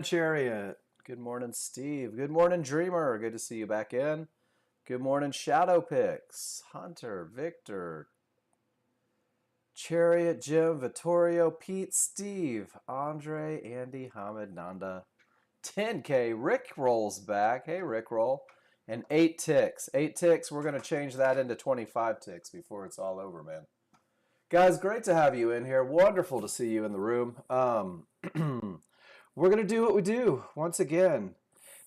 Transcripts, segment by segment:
Chariot. Good morning, Steve. Good morning, Dreamer. Good to see you back in. Good morning, Shadow Picks. Hunter, Victor, Chariot, Jim, Vittorio, Pete, Steve, Andre, Andy, Hamid, Nanda. 10K. Rick rolls back. Hey, Rick roll. And 8 ticks. 8 ticks. We're going to change that into 25 ticks before it's all over, man. Guys, great to have you in here. Wonderful to see you in the room. We're going to do what we do once again.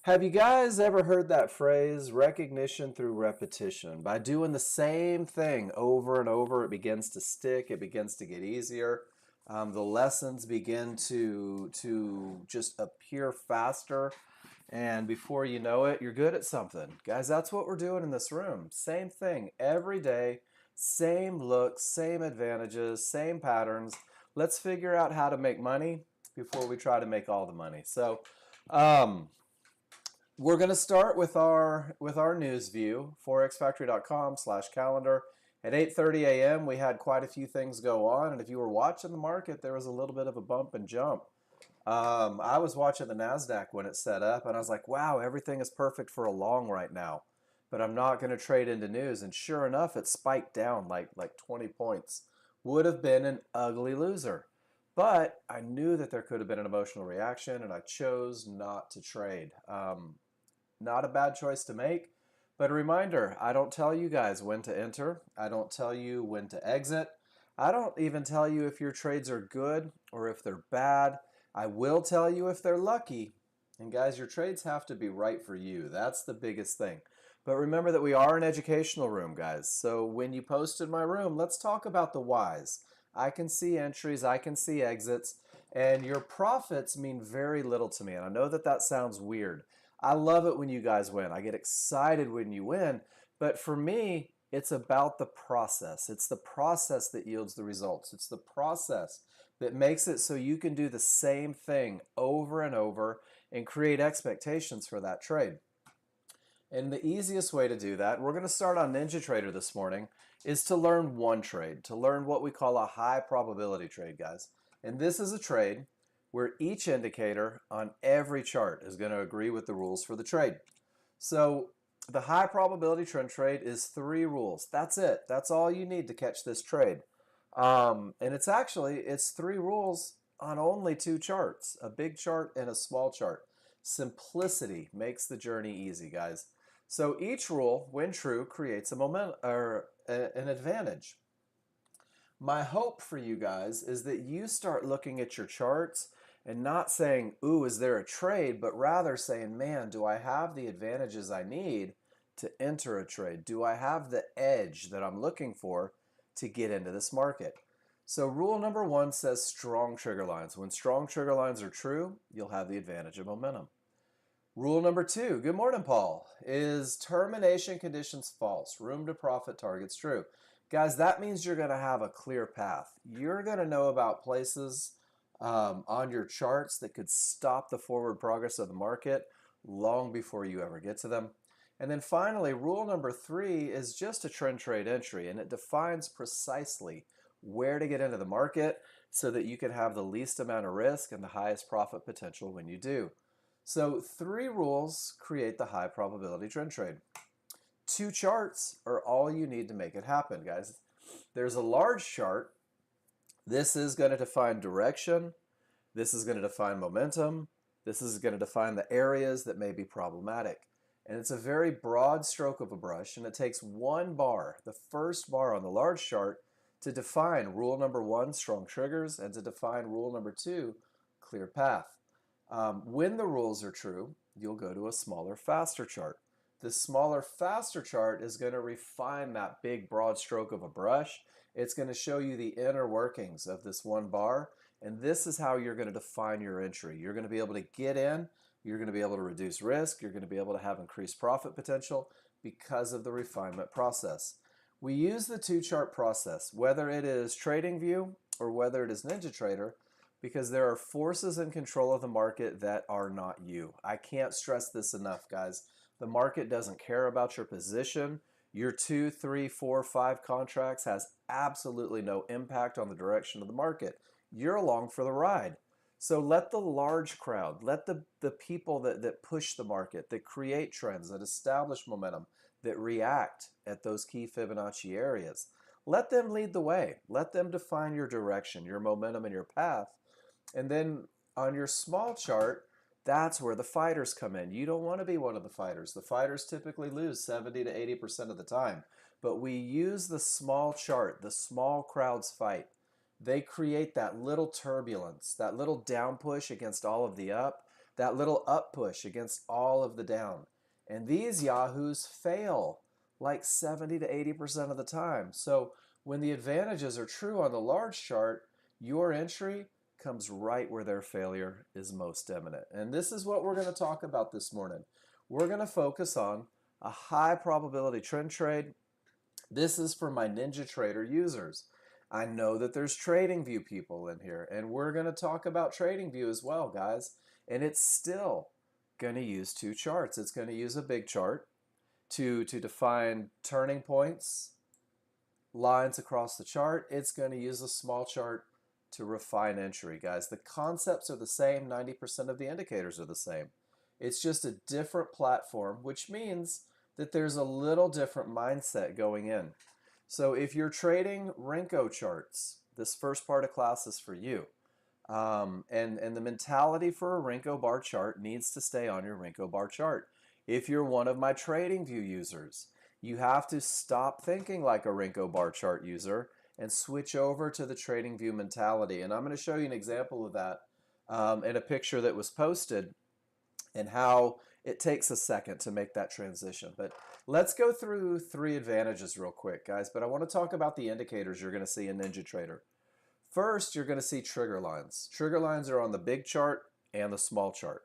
Have you guys ever heard that phrase, recognition through repetition? By doing the same thing over and over, it begins to stick, it begins to get easier. The lessons begin to just appear faster, and before you know it, you're good at something. Guys, that's what we're doing in this room. Same thing every day, same looks, same advantages, same patterns. Let's figure out how to make money before we try to make all the money. So, we're going to start with our news view, forexfactory.com/calendar. At 8:30 a.m., we had quite a few things go on, and if you were watching the market, there was a little bit of a bump and jump. I was watching the NASDAQ when it set up, and I was like, wow, everything is perfect for a long right now, but I'm not going to trade into news. And sure enough, it spiked down like 20 points. Would have been an ugly loser. But I knew that there could have been an emotional reaction, and I chose not to trade. Not a bad choice to make, but a reminder, I don't tell you guys when to enter. I don't tell you when to exit. I don't even tell you if your trades are good or if they're bad. I will tell you if they're lucky. And guys, your trades have to be right for you. That's the biggest thing. But remember that we are an educational room, guys. So when you post in my room, let's talk about the whys. I can see entries, I can see exits, and your profits mean very little to me. And I know that that sounds weird. I love it when you guys win. I get excited when you win. But for me, it's about the process. It's the process that yields the results. It's the process that makes it so you can do the same thing over and over and create expectations for that trade. And the easiest way to do that, we're going to start on NinjaTrader this morning, is to learn one trade, to learn what we call a high probability trade, guys. And this is a trade where each indicator on every chart is going to agree with the rules for the trade. So the high probability trend trade is 3 rules. That's it. That's all you need to catch this trade. And it's 3 rules on only 2 charts, a big chart and a small chart. Simplicity makes the journey easy, guys. So each rule, when true, creates a moment or an advantage. My hope for you guys is that you start looking at your charts and not saying, ooh, is there a trade, but rather saying, man, do I have the advantages I need to enter a trade? Do I have the edge that I'm looking for to get into this market? So rule number 1 says strong trigger lines. When strong trigger lines are true, you'll have the advantage of momentum. Rule number 2, good morning, Paul, is termination conditions false. Room to profit targets true. Guys, that means you're going to have a clear path. You're going to know about places on your charts that could stop the forward progress of the market long before you ever get to them. And then finally, rule number 3 is just a trend trade entry, and it defines precisely where to get into the market so that you can have the least amount of risk and the highest profit potential when you do. So 3 rules create the high probability trend trade. 2 charts are all you need to make it happen, guys. There's a large chart. This is going to define direction. This is going to define momentum. This is going to define the areas that may be problematic. And it's a very broad stroke of a brush, and it takes 1 bar, the first bar on the large chart, to define rule number 1, strong triggers, and to define rule number 2, clear path. When the rules are true, you'll go to a smaller, faster chart. The smaller, faster chart is going to refine that big, broad stroke of a brush. It's going to show you the inner workings of this 1 bar, and this is how you're going to define your entry. You're going to be able to get in, you're going to be able to reduce risk, you're going to be able to have increased profit potential because of the refinement process. We use the 2-chart process, whether it is TradingView or whether it is NinjaTrader, because there are forces in control of the market that are not you. I can't stress this enough, guys. The market doesn't care about your position. Your 2, 3, 4, 5 contracts has absolutely no impact on the direction of the market. You're along for the ride. So let the large crowd, let the people that push the market, that create trends, that establish momentum, that react at those key Fibonacci areas, let them lead the way. Let them define your direction, your momentum, and your path. And then on your small chart, that's where the fighters come in. You don't want to be one of the fighters. The fighters typically lose 70 to 80% of the time. But we use the small chart, the small crowds fight. They create that little turbulence, that little down push against all of the up, that little up push against all of the down. And these yahoos fail like 70 to 80% of the time. So when the advantages are true on the large chart, your entry comes right where their failure is most imminent. And this is what we're going to talk about this morning. We're going to focus on a high probability trend trade. This is for my Ninja Trader users. I know that there's TradingView people in here, and we're going to talk about TradingView as well, guys. And it's still going to use two charts. It's going to use a big chart to define turning points, lines across the chart. It's going to use a small chart to refine entry, guys. The concepts are the same. 90% of the indicators are the same. It's just a different platform, which means that there's a little different mindset going in. So if you're trading Renko charts, this first part of class is for you. And the mentality for a Renko bar chart needs to stay on your Renko bar chart. If you're one of my TradingView users, you have to stop thinking like a Renko bar chart user and switch over to the TradingView mentality. And I'm going to show you an example of that in a picture that was posted, and how it takes a second to make that transition. But let's go through three advantages real quick, guys. But I want to talk about the indicators you're going to see in Ninja Trader. First, you're going to see trigger lines. Trigger lines are on the big chart and the small chart.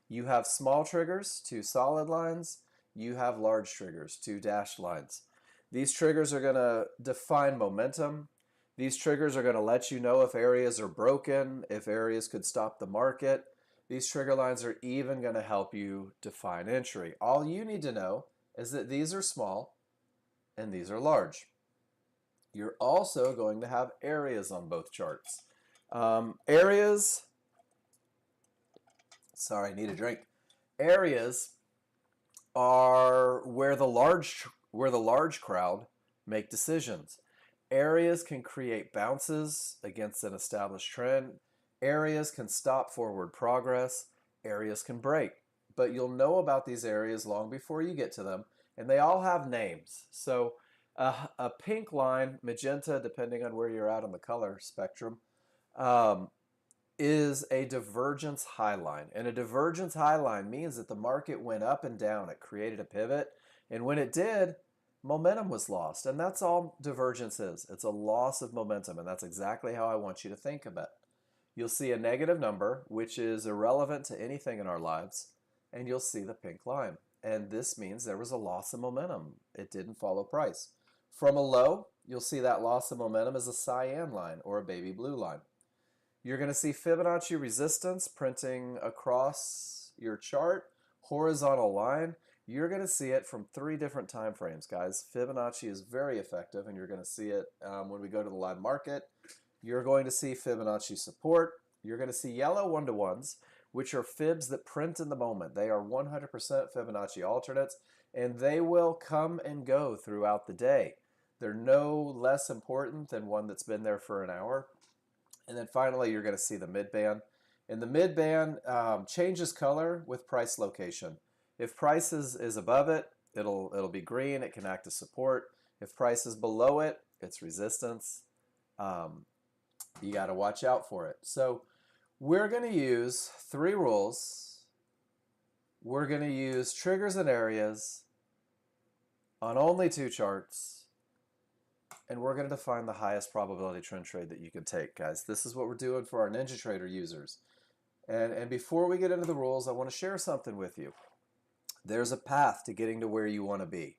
You have small triggers, 2 solid lines. You have large triggers, 2 dashed lines. These triggers are going to define momentum. These triggers are going to let you know if areas are broken, if areas could stop the market. These trigger lines are even going to help you define entry. All you need to know is that these are small and these are large. You're also going to have areas on both charts. Areas, sorry, I need a drink. Areas are where the large crowd make decisions. Areas can create bounces against an established trend. Areas can stop forward progress. Areas can break. But you'll know about these areas long before you get to them, and they all have names. So a pink line, magenta, depending on where you're at on the color spectrum, is a divergence high line. And a divergence high line means that the market went up and down. It created a pivot. And when it did, momentum was lost. And that's all divergence is. It's a loss of momentum. And that's exactly how I want you to think of it. You'll see a negative number, which is irrelevant to anything in our lives. And you'll see the pink line. And this means there was a loss of momentum. It didn't follow price. From a low, you'll see that loss of momentum is a cyan line or a baby blue line. You're going to see Fibonacci resistance printing across your chart, horizontal line. You're going to see it from 3 different time frames, guys. Fibonacci is very effective, and you're going to see it when we go to the live market. You're going to see Fibonacci support. You're going to see yellow 1-to-1s, which are fibs that print in the moment. They are 100% Fibonacci alternates, and they will come and go throughout the day. They're no less important than one that's been there for an hour. And then finally, you're going to see the mid-band. And the mid-band changes color with price location. If price is above it, it'll be green. It can act as support. If price is below it, it's resistance. You got to watch out for it. So we're going to use 3 rules. We're going to use triggers and areas on only 2 charts. And we're going to define the highest probability trend trade that you can take, guys. This is what we're doing for our Ninja Trader users. And before we get into the rules, I want to share something with you. There's a path to getting to where you want to be.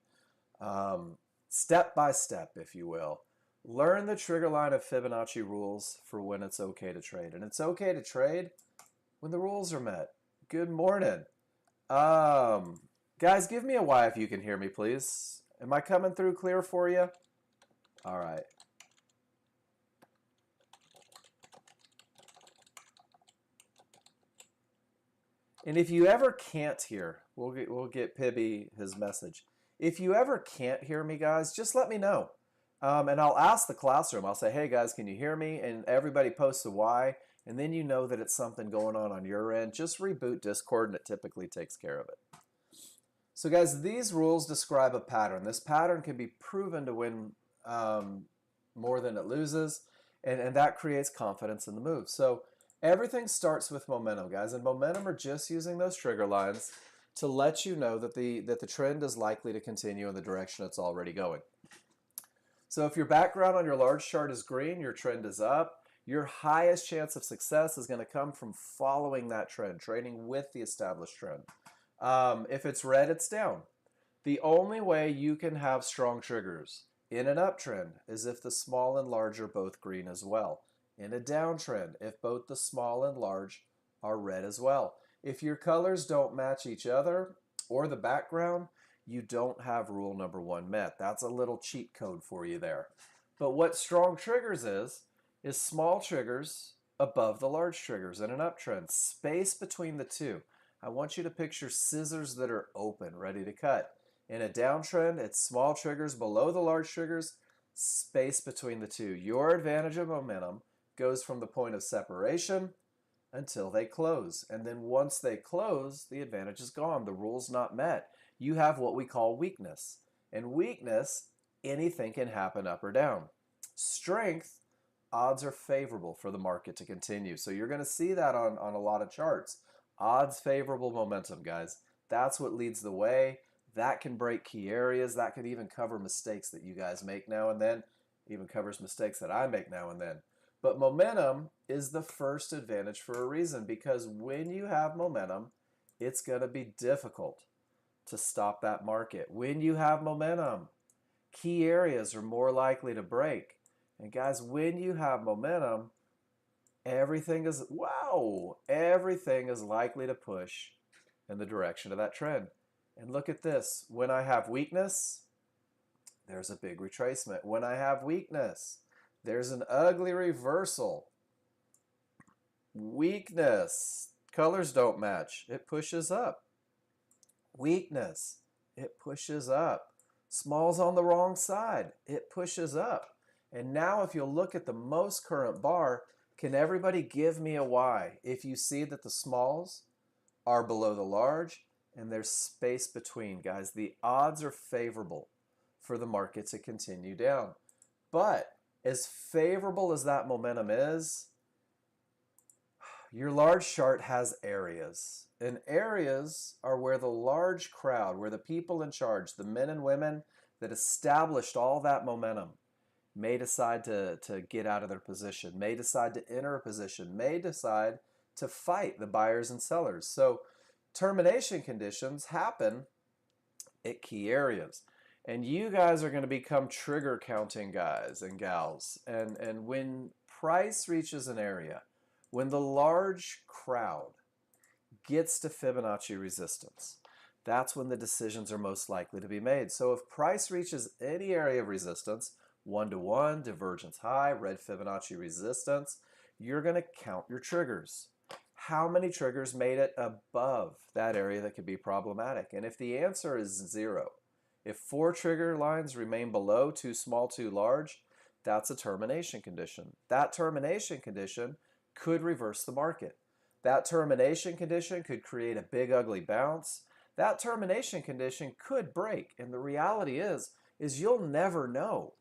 Step by step, if you will. Learn the trigger line of Fibonacci rules for when it's okay to trade. And it's okay to trade when the rules are met. Good morning. Guys, give me a Y if you can hear me, please. Am I coming through clear for you? All right. And if you ever can't hear, we'll get Pibby his message. If you ever can't hear me, guys, just let me know. And I'll ask the classroom. I'll say, hey, guys, can you hear me? And everybody posts a why. And then you know that it's something going on your end. Just reboot Discord, and it typically takes care of it. So, guys, these rules describe a pattern. This pattern can be proven to win more than it loses, and that creates confidence in the move. So, everything starts with momentum, guys, and momentum are just using those trigger lines to let you know that the trend is likely to continue in the direction it's already going. So if your background on your large chart is green, your trend is up. Your highest chance of success is going to come from following that trend, trading with the established trend. If it's red, it's down. The only way you can have strong triggers in an uptrend is if the small and large are both green as well. In a downtrend, if both the small and large are red as well. If your colors don't match each other or the background, you don't have rule number 1 met. That's a little cheat code for you there. But what strong triggers is small triggers above the large triggers in an uptrend. Space between the two. I want you to picture scissors that are open, ready to cut. In a downtrend, it's small triggers below the large triggers, space between the two. Your advantage of momentum goes from the point of separation until they close. And then once they close, the advantage is gone. The rule's not met. You have what we call weakness. And weakness, anything can happen up or down. Strength, odds are favorable for the market to continue. So you're going to see that on a lot of charts. Odds favorable momentum, guys. That's what leads the way. That can break key areas. That can even cover mistakes that you guys make now and then. Even covers mistakes that I make now and then. But momentum is the first advantage for a reason, because when you have momentum, it's going to be difficult to stop that market. When you have momentum, key areas are more likely to break. And guys, when you have momentum, everything is likely to push in the direction of that trend. And look at this. When I have weakness, there's a big retracement. When I have weakness, there's an ugly reversal. Weakness. Colors don't match. It pushes up. Weakness. It pushes up. Small's on the wrong side. It pushes up. And now if you'll look at the most current bar, can everybody give me a Y if you see that the smalls are below the large and there's space between, guys? The odds are favorable for the market to continue down. But as favorable as that momentum is, your large chart has areas. And areas are where the large crowd, where the people in charge, the men and women that established all that momentum, may decide to get out of their position, may decide to enter a position, may decide to fight the buyers and sellers. So termination conditions happen at key areas. And you guys are going to become trigger counting guys and gals. And when price reaches an area, when the large crowd gets to Fibonacci resistance, that's when the decisions are most likely to be made. So if price reaches any area of resistance, 1-to-1, divergence high, red Fibonacci resistance, you're going to count your triggers. How many triggers made it above that area that could be problematic? And if the answer is 0, if 4 trigger lines remain below, too small, too large, that's a termination condition. That termination condition could reverse the market. That termination condition could create a big ugly bounce. That termination condition could break. And the reality is you'll never know.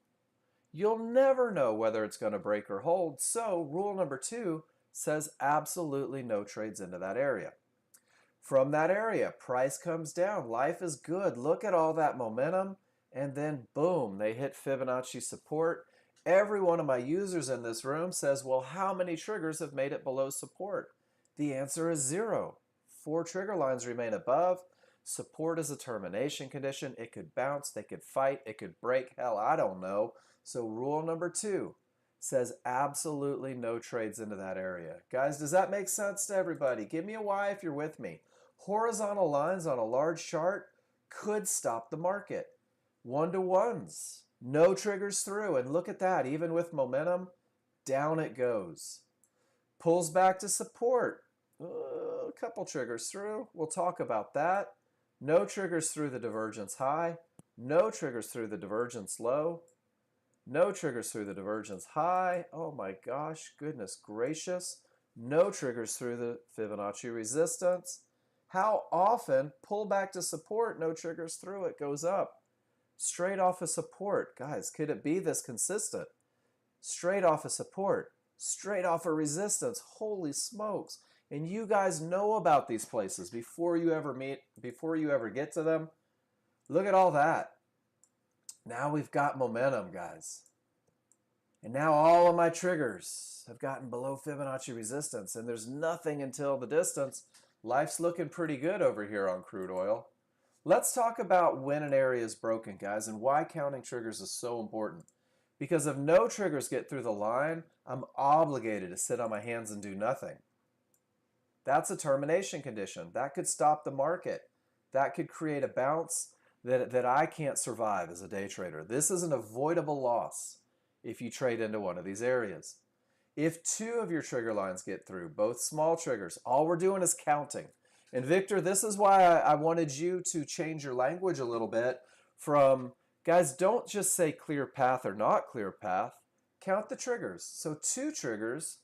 You'll never know whether it's going to break or hold. So rule number 2 says absolutely no trades into that area. From that area, price comes down. Life is good. Look at all that momentum. And then boom, they hit Fibonacci support. Every one of my users in this room says, well, how many triggers have made it below support? The answer is 0. 4 trigger lines remain above. Support is a termination condition. It could bounce, they could fight, it could break. Hell, I don't know. So rule number 2 says absolutely no trades into that area. Guys, does that make sense to everybody? Give me a Y if you're with me. Horizontal lines on a large chart could stop the market. 1-to-1s, no triggers through. And look at that, even with momentum, down it goes. Pulls back to support. a couple triggers through. We'll talk about that. No triggers through the divergence high. No triggers through the divergence low. No triggers through the divergence high. Oh my gosh, goodness gracious. No triggers through the Fibonacci resistance. How often, pull back to support, no triggers through it, goes up. Straight off of support. Guys, could it be this consistent? Straight off of support, straight off of resistance. Holy smokes. And you guys know about these places before you ever get to them. Look at all that. Now we've got momentum, guys. And now all of my triggers have gotten below Fibonacci resistance, and there's nothing until the distance. Life's looking pretty good over here on crude oil. Let's talk about when an area is broken, guys, and why counting triggers is so important. Because if no triggers get through the line, I'm obligated to sit on my hands and do nothing. That's a termination condition. That could stop the market. That could create a bounce that I can't survive as a day trader. This is an avoidable loss if you trade into one of these areas. If two of your trigger lines get through, both small triggers, all we're doing is counting. And Victor, this is why I wanted you to change your language a little bit from, guys, don't just say clear path or not clear path. Count the triggers. So two triggers.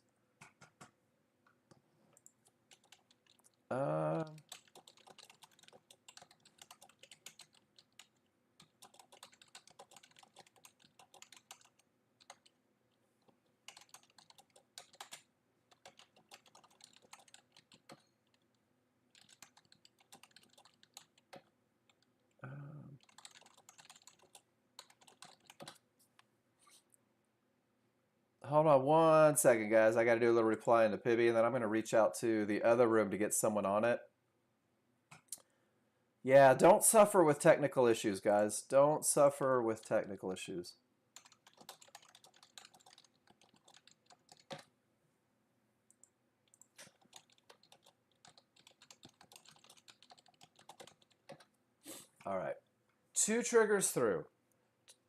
Hold on one second, guys. I got to do a little reply into Pibby, and then I'm going to reach out to the other room to get someone on it. Yeah, don't suffer with technical issues, guys. Don't suffer with technical issues. All right. Two triggers through.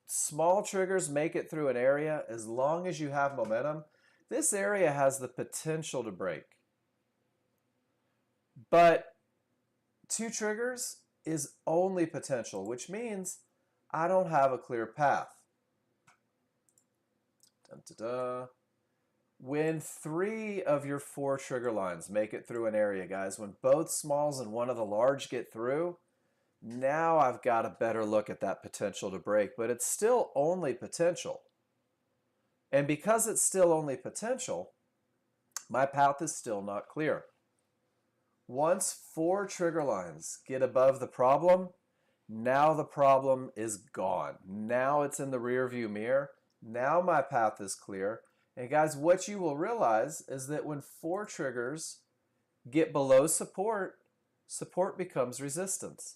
Small triggers make it through an area as long as you have momentum. This area has the potential to break. But two triggers is only potential, which means I don't have a clear path. Dun, dun, dun. When three of your four trigger lines make it through an area, guys, when both smalls and one of the large get through, now I've got a better look at that potential to break, but it's still only potential. And because it's still only potential, my path is still not clear. Once four trigger lines get above the problem, now the problem is gone. Now it's in the rear view mirror. Now my path is clear. And guys, what you will realize is that when four triggers get below support, support becomes resistance.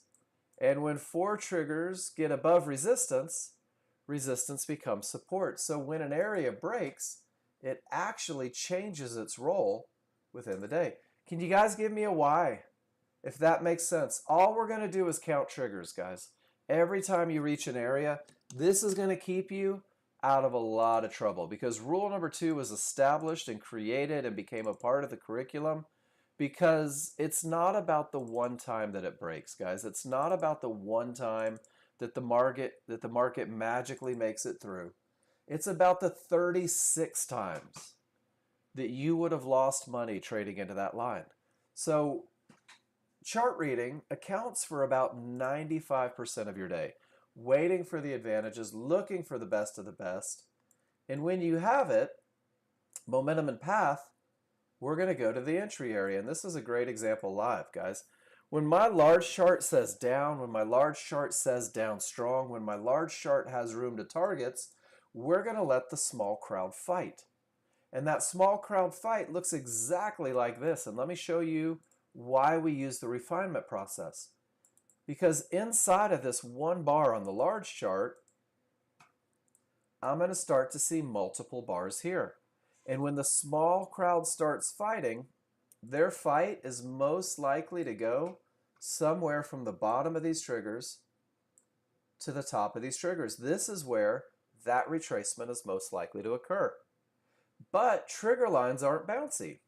And when four triggers get above resistance, resistance becomes support. So when an area breaks, it actually changes its role within the day. Can you guys give me a why? If that makes sense. All we're going to do is count triggers, guys. Every time you reach an area, this is going to keep you out of a lot of trouble because rule number 2 was established and created and became a part of the curriculum because it's not about the one time that it breaks, guys. It's not about the one time that the market magically makes it through. It's about the 36 times that you would have lost money trading into that line. So chart reading accounts for about 95% of your day, waiting for the advantages, looking for the best of the best. And when you have it, momentum and path, we're going to go to the entry area. And this is a great example live, guys. When my large chart says down, when my large chart says down strong, when my large chart has room to targets, we're going to let the small crowd fight. And that small crowd fight looks exactly like this. And let me show you why we use the refinement process. Because inside of this one bar on the large chart, I'm going to start to see multiple bars here. And when the small crowd starts fighting, their fight is most likely to go somewhere from the bottom of these triggers to the top of these triggers. This is where that retracement is most likely to occur. But trigger lines aren't bouncy.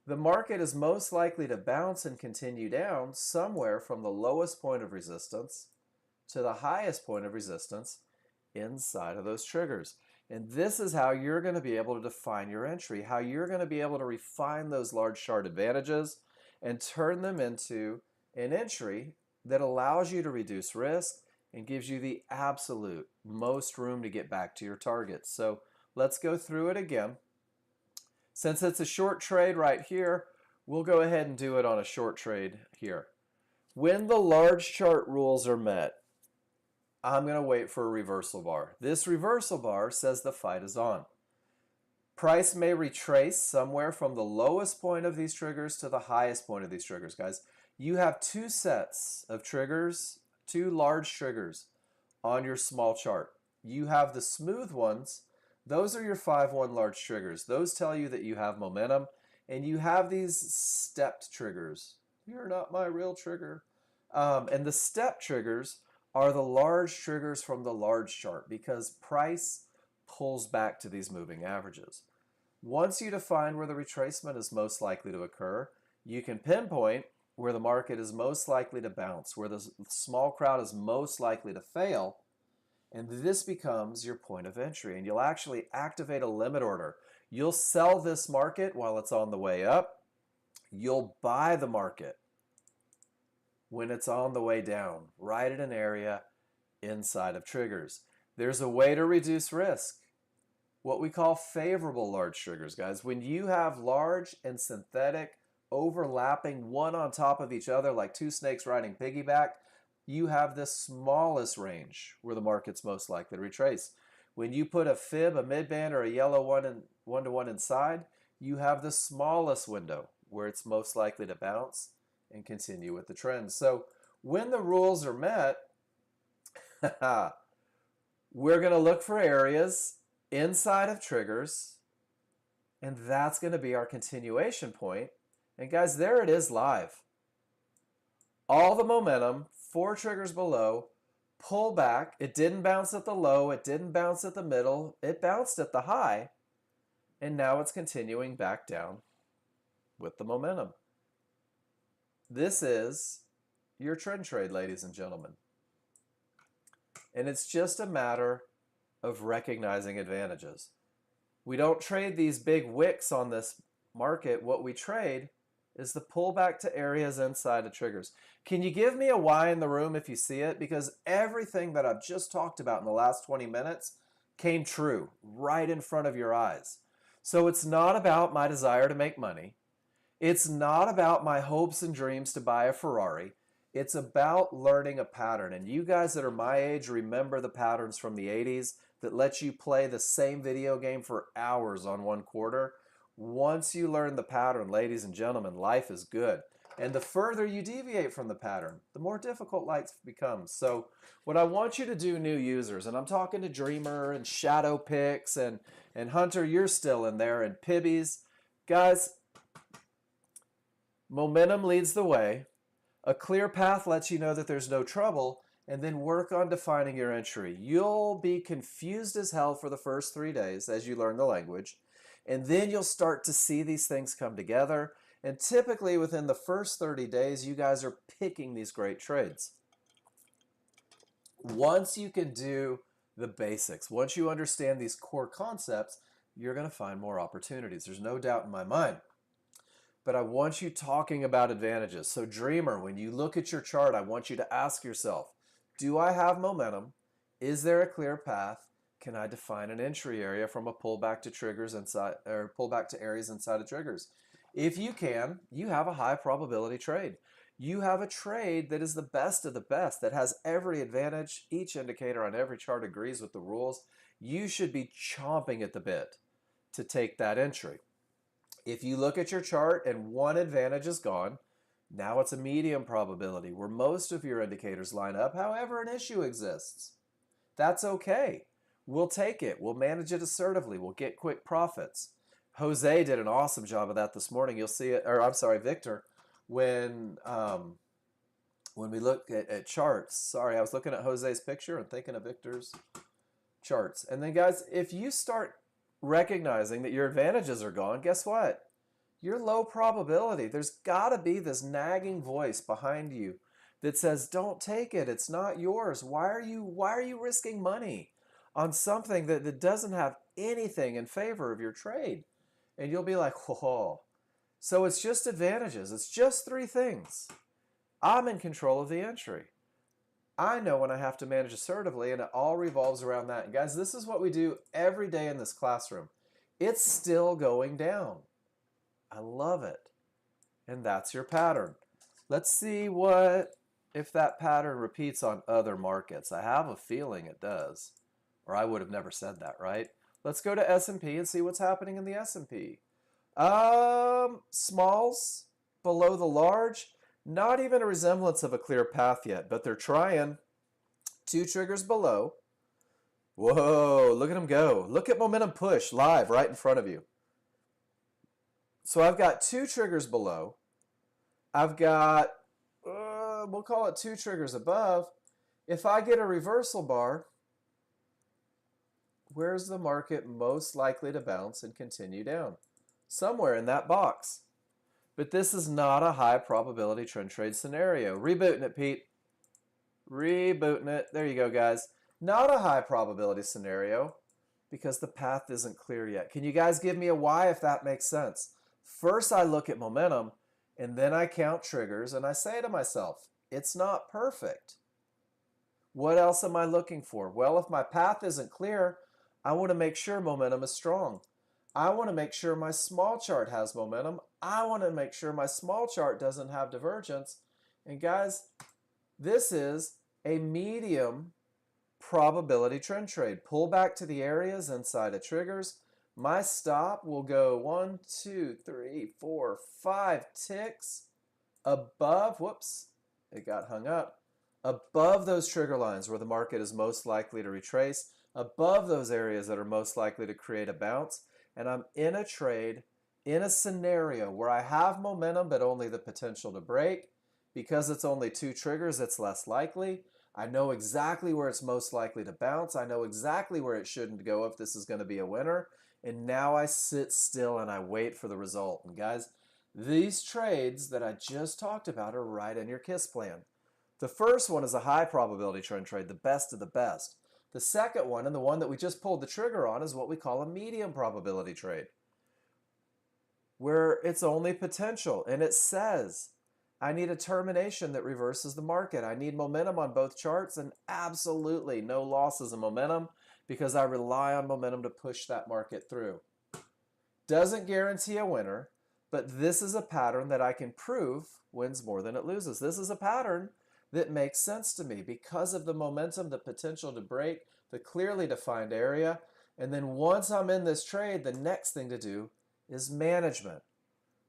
the market is most likely to bounce and continue down somewhere from the lowest point of resistance to the highest point of resistance inside of those triggers. And this is how you're going to be able to define your entry, how you're going to be able to refine those large chart advantages and turn them into an entry that allows you to reduce risk and gives you the absolute most room to get back to your targets. So let's go through it again. Since it's a short trade right here, we'll go ahead and do it on a short trade here. When the large chart rules are met, I'm going to wait for a reversal bar. This reversal bar says the fight is on. Price may retrace somewhere from the lowest point of these triggers to the highest point of these triggers, guys. You have two sets of triggers, two large triggers on your small chart. You have the smooth ones. Those are your 5-1 large triggers. Those tell you that you have momentum. And you have these stepped triggers. You're not my real trigger. And the step triggers are the large triggers from the large chart because price pulls back to these moving averages. Once you define where the retracement is most likely to occur, you can pinpoint where the market is most likely to bounce, where the small crowd is most likely to fail, and this becomes your point of entry. And you'll actually activate a limit order. You'll sell this market while it's on the way up. You'll buy the market when it's on the way down, right at an area inside of triggers. There's a way to reduce risk, what we call favorable large triggers, guys. When you have large and synthetic overlapping one on top of each other like two snakes riding piggyback, you have the smallest range where the market's most likely to retrace. When you put a fib, a midband, or a yellow one-to-one inside, you have the smallest window where it's most likely to bounce and continue with the trend. So when the rules are met, we're going to look for areas inside of triggers, and that's going to be our continuation point. And guys, there it is live. All the momentum, 4 triggers below, pull back. It didn't bounce at the low. It didn't bounce at the middle. It bounced at the high. And now it's continuing back down with the momentum. This is your trend trade, ladies and gentlemen. And it's just a matter of recognizing advantages. We don't trade these big wicks on this market. What we trade is the pullback to areas inside of triggers. Can you give me a Y in the room if you see it? Because everything that I've just talked about in the last 20 minutes came true right in front of your eyes. So it's not about my desire to make money. It's not about my hopes and dreams to buy a Ferrari. It's about learning a pattern. And you guys that are my age remember the patterns from the 80s that let you play the same video game for hours on one quarter. Once you learn the pattern, ladies and gentlemen, life is good. And the further you deviate from the pattern, the more difficult life becomes. So what I want you to do, new users, and I'm talking to Dreamer and Shadow Picks and Hunter, you're still in there, and Pibbies. Guys, momentum leads the way. A clear path lets you know that there's no trouble, and then work on defining your entry. You'll be confused as hell for the first 3 days as you learn the language, and then you'll start to see these things come together. And typically within the first 30 days, you guys are picking these great trades. Once you can do the basics, once you understand these core concepts, you're going to find more opportunities. There's no doubt in my mind. But I want you talking about advantages. So Dreamer, when you look at your chart, I want you to ask yourself, do I have momentum? Is there a clear path? Can I define an entry area from a pullback to triggers inside, or pullback to areas inside of triggers? If you can, you have a high probability trade. You have a trade that is the best of the best, that has every advantage. Each indicator on every chart agrees with the rules. You should be chomping at the bit to take that entry. If you look at your chart and one advantage is gone, now it's a medium probability where most of your indicators line up. However, an issue exists. That's okay. We'll take it. We'll manage it assertively. We'll get quick profits. Jose did an awesome job of that this morning. You'll see it, or I'm sorry, Victor, when we look at charts. Sorry, I was looking at Jose's picture and thinking of Victor's charts. And then, guys, if you start recognizing that your advantages are gone, guess what? You're low probability. There's got to be this nagging voice behind you that says, "Don't take it. It's not yours. Why are you risking money on something that doesn't have anything in favor of your trade?" And you'll be like, "Whoa." So it's just advantages. It's just three things. I'm in control of the entry. I know when I have to manage assertively, and it all revolves around that. And guys, this is what we do every day in this classroom. It's still going down. I love it. And that's your pattern. Let's see if that pattern repeats on other markets. I have a feeling it does, or I would have never said that, right? Let's go to S&P and see what's happening in the S&P. Smalls below the large, not even a resemblance of a clear path yet, but they're trying. 2 triggers below. Whoa, look at them go. Look at momentum push live right in front of you. So I've got 2 triggers below. I've got, we'll call it 2 triggers above. If I get a reversal bar, where's the market most likely to bounce and continue down? Somewhere in that box. But this is not a high probability trend trade scenario. Rebooting it, Pete. Rebooting it. There you go, guys. Not a high probability scenario because the path isn't clear yet. Can you guys give me a why if that makes sense? First, I look at momentum, and then I count triggers, and I say to myself, it's not perfect. What else am I looking for? Well, if my path isn't clear, I want to make sure momentum is strong. I want to make sure my small chart has momentum. I want to make sure my small chart doesn't have divergence. And guys, this is a medium probability trend trade. Pull back to the areas inside of triggers. My stop will go 1, 2, 3, 4, 5 ticks above, whoops, it got hung up, above those trigger lines where the market is most likely to retrace, above those areas that are most likely to create a bounce. And I'm in a trade, in a scenario where I have momentum but only the potential to break. Because it's only 2 triggers, it's less likely. I know exactly where it's most likely to bounce. I know exactly where it shouldn't go if this is going to be a winner. And now I sit still and I wait for the result. And guys, these trades that I just talked about are right in your KISS plan. The first one is a high probability trend trade, the best of the best. The second one, and the one that we just pulled the trigger on, is what we call a medium probability trade, where it's only potential. And it says, I need a termination that reverses the market. I need momentum on both charts, and absolutely no losses in momentum because I rely on momentum to push that market through. Doesn't guarantee a winner, but this is a pattern that I can prove wins more than it loses. This is a pattern that makes sense to me because of the momentum, the potential to break, the clearly defined area. And then once I'm in this trade, the next thing to do is management.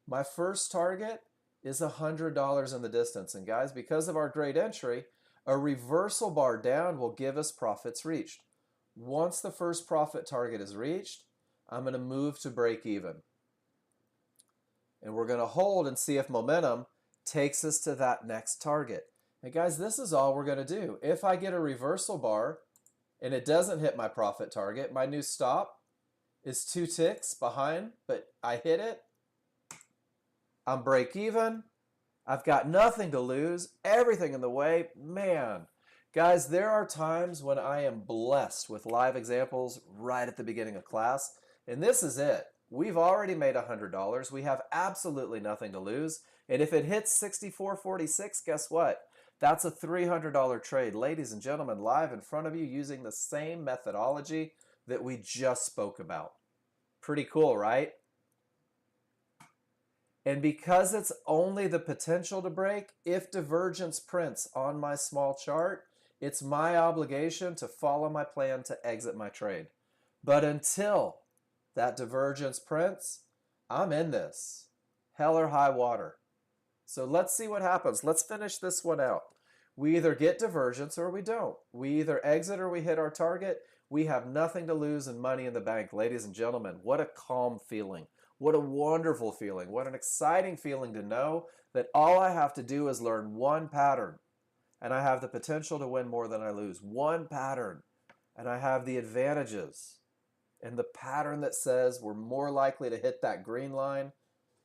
My first target is $100 in the distance. And guys, because of our great entry, a reversal bar down will give us profits reached. Once the first profit target is reached, I'm going to move to break even. And we're going to hold and see if momentum takes us to that next target. And guys, this is all we're going to do. If I get a reversal bar and it doesn't hit my profit target, my new stop is 2 ticks behind, but I hit it. I'm break even. I've got nothing to lose, everything in the way. Man, guys, there are times when I am blessed with live examples right at the beginning of class, and this is it. We've already made $100. We have absolutely nothing to lose, and if it hits 64.46, guess what? That's a $300 trade. Ladies and gentlemen, live in front of you using the same methodology that we just spoke about. Pretty cool, right? And because it's only the potential to break, if divergence prints on my small chart, it's my obligation to follow my plan to exit my trade. But until that divergence prints, I'm in this. Hell or high water. So let's see what happens. Let's finish this one out. We either get divergence or we don't. We either exit or we hit our target. We have nothing to lose and money in the bank. Ladies and gentlemen, what a calm feeling. What a wonderful feeling. What an exciting feeling to know that all I have to do is learn one pattern and I have the potential to win more than I lose. One pattern and I have the advantages and the pattern that says we're more likely to hit that green line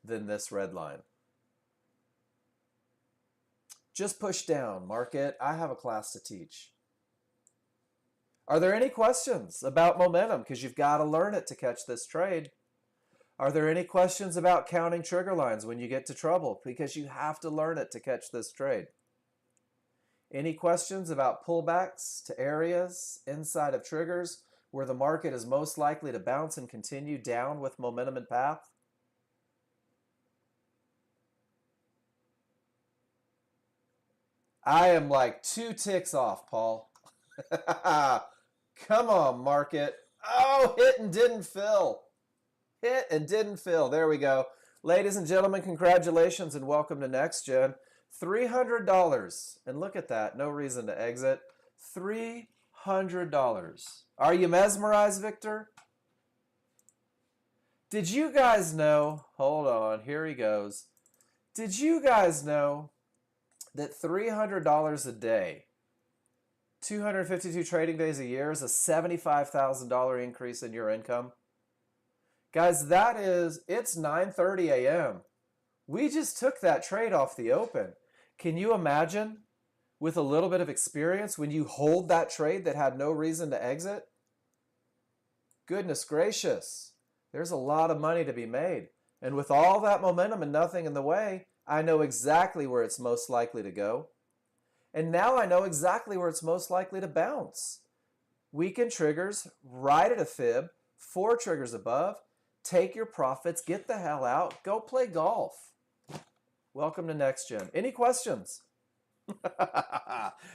than this red line. Just push down, market. I have a class to teach. Are there any questions about momentum? Because you've got to learn it to catch this trade. Are there any questions about counting trigger lines when you get to trouble? Because you have to learn it to catch this trade. Any questions about pullbacks to areas inside of triggers where the market is most likely to bounce and continue down with momentum and path? I am like 2 ticks off, Paul. Come on, market. Oh, hit and didn't fill. Hit and didn't fill. There we go. Ladies and gentlemen, congratulations and welcome to Nexgen. $300. And look at that. No reason to exit. $300. Are you mesmerized, Victor? Did you guys know? Hold on. Here he goes. Did you guys know that $300 a day, 252 trading days a year, is a $75,000 increase in your income? Guys, it's 9:30 a.m. We just took that trade off the open. Can you imagine, with a little bit of experience, when you hold that trade that had no reason to exit? Goodness gracious, there's a lot of money to be made. And with all that momentum and nothing in the way, I know exactly where it's most likely to go. And now I know exactly where it's most likely to bounce. Weekend triggers, right at a fib, 4 triggers above. Take your profits, get the hell out, go play golf. Welcome to Nexgen. Any questions?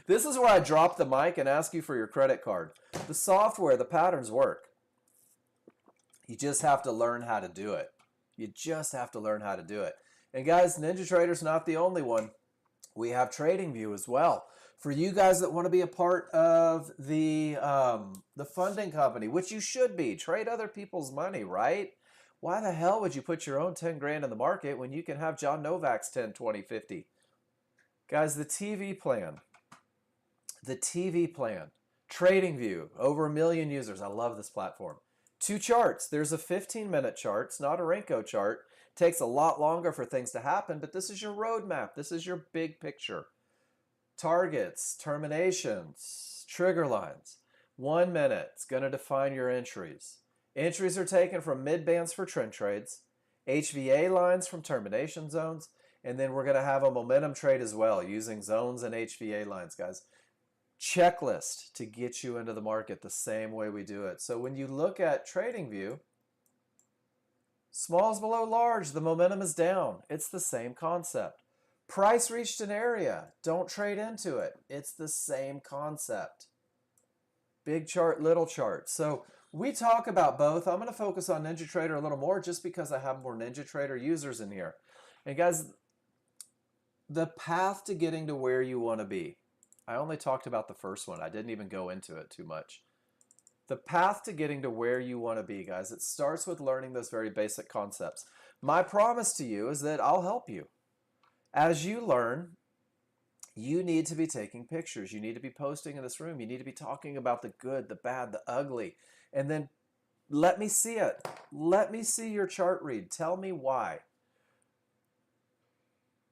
This is where I drop the mic and ask you for your credit card. The software, the patterns work. You just have to learn how to do it. You just have to learn how to do it. And guys, NinjaTrader's not the only one. We have TradingView as well. For you guys that want to be a part of the funding company, which you should be, trade other people's money, right? Why the hell would you put your own 10 grand in the market when you can have John Novak's 10, 20, 50? Guys, the TV plan, TradingView, over 1 million users. I love this platform. 2 charts. There's a 15-minute chart. It's not a Renko chart. Takes a lot longer for things to happen, but this is your roadmap. This is your big picture. Targets, terminations, trigger lines. 1 minute. It's going to define your entries. Entries are taken from mid bands for trend trades, HVA lines from termination zones, and then we're going to have a momentum trade as well using zones and HVA lines, guys. Checklist to get you into the market the same way we do it. So when you look at TradingView, small is below large, the momentum is down. It's the same concept. Price reached an area, don't trade into it. It's the same concept. Big chart, little chart. So we talk about both. I'm going to focus on NinjaTrader a little more just because I have more NinjaTrader users in here. And guys, the path to getting to where you want to be. I only talked about the first one. I didn't even go into it too much. The path to getting to where you want to be, guys, it starts with learning those very basic concepts. My promise to you is that I'll help you. As you learn, you need to be taking pictures. You need to be posting in this room. You need to be talking about the good, the bad, the ugly. And then let me see it. Let me see your chart read. Tell me why.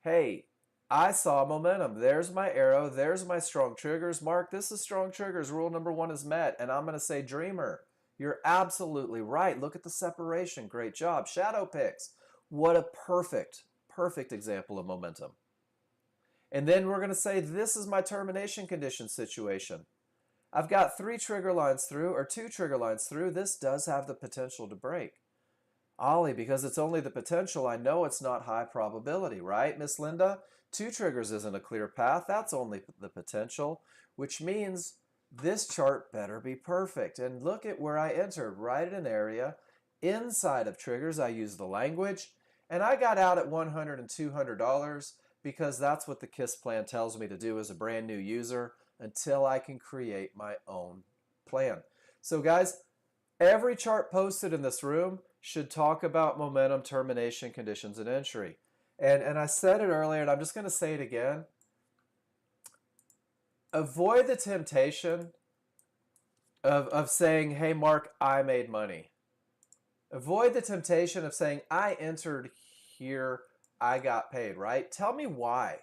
Hey, I saw momentum. There's my arrow. There's my strong triggers. Mark, this is strong triggers. Rule number 1 is met. And I'm going to say, Dreamer, you're absolutely right. Look at the separation. Great job. Shadow picks. What a perfect example of momentum. And then we're going to say, this is my termination condition situation. I've got 3 trigger lines through, or 2 trigger lines through. This does have the potential to break. Ollie, because it's only the potential, I know it's not high probability, right, Miss Linda? 2 triggers isn't a clear path. That's only the potential, which means this chart better be perfect. And look at where I entered, right at an area. Inside of triggers, I used the language, and I got out at $100 and $200 because that's what the KISS plan tells me to do as a brand new user until I can create my own plan. So guys, every chart posted in this room should talk about momentum, termination, conditions, and entry. And I said it earlier, and I'm just going to say it again. Avoid the temptation of saying, hey, Mark, I made money. Avoid the temptation of saying, I entered here I got paid, right? Tell me why.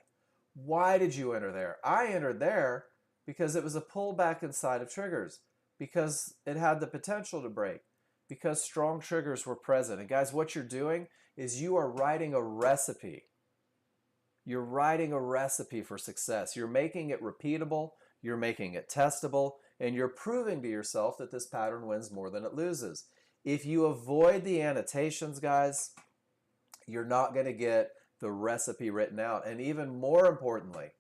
Why did you enter there? I entered there because it was a pullback inside of triggers, because it had the potential to break, because strong triggers were present. And guys, what you're doing is you are writing a recipe. You're writing a recipe for success. You're making it repeatable, you're making it testable, and you're proving to yourself that this pattern wins more than it loses. If you avoid the annotations, guys, you're not going to get the recipe written out. And even more importantly,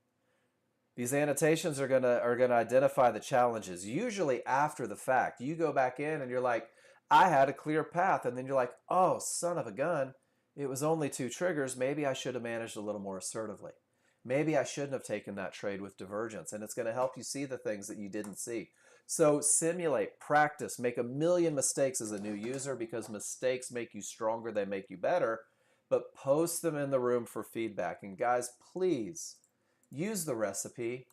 these annotations are going to identify the challenges. Usually after the fact, you go back in and you're like, I had a clear path. And then you're like, oh, son of a gun, it was only 2 triggers. Maybe I should have managed a little more assertively. Maybe I shouldn't have taken that trade with divergence. And it's going to help you see the things that you didn't see. So simulate, practice, make a million mistakes as a new user, because mistakes make you stronger, they make you better. But post them in the room for feedback. And guys, please use the recipe.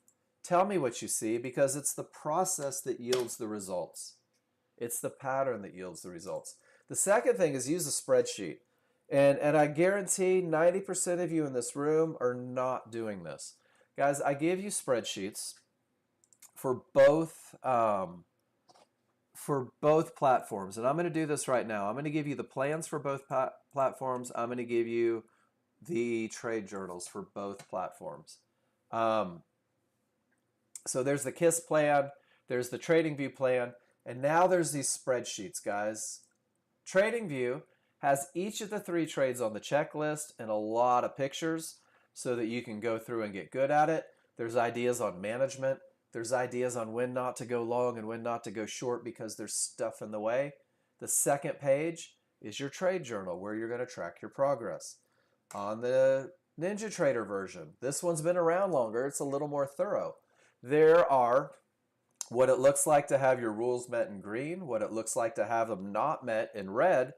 Tell me what you see, because it's the process that yields the results. It's the pattern that yields the results. The second thing is use a spreadsheet. And I guarantee 90% of you in this room are not doing this. Guys, I give you spreadsheets for both platforms. And I'm going to do this right now. I'm going to give you the plans for both platforms. I'm going to give you the trade journals for both platforms. So there's the KISS plan, there's the TradingView plan, and now there's these spreadsheets, guys. TradingView has each of the 3 trades on the checklist and a lot of pictures so that you can go through and get good at it. There's ideas on management. There's ideas on when not to go long and when not to go short because there's stuff in the way. The second page is your trade journal where you're going to track your progress. On the Ninja Trader version, this one's been around longer. It's a little more thorough. There are what it looks like to have your rules met in green, what it looks like to have them not met in red,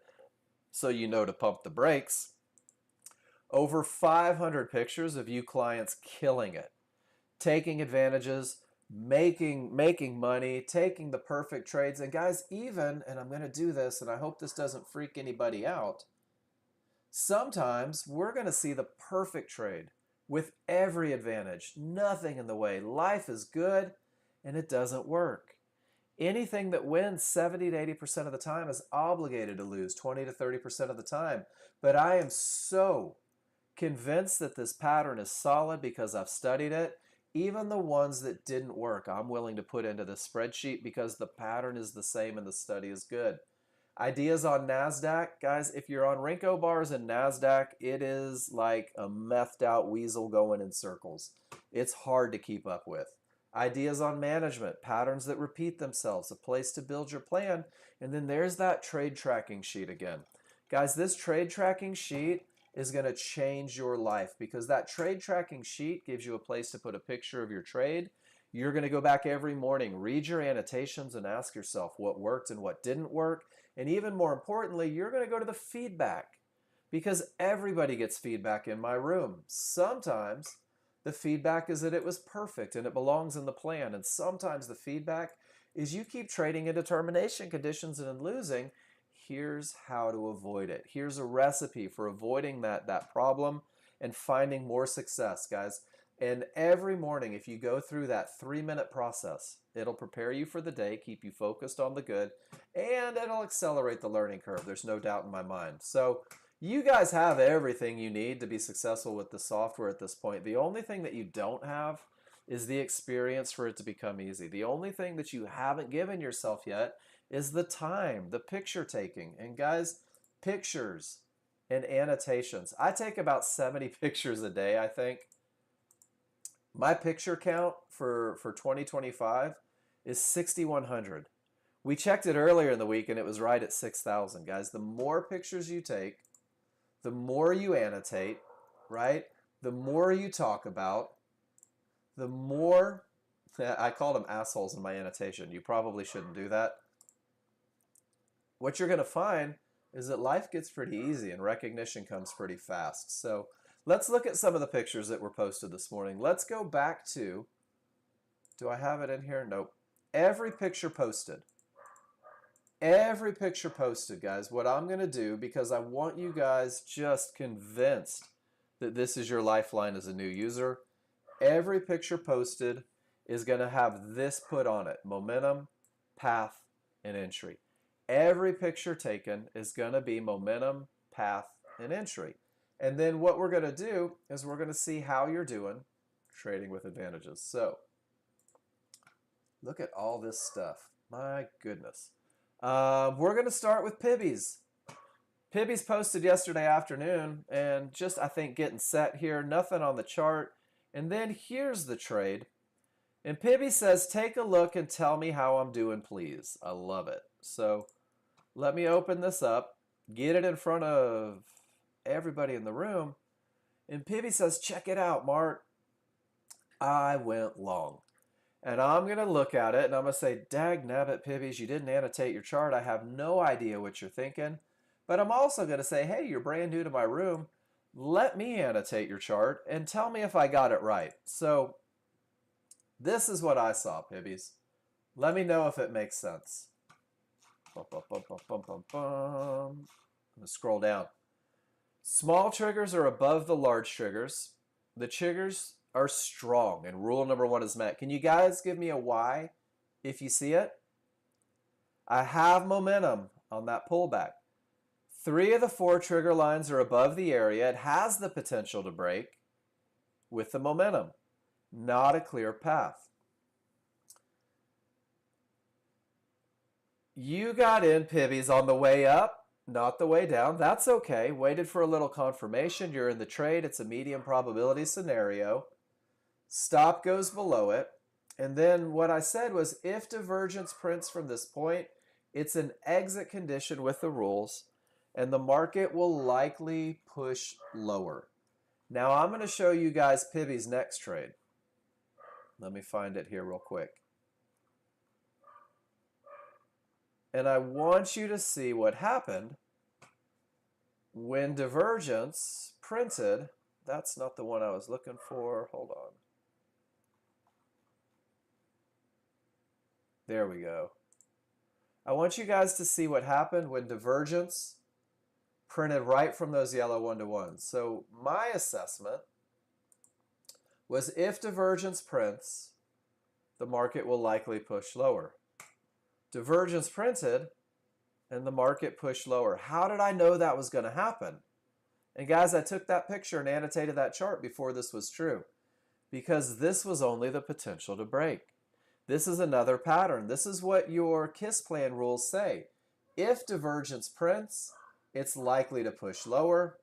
so you know to pump the brakes. Over 500 pictures of you clients killing it, taking advantages, making money, taking the perfect trades. And guys, even, and I'm going to do this, and I hope this doesn't freak anybody out, sometimes we're going to see the perfect trade with every advantage, nothing in the way. Life is good, and it doesn't work. Anything that wins 70 to 80% of the time is obligated to lose 20 to 30% of the time. But I am so convinced that this pattern is solid because I've studied it. Even the ones that didn't work, I'm willing to put into this spreadsheet because the pattern is the same and the study is good. Ideas on NASDAQ. Guys, if you're on Renko bars and NASDAQ, it is like a methed out weasel going in circles. It's hard to keep up with. Ideas on management, patterns that repeat themselves, a place to build your plan, and then there's that trade tracking sheet again. Guys, this trade tracking sheet is going to change your life because that trade tracking sheet gives you a place to put a picture of your trade. You're going to go back every morning, read your annotations, and ask yourself what worked and what didn't work. And even more importantly, you're going to go to the feedback because everybody gets feedback in my room. Sometimes the feedback is that it was perfect and it belongs in the plan. And sometimes the feedback is you keep trading in determination conditions and in losing. Here's how to avoid it. Here's a recipe for avoiding that problem and finding more success, guys. And every morning, if you go through that 3-minute process, it'll prepare you for the day, keep you focused on the good, and it'll accelerate the learning curve. There's no doubt in my mind. So you guys have everything you need to be successful with the software at this point. The only thing that you don't have is the experience for it to become easy. The only thing that you haven't given yourself yet is the time, the picture taking. And guys, pictures and annotations. I take about 70 pictures a day, I think. My picture count for 2025 is 6,100. We checked it earlier in the week and it was right at 6,000. Guys, the more pictures you take, the more you annotate, right? The more you talk about, the more, I called them assholes in my annotation. You probably shouldn't do that. What you're going to find is that life gets pretty easy and recognition comes pretty fast. So let's look at some of the pictures that were posted this morning. Let's go back to, do I have it in here? Nope. Every picture posted. Every picture posted, guys, what I'm going to do, because I want you guys just convinced that this is your lifeline as a new user, every picture posted is going to have this put on it: momentum, path, and entry. Every picture taken is going to be momentum, path, and entry. And then what we're going to do is we're going to see how you're doing trading with advantages. So look at all this stuff. My goodness. We're going to start with Pibby's. Pibby's posted yesterday afternoon, and just, I think, getting set here. Nothing on the chart. And then here's the trade. And Pibby says, take a look and tell me how I'm doing, please. I love it. So let me open this up, get it in front of everybody in the room. And Pibby says, check it out, Mark. I went long. And I'm going to look at it and I'm going to say, dag nabbit, Pibbies, you didn't annotate your chart. I have no idea what you're thinking. But I'm also going to say, hey, you're brand new to my room. Let me annotate your chart and tell me if I got it right. So this is what I saw, Pibbies. Let me know if it makes sense. I'm going to scroll down. Small triggers are above the large triggers. The triggers are strong, and rule number 1 is met. Can you guys give me a Y if you see it? I have momentum on that pullback. 3 of the 4 trigger lines are above the area. It has the potential to break with the momentum, not a clear path. You got in, Pibbies, on the way up, not the way down. That's okay. Waited for a little confirmation. You're in the trade. It's a medium probability scenario. Stop goes below it. And then what I said was, if divergence prints from this point, it's an exit condition with the rules, and the market will likely push lower. Now I'm going to show you guys Pibby's next trade. Let me find it here real quick. And I want you to see what happened when divergence printed. That's not the one I was looking for. Hold on. There we go. I want you guys to see what happened when divergence printed right from those yellow 1-to-1s. So my assessment was, if divergence prints, the market will likely push lower. Divergence printed and the market pushed lower. How did I know that was going to happen? And guys, I took that picture and annotated that chart before this was true, because this was only the potential to break. This is another pattern. This is what your KISS plan rules say. If divergence prints, it's likely to push lower.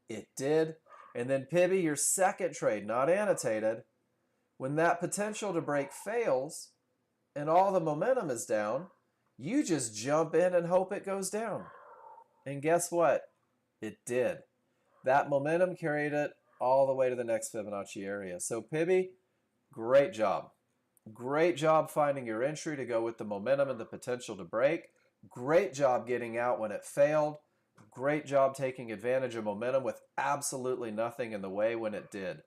It did. And then Pibby, your second trade, not annotated, when that potential to break fails and all the momentum is down, you just jump in and hope it goes down. And guess what? It did. That momentum carried it all the way to the next Fibonacci area. So Pibby, great job. Great job finding your entry to go with the momentum and the potential to break. Great job getting out when it failed. Great job taking advantage of momentum with absolutely nothing in the way when it did.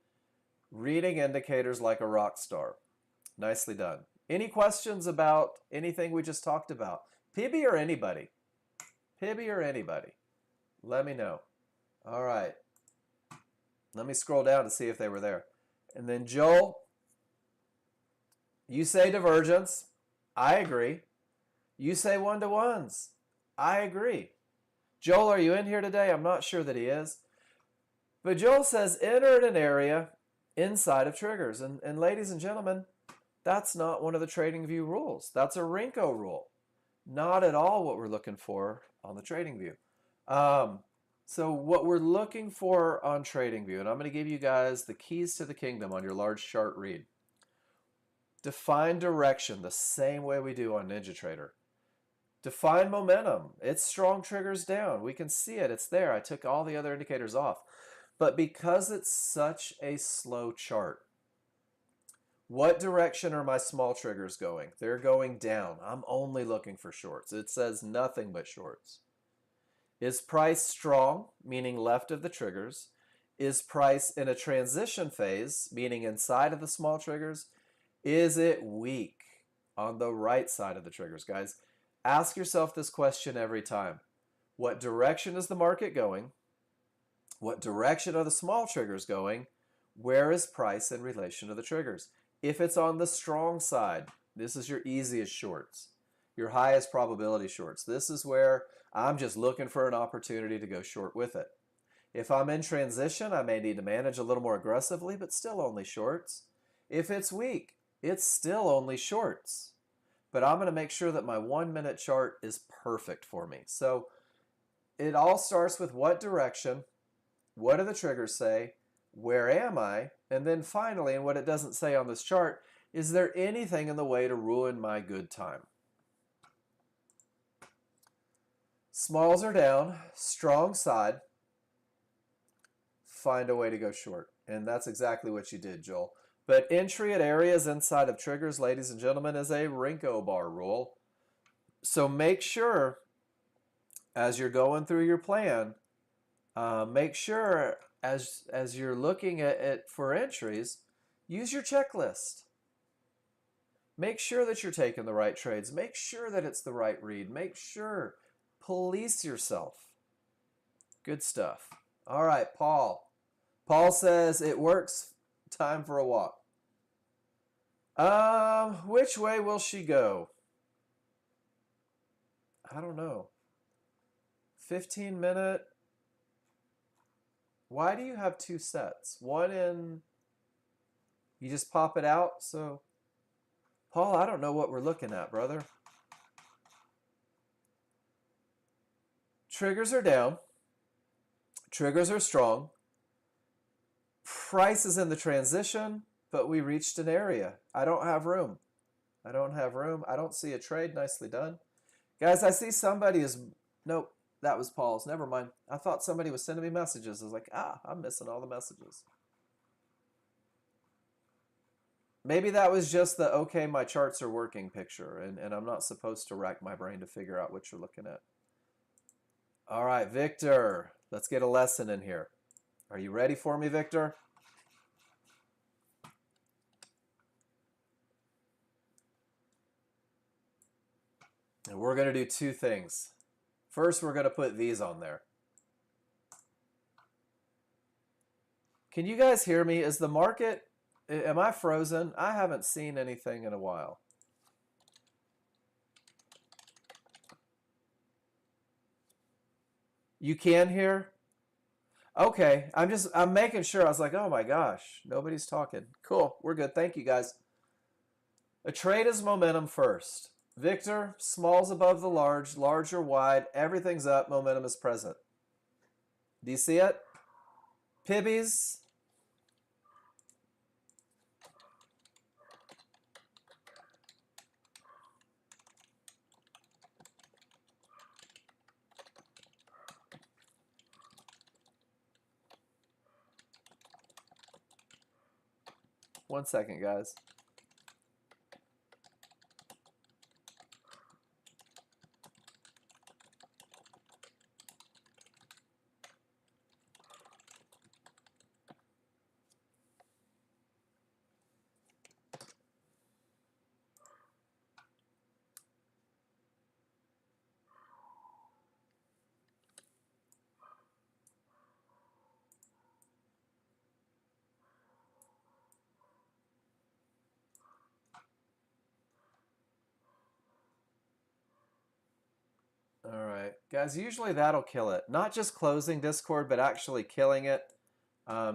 Reading indicators like a rock star. Nicely done. Any questions about anything we just talked about? Pibby or anybody? Pibby or anybody? Let me know. All right. Let me scroll down to see if they were there. And then Joel, you say divergence. I agree. You say 1-to-1s. I agree. Joel, are you in here today? I'm not sure that he is. But Joel says enter in an area inside of triggers. And ladies and gentlemen, that's not one of the TradingView rules. That's a Rinko rule. Not at all what we're looking for on the TradingView. So what we're looking for on TradingView, and I'm going to give you guys the keys to the kingdom on your large chart read. Define direction the same way we do on NinjaTrader. Define momentum. It's strong triggers down. We can see it. It's there. I took all the other indicators off. But because it's such a slow chart, what direction are my small triggers going? They're going down. I'm only looking for shorts. It says nothing but shorts. Is price strong, meaning left of the triggers? Is price in a transition phase, meaning inside of the small triggers? Is it weak on the right side of the triggers, guys? Ask yourself this question every time. What direction is the market going? What direction are the small triggers going? Where is price in relation to the triggers? If it's on the strong side, this is your easiest shorts, your highest probability shorts. This is where I'm just looking for an opportunity to go short with it. If I'm in transition, I may need to manage a little more aggressively, but still only shorts. If it's weak, it's still only shorts. But I'm going to make sure that my 1 minute chart is perfect for me. So it all starts with what direction, what do the triggers say, where am I, and then finally, and what it doesn't say on this chart, is there anything in the way to ruin my good time? Smalls are down, strong side, find a way to go short. And that's exactly what you did, Joel. But entry at areas inside of triggers, ladies and gentlemen, is a Rinko bar rule. So make sure as you're going through your plan, make sure as you're looking at it for entries, use your checklist. Make sure that you're taking the right trades. Make sure that it's the right read. Make sure. Police yourself. Good stuff. All right, Paul. Paul says it works. Time for a walk. Which way will she go? I don't know. 15-minute. Why do you have two sets? One in, you just pop it out. So, Paul, I don't know what we're looking at, brother. Triggers are down. Triggers are strong. Price is in the transition, but we reached an area. I don't have room. I don't have room. I don't see a trade. Nicely done. Guys, I see somebody is, nope, that was Paul's. Never mind. I thought somebody was sending me messages. I was like, I'm missing all the messages. Maybe that was just the, okay, my charts are working picture, and I'm not supposed to rack my brain to figure out what you're looking at. All right, Victor, let's get a lesson in here. Are you ready for me, Victor? And we're going to do two things. First, we're going to put these on there. Can you guys hear me? Is the market, am I frozen? I haven't seen anything in a while. You can hear? Okay, I'm making sure. I was like, oh my gosh, nobody's talking. Cool, we're good. Thank you, guys. A trade is momentum first. Victor, small's above the large, large or wide, everything's up, momentum is present. Do you see it? Pibbies. One second, guys. All right, guys, usually that'll kill it. Not just closing Discord, but actually killing it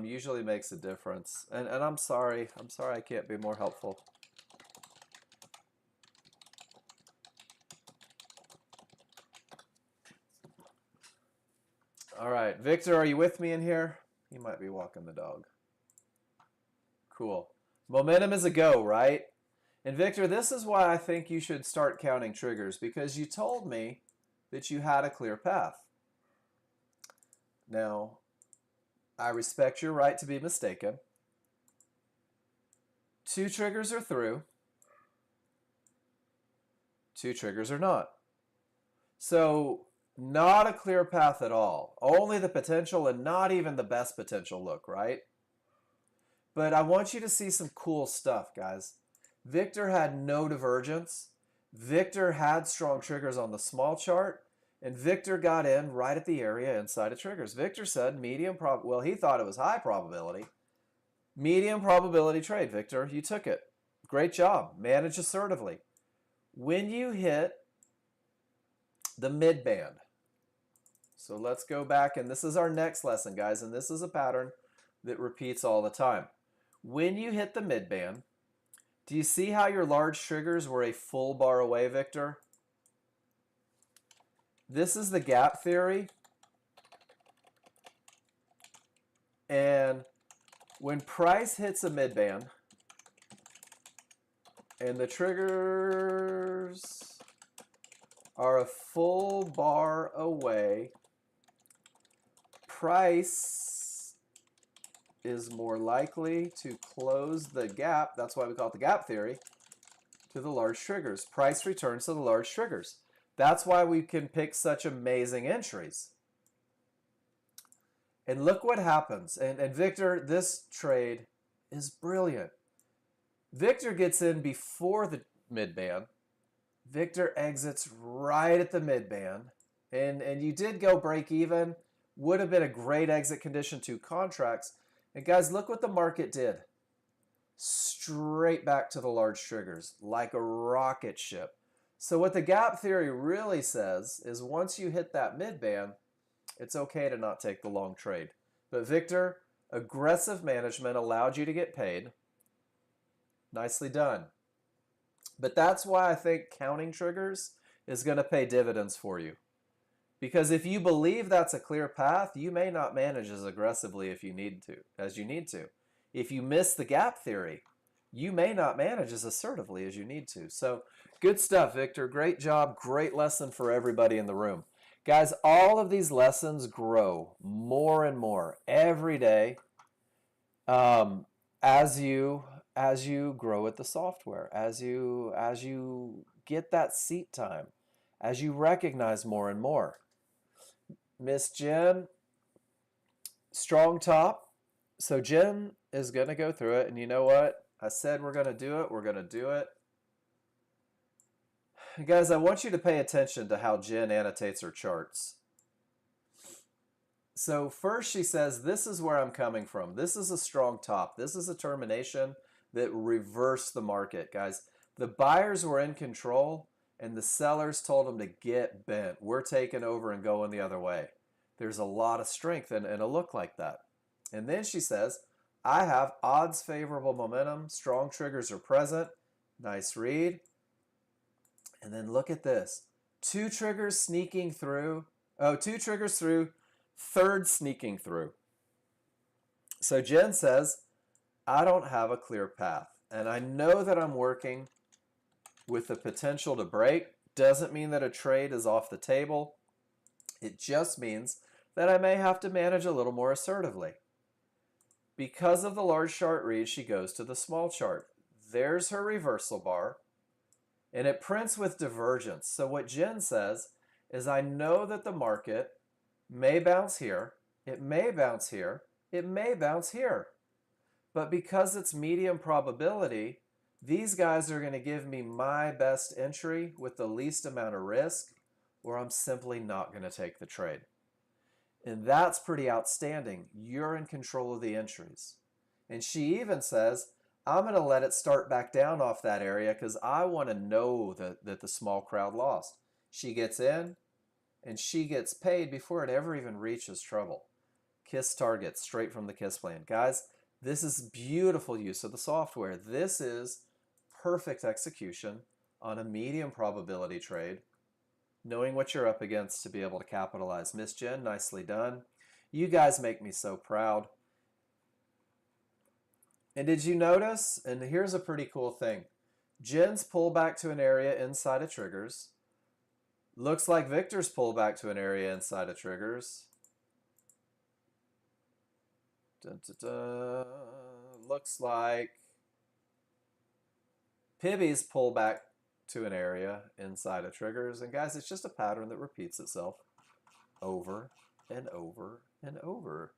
usually makes a difference. And I'm sorry I can't be more helpful. All right, Victor, are you with me in here? You might be walking the dog. Cool. Momentum is a go, right? And Victor, this is why I think you should start counting triggers, because you told me that you had a clear path. Now, I respect your right to be mistaken. 2 triggers are through. 2 triggers are not. So, not a clear path at all. Only the potential and not even the best potential look, right? But I want you to see some cool stuff, guys. Victor had no divergence. Victor had strong triggers on the small chart, and Victor got in right at the area inside of triggers. Victor said medium well, he thought it was high probability. Medium probability trade, Victor. You took it. Great job. Manage assertively. When you hit the mid band, so let's go back, and this is our next lesson, guys, and this is a pattern that repeats all the time. When you hit the mid band, do you see how your large triggers were a full bar away, Victor? This is the gap theory. And when price hits a mid band and the triggers are a full bar away, price is more likely to close the gap. That's why we call it the gap theory, to the large triggers. Price returns to the large triggers. That's why we can pick such amazing entries. And look what happens. And Victor, this trade is brilliant. Victor gets in before the mid-band. Victor exits right at the mid-band. And you did go break even. Would have been a great exit condition to contracts. And guys, look what the market did. Straight back to the large triggers, like a rocket ship. So what the gap theory really says is once you hit that mid-band, it's okay to not take the long trade. But Victor, aggressive management allowed you to get paid. Nicely done. But that's why I think counting triggers is going to pay dividends for you. Because if you believe that's a clear path, you may not manage as aggressively as you need to. If you miss the gap theory, you may not manage as assertively as you need to. So good stuff, Victor. Great job. Great lesson for everybody in the room. Guys, all of these lessons grow more and more every day as you grow with the software, as you get that seat time, as you recognize more and more. Miss Jen, strong top. So Jen is going to go through it, and you know what? I said we're going to do it. We're going to do it. Guys, I want you to pay attention to how Jen annotates her charts. So first she says, this is where I'm coming from. This is a strong top. This is a termination that reversed the market, guys. The buyers were in control, and the sellers told them to get bent. We're taking over and going the other way. There's a lot of strength in a look like that. And then she says, I have odds favorable momentum. Strong triggers are present. Nice read. And then look at this. Two triggers sneaking through. Oh, two triggers through. Third sneaking through. So Jen says, I don't have a clear path. And I know that I'm working with the potential to break. Doesn't mean that a trade is off the table. It just means that I may have to manage a little more assertively. Because of the large chart read, she goes to the small chart. There's her reversal bar. And it prints with divergence. So what Jen says is I know that the market may bounce here, it may bounce here, it may bounce here. But because it's medium probability, these guys are going to give me my best entry with the least amount of risk, or I'm simply not going to take the trade. And that's pretty outstanding. You're in control of the entries. And she even says, I'm going to let it start back down off that area because I want to know that the small crowd lost. She gets in, and she gets paid before it ever even reaches trouble. KISS targets straight from the KISS plan. Guys, this is beautiful use of the software. This is perfect execution on a medium probability trade, knowing what you're up against to be able to capitalize. Miss Jen, nicely done. You guys make me so proud. And did you notice, and here's a pretty cool thing, Jen's pullback to an area inside of triggers. Looks like Victor's pullback to an area inside of triggers. Dun, dun, dun. Looks like Pibby's pullback to an area inside of triggers. And guys, it's just a pattern that repeats itself over and over and over.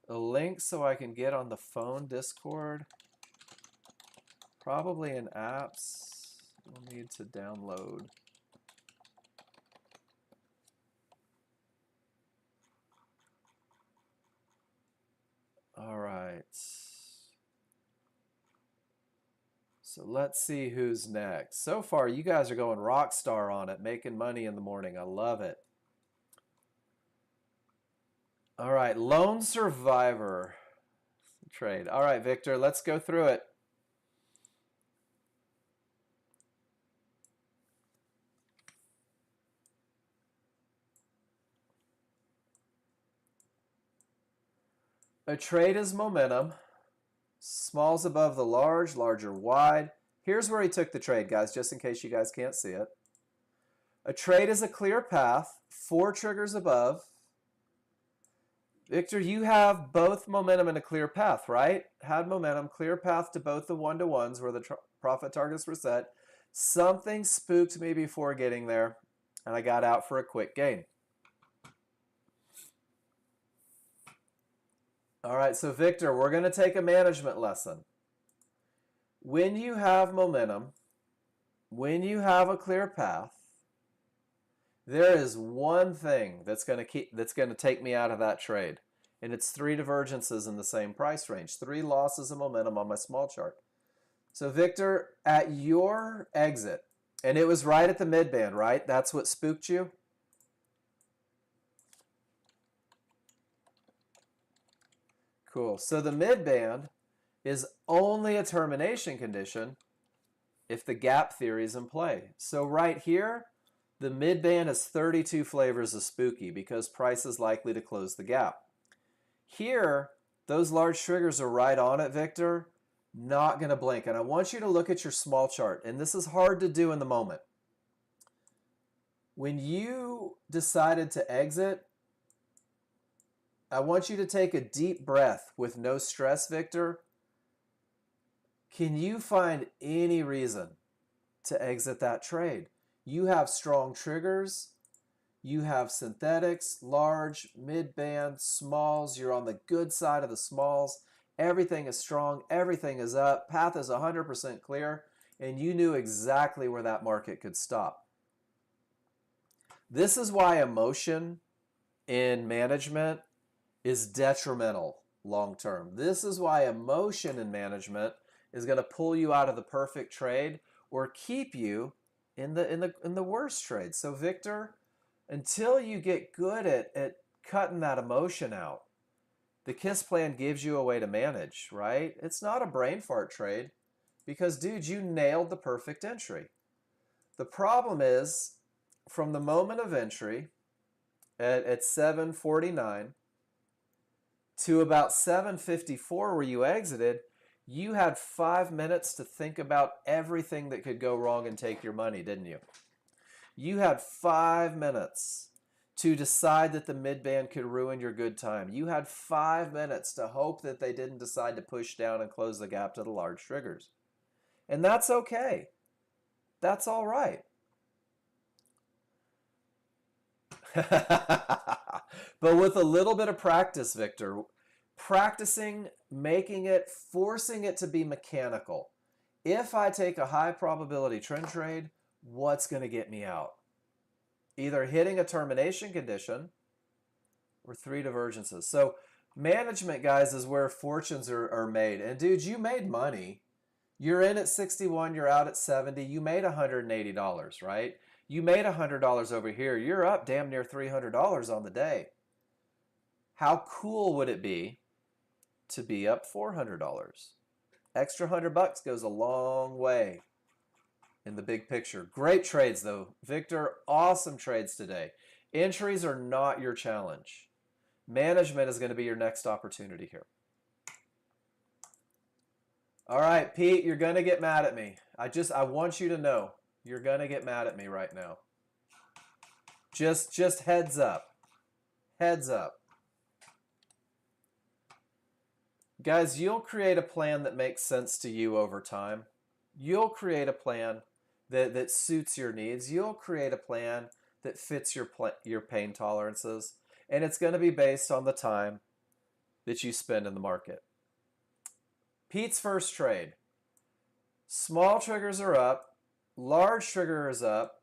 A link so I can get on the phone Discord. Probably in apps. We'll need to download. All right. So let's see who's next. So far, you guys are going rock star on it, making money in the morning. I love it. All right, Lone Survivor trade. All right, Victor, let's go through it. A trade is momentum. Small's above the large, larger wide. Here's where he took the trade, guys, just in case you guys can't see it. A trade is a clear path, 4 triggers above. Victor, you have both momentum and a clear path, right? Had momentum, clear path to both the 1-to-1s where the profit targets were set. Something spooked me before getting there, and I got out for a quick gain. All right, so Victor, we're going to take a management lesson. When you have momentum, when you have a clear path, there is one thing that's going to take me out of that trade, and it's 3 divergences in the same price range, 3 losses of momentum on my small chart. So Victor, at your exit, and it was right at the mid-band, right? That's what spooked you? Cool. So the mid-band is only a termination condition if the gap theory is in play. So right here, the mid-band is 32 flavors of spooky because price is likely to close the gap. Here, those large triggers are right on it, Victor. Not going to blink. And I want you to look at your small chart. And this is hard to do in the moment. When you decided to exit, I want you to take a deep breath with no stress, Victor. Can you find any reason to exit that trade? You have strong triggers. You have synthetics, large, mid-band, smalls. You're on the good side of the smalls. Everything is strong. Everything is up. Path is 100% clear. And you knew exactly where that market could stop. This is why emotion in management is detrimental long term. This is why emotion in management is going to pull you out of the perfect trade or keep you in the worst trade. So Victor, until you get good at cutting that emotion out, the KISS plan gives you a way to manage, right? It's not a brain fart trade because, dude, you nailed the perfect entry. The problem is, from the moment of entry at 7:49 to about 7:54 where you exited, you had 5 minutes to think about everything that could go wrong and take your money, didn't you? You had 5 minutes to decide that the mid-band could ruin your good time. You had 5 minutes to hope that they didn't decide to push down and close the gap to the large triggers. And that's okay. That's all right. But with a little bit of practice, Victor, practicing, making it, forcing it to be mechanical. If I take a high probability trend trade, what's going to get me out? Either hitting a termination condition or 3 divergences. So management, guys, is where fortunes are made. And dude, you made money. You're in at 61, you're out at 70. You made $180, right? You made $100 over here. You're up damn near $300 on the day. How cool would it be to be up $400? Extra $100 goes a long way in the big picture. Great trades though. Victor, awesome trades today. Entries are not your challenge. Management is going to be your next opportunity here. All right, Pete, you're going to get mad at me. I want you to know you're going to get mad at me right now. Just heads up. Heads up. Guys, you'll create a plan that makes sense to you over time. You'll create a plan that suits your needs. You'll create a plan that fits your pain tolerances. And it's going to be based on the time that you spend in the market. Pete's first trade. Small triggers are up, large trigger is up,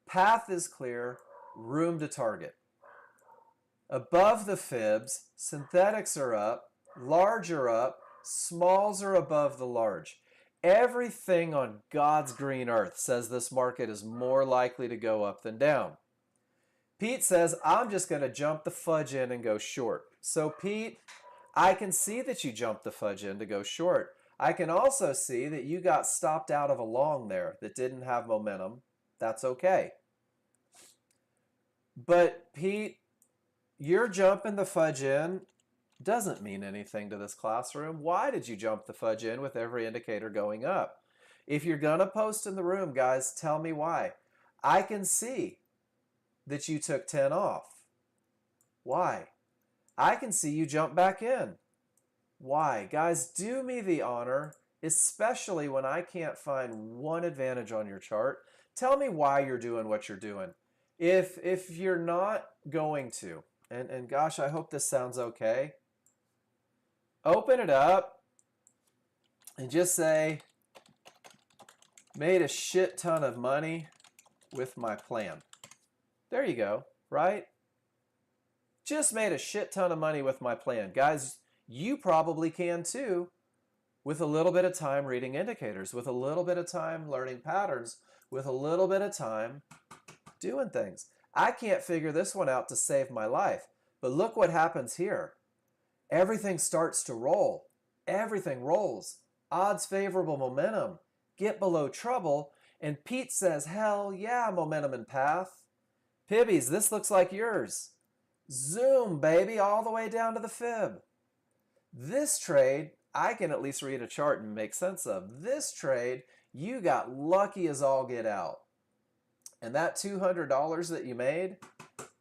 path is clear, room to target. Above the fibs, synthetics are up, large are up, smalls are above the large. Everything on God's green earth says this market is more likely to go up than down. Pete says, I'm just going to jump the fudge in and go short. So Pete, I can see that you jumped the fudge in to go short. I can also see that you got stopped out of a long there that didn't have momentum. That's okay. But Pete, you're jumping the fudge in doesn't mean anything to this classroom. Why did you jump the fudge in with every indicator going up? If you're going to post in the room, guys, tell me why. I can see that you took 10 off. Why? I can see you jump back in. Why? Guys, do me the honor, especially when I can't find one advantage on your chart. Tell me why you're doing what you're doing. If you're not going to, and gosh, I hope this sounds okay, open it up and just say, made a shit ton of money with my plan. There you go, right? Just made a shit ton of money with my plan. Guys, you probably can too, with a little bit of time reading indicators, with a little bit of time learning patterns, with a little bit of time doing things. I can't figure this one out to save my life, but look what happens here. Everything starts to roll. Everything rolls. Odds favorable momentum. Get below trouble. And Pete says, hell yeah, momentum and path. Pibbies, this looks like yours. Zoom, baby, all the way down to the fib. This trade, I can at least read a chart and make sense of. This trade, you got lucky as all get out. And that $200 that you made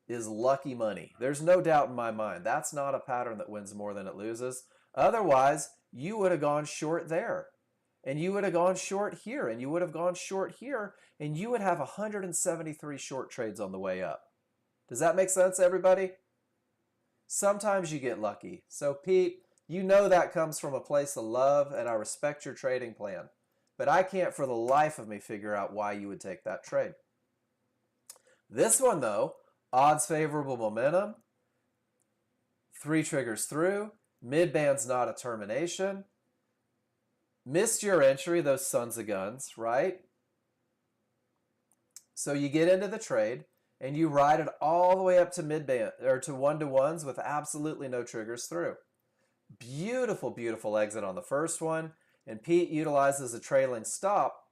is lucky money. There's no doubt in my mind. That's not a pattern that wins more than it loses. Otherwise, you would have gone short there. And you would have gone short here. And you would have gone short here. And you would have 173 short trades on the way up. Does that make sense, everybody? Sometimes you get lucky. So, Pete, you know that comes from a place of love, and I respect your trading plan. But I can't for the life of me figure out why you would take that trade. This one, though, odds favorable momentum, 3 triggers through, mid-band's not a termination, missed your entry, those sons of guns, right? So you get into the trade, and you ride it all the way up to mid-band, or to 1-to-1s with absolutely no triggers through. Beautiful, beautiful exit on the first one, and Pete utilizes a trailing stop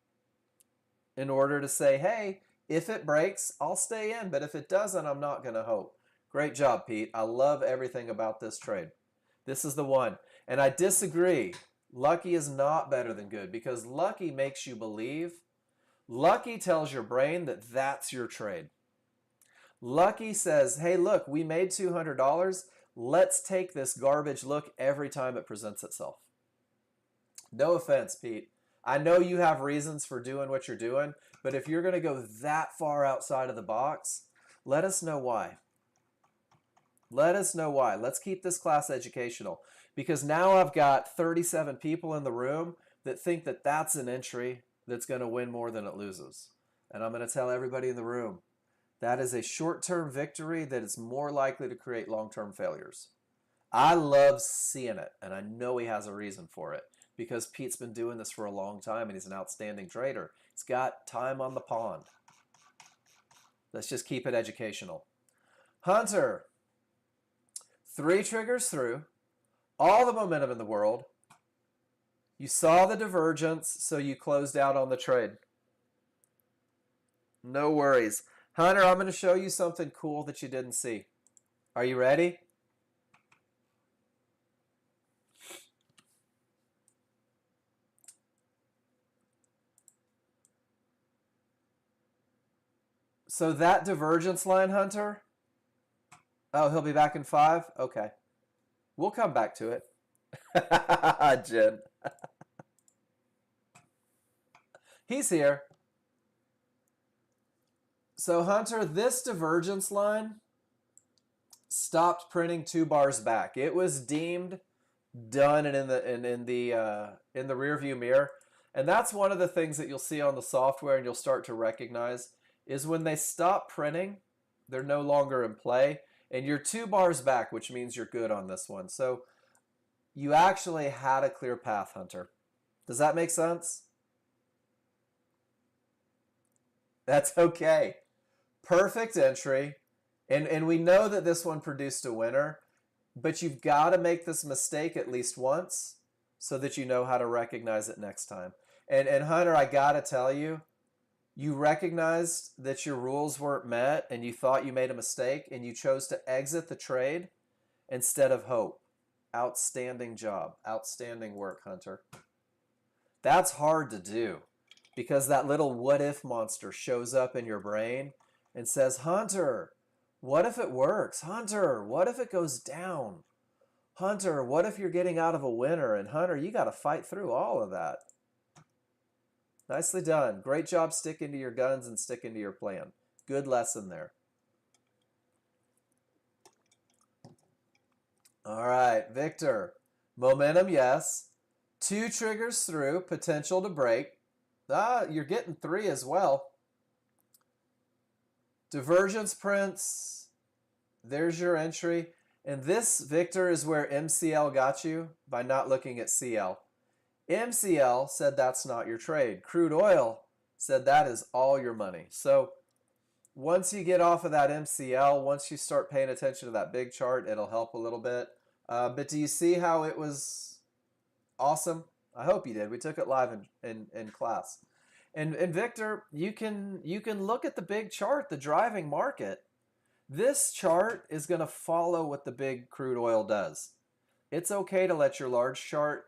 in order to say, hey, if it breaks, I'll stay in, but if it doesn't, I'm not going to hope. Great job, Pete. I love everything about this trade. This is the one. And I disagree. Lucky is not better than good because lucky makes you believe. Lucky tells your brain that that's your trade. Lucky says, hey, look, we made $200. Let's take this garbage look every time it presents itself. No offense, Pete. I know you have reasons for doing what you're doing, but if you're going to go that far outside of the box, let us know why. Let us know why. Let's keep this class educational because now I've got 37 people in the room that think that that's an entry that's going to win more than it loses. And I'm going to tell everybody in the room, that is a short-term victory that is more likely to create long-term failures. I love seeing it, and I know he has a reason for it because Pete's been doing this for a long time and he's an outstanding trader. He's got time on the pond. Let's just keep it educational. Hunter, 3 triggers through, all the momentum in the world. You saw the divergence, so you closed out on the trade. No worries. Hunter, I'm going to show you something cool that you didn't see. Are you ready? So that divergence line, Hunter, oh, he'll be back in 5? Okay. We'll come back to it. Jen. He's here. So So this divergence line stopped printing 2 bars back. It was deemed done and in the rear view mirror. And that's one of the things that you'll see on the software and you'll start to recognize is when they stop printing, they're no longer in play. And you're 2 bars back, which means you're good on this one. So you actually had a clear path, Hunter. Does that make sense? That's okay. Perfect entry. And we know that this one produced a winner, but you've got to make this mistake at least once so that you know how to recognize it next time. And Hunter, I got to tell you, you recognized that your rules weren't met and you thought you made a mistake and you chose to exit the trade instead of hope. Outstanding job. Outstanding work, Hunter. That's hard to do because that little what if monster shows up in your brain and says, Hunter, what if it works? Hunter, what if it goes down? Hunter, what if you're getting out of a winner? And Hunter, you got to fight through all of that. Nicely done. Great job sticking to your guns and sticking to your plan. Good lesson there. All right, Victor. Momentum, yes. 2 triggers through, potential to break. You're getting 3 as well. Divergence prints. There's your entry. And this, Victor, is where MCL got you by not looking at CL. MCL said that's not your trade. Crude oil said that is all your money. So once you get off of that MCL, once you start paying attention to that big chart, it'll help a little bit. But do you see how it was awesome? I hope you did. We took it live in class. And Victor, you can look at the big chart, the driving market. This chart is going to follow what the big crude oil does. It's okay to let your large chart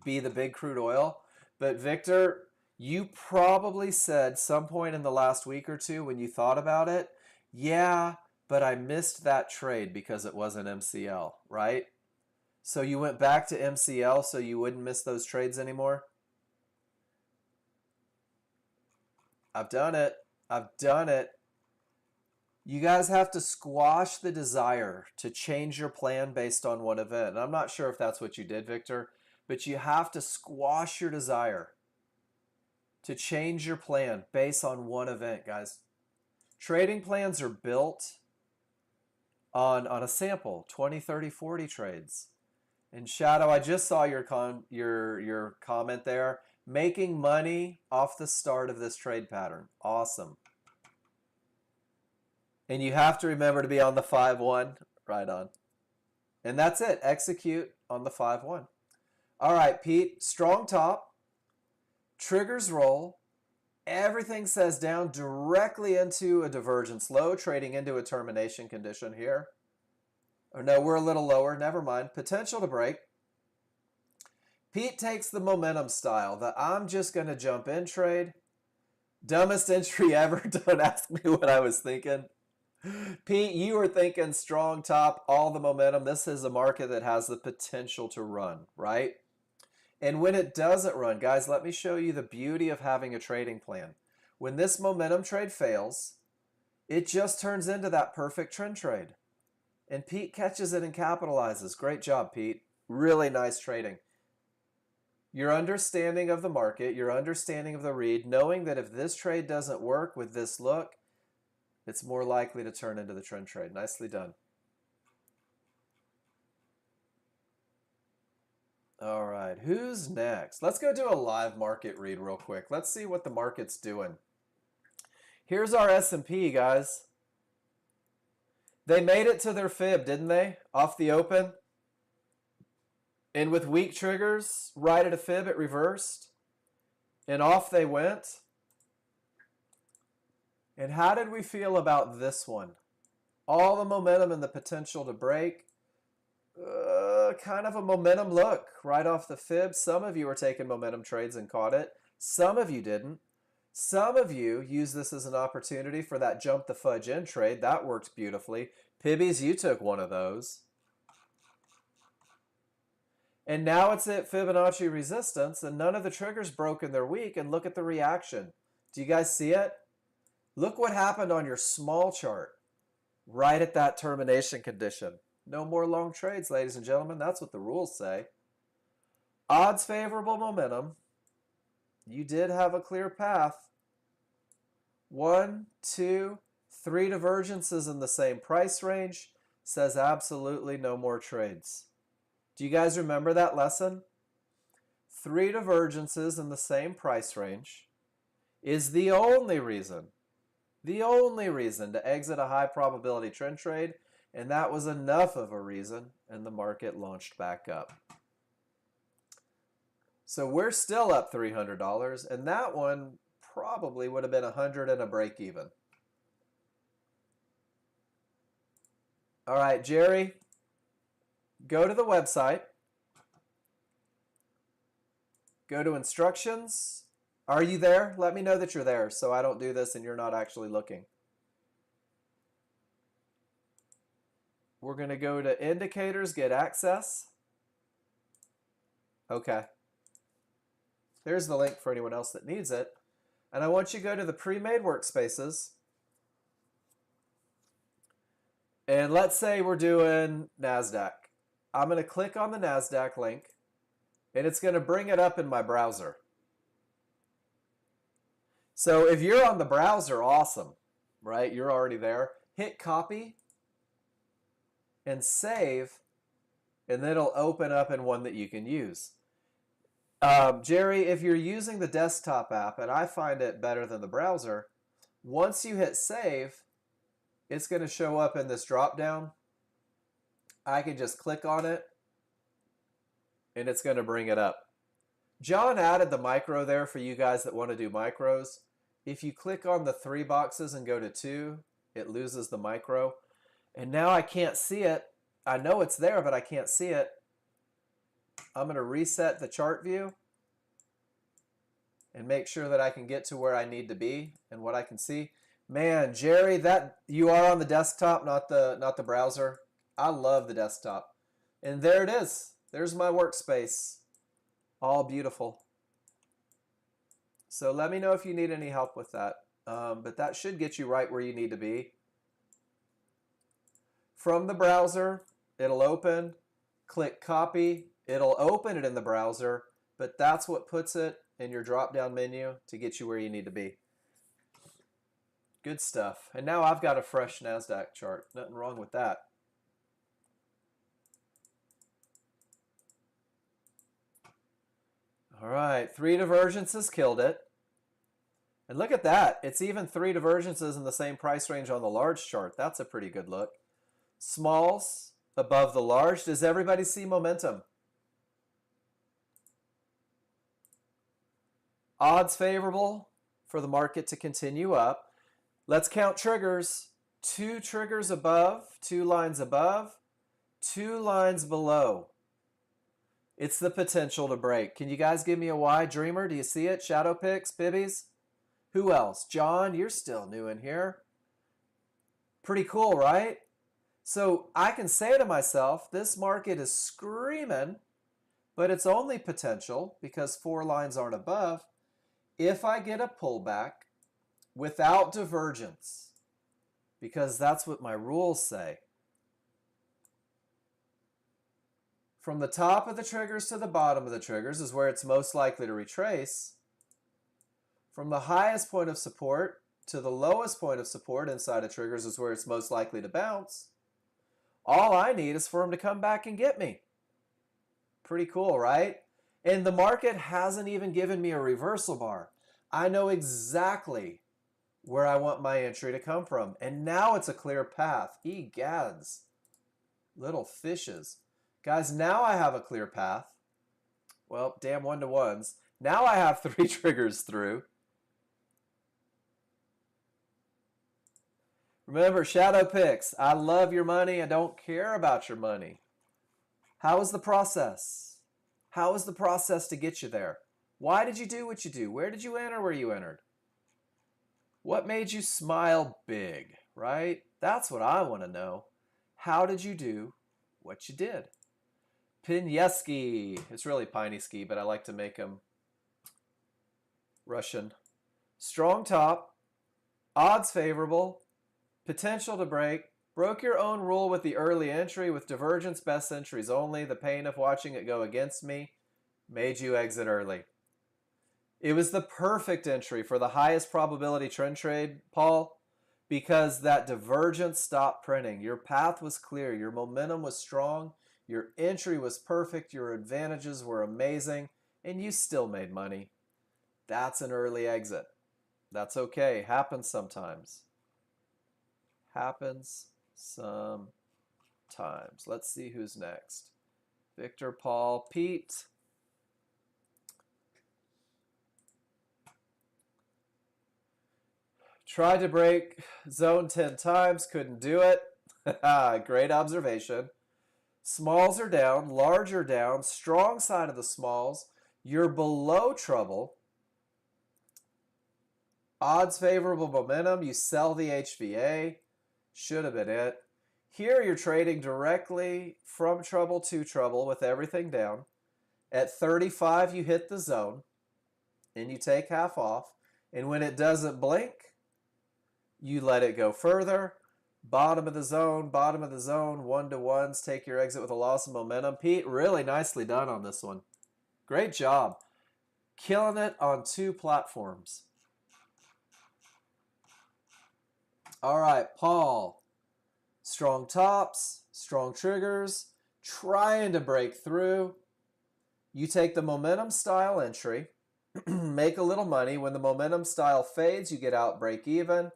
be the big crude oil. But Victor, you probably said some point in the last week or two when you thought about it, yeah, but I missed that trade because it wasn't MCL, right? So you went back to MCL so you wouldn't miss those trades anymore? I've done it. I've done it. You guys have to squash the desire to change your plan based on one event. And I'm not sure if that's what you did, Victor, but you have to squash your desire to change your plan based on one event, guys. Trading plans are built on a sample, 20, 30, 40 trades. And Shadow, I just saw your comment there. Making money off the start of this trade pattern. Awesome. And you have to remember to be on the 5-1. Right on. And that's it. Execute on the 5-1. All right, Pete. Strong top. Triggers roll. Everything says down directly into a divergence low, trading into a termination condition here. Or no, we're a little lower. Never mind. Potential to break. Pete takes the momentum style, the I'm just going to jump in trade. Dumbest entry ever. Don't ask me what I was thinking. Pete, you were thinking strong top, all the momentum. This is a market that has the potential to run, right? And when it doesn't run, guys, let me show you the beauty of having a trading plan. When this momentum trade fails, it just turns into that perfect trend trade. And Pete catches it and capitalizes. Great job, Pete. Really nice trading. Your understanding of the market, your understanding of the read, knowing that if this trade doesn't work with this look, it's more likely to turn into the trend trade. Nicely done. All right, who's next? Let's go do a live market read real quick. Let's see what the market's doing. Here's our S&P, guys. They made it to their fib, didn't they? Off the open. And with weak triggers, right at a fib, it reversed. And off they went. And how did we feel about this one? All the momentum and the potential to break. Kind of a momentum look right off the fib. Some of you were taking momentum trades and caught it. Some of you didn't. Some of you used this as an opportunity for that jump the fudge in trade. That worked beautifully. Pibbies, you took one of those. And now it's at Fibonacci resistance, and none of the triggers broke in their week, and look at the reaction. Do you guys see it? Look what happened on your small chart, right at that termination condition. No more long trades, ladies and gentlemen. That's what the rules say. Odds favorable momentum. You did have a clear path. 1, 2, 3 divergences in the same price range says absolutely no more trades. Do you guys remember that lesson? 3 divergences in the same price range is the only reason to exit a high probability trend trade, and that was enough of a reason, and the market launched back up. So we're still up $300, and that one probably would have been 100 and a break even. All right, Jerry, go to the website. Go to instructions. Are you there? Let me know that you're there so I don't do this and you're not actually looking. We're going to go to indicators, get access. Okay. There's the link for anyone else that needs it. And I want you to go to the pre-made workspaces. And let's say we're doing NASDAQ. I'm going to click on the NASDAQ link and it's going to bring it up in my browser. So if you're on the browser, awesome, right? You're already there. Hit copy and save, and then it'll open up in one that you can use. Jerry, if you're using the desktop app, and I find it better than the browser, once you hit save, it's going to show up in this drop down. I can just click on it, and it's going to bring it up. John added the micro there for you guys that want to do micros. If you click on the 3 boxes and go to 2, it loses the micro. And now I can't see it. I know it's there, but I can't see it. I'm going to reset the chart view and make sure that I can get to where I need to be and what I can see. Man, Jerry, that you are on the desktop, not the browser. I love the desktop. And there it is. There's my workspace. All beautiful. So let me know if you need any help with that. But that should get you right where you need to be. From the browser, it'll open. Click copy. It'll open it in the browser, but that's what puts it in your drop-down menu to get you where you need to be. Good stuff. And now I've got a fresh NASDAQ chart. Nothing wrong with that. All right, 3 divergences killed it. And look at that. It's even 3 divergences in the same price range on the large chart. That's a pretty good look. Smalls above the large. Does everybody see momentum? Odds favorable for the market to continue up. Let's count triggers. 2 triggers above, 2 lines above, 2 lines below. It's the potential to break. Can you guys give me a Y? Dreamer, do you see it? Shadow Picks, Bibbies? Who else? John, you're still new in here. Pretty cool, right? So I can say to myself, this market is screaming, but it's only potential because 4 lines aren't above. If I get a pullback without divergence, because that's what my rules say. From the top of the triggers to the bottom of the triggers is where it's most likely to retrace. From the highest point of support to the lowest point of support inside of triggers is where it's most likely to bounce. All I need is for them to come back and get me. Pretty cool, right? And the market hasn't even given me a reversal bar. I know exactly where I want my entry to come from. And now it's a clear path. Egads. Little fishes. Guys, now I have a clear path. Well, damn 1-to-1s. Now I have 3 triggers through. Remember, Shadow Picks. I love your money. I don't care about your money. How was the process? How was the process to get you there? Why did you do what you do? Where did you enter where you entered? What made you smile big, right? That's what I want to know. How did you do what you did? Pineski. It's really Pineski, but I like to make them Russian. Strong top. Odds favorable. Potential to break. Broke your own rule with the early entry with divergence best entries only. The pain of watching it go against me made you exit early. It was the perfect entry for the highest probability trend trade, Paul, because that divergence stopped printing. Your path was clear. Your momentum was strong. Your entry was perfect. Your advantages were amazing. And you still made money. That's an early exit. That's okay. Happens sometimes. Happens sometimes. Let's see who's next. Victor, Paul, Pete. Tried to break zone 10 times, couldn't do it. Great observation. Smalls are down, large are down, strong side of the smalls. You're below trouble. Odds favorable momentum. You sell the HVA. Should have been it. Here you're trading directly from trouble to trouble with everything down. At 35, you hit the zone and you take half off. And when it doesn't blink, you let it go further. Bottom of the zone, 1-to-1s. Take your exit with a loss of momentum. Pete, really nicely done on this one. Great job. Killing it on 2 platforms. All right, Paul. Strong tops, strong triggers, trying to break through. You take the momentum style entry, make a little money. When the momentum style fades, you get out, break even.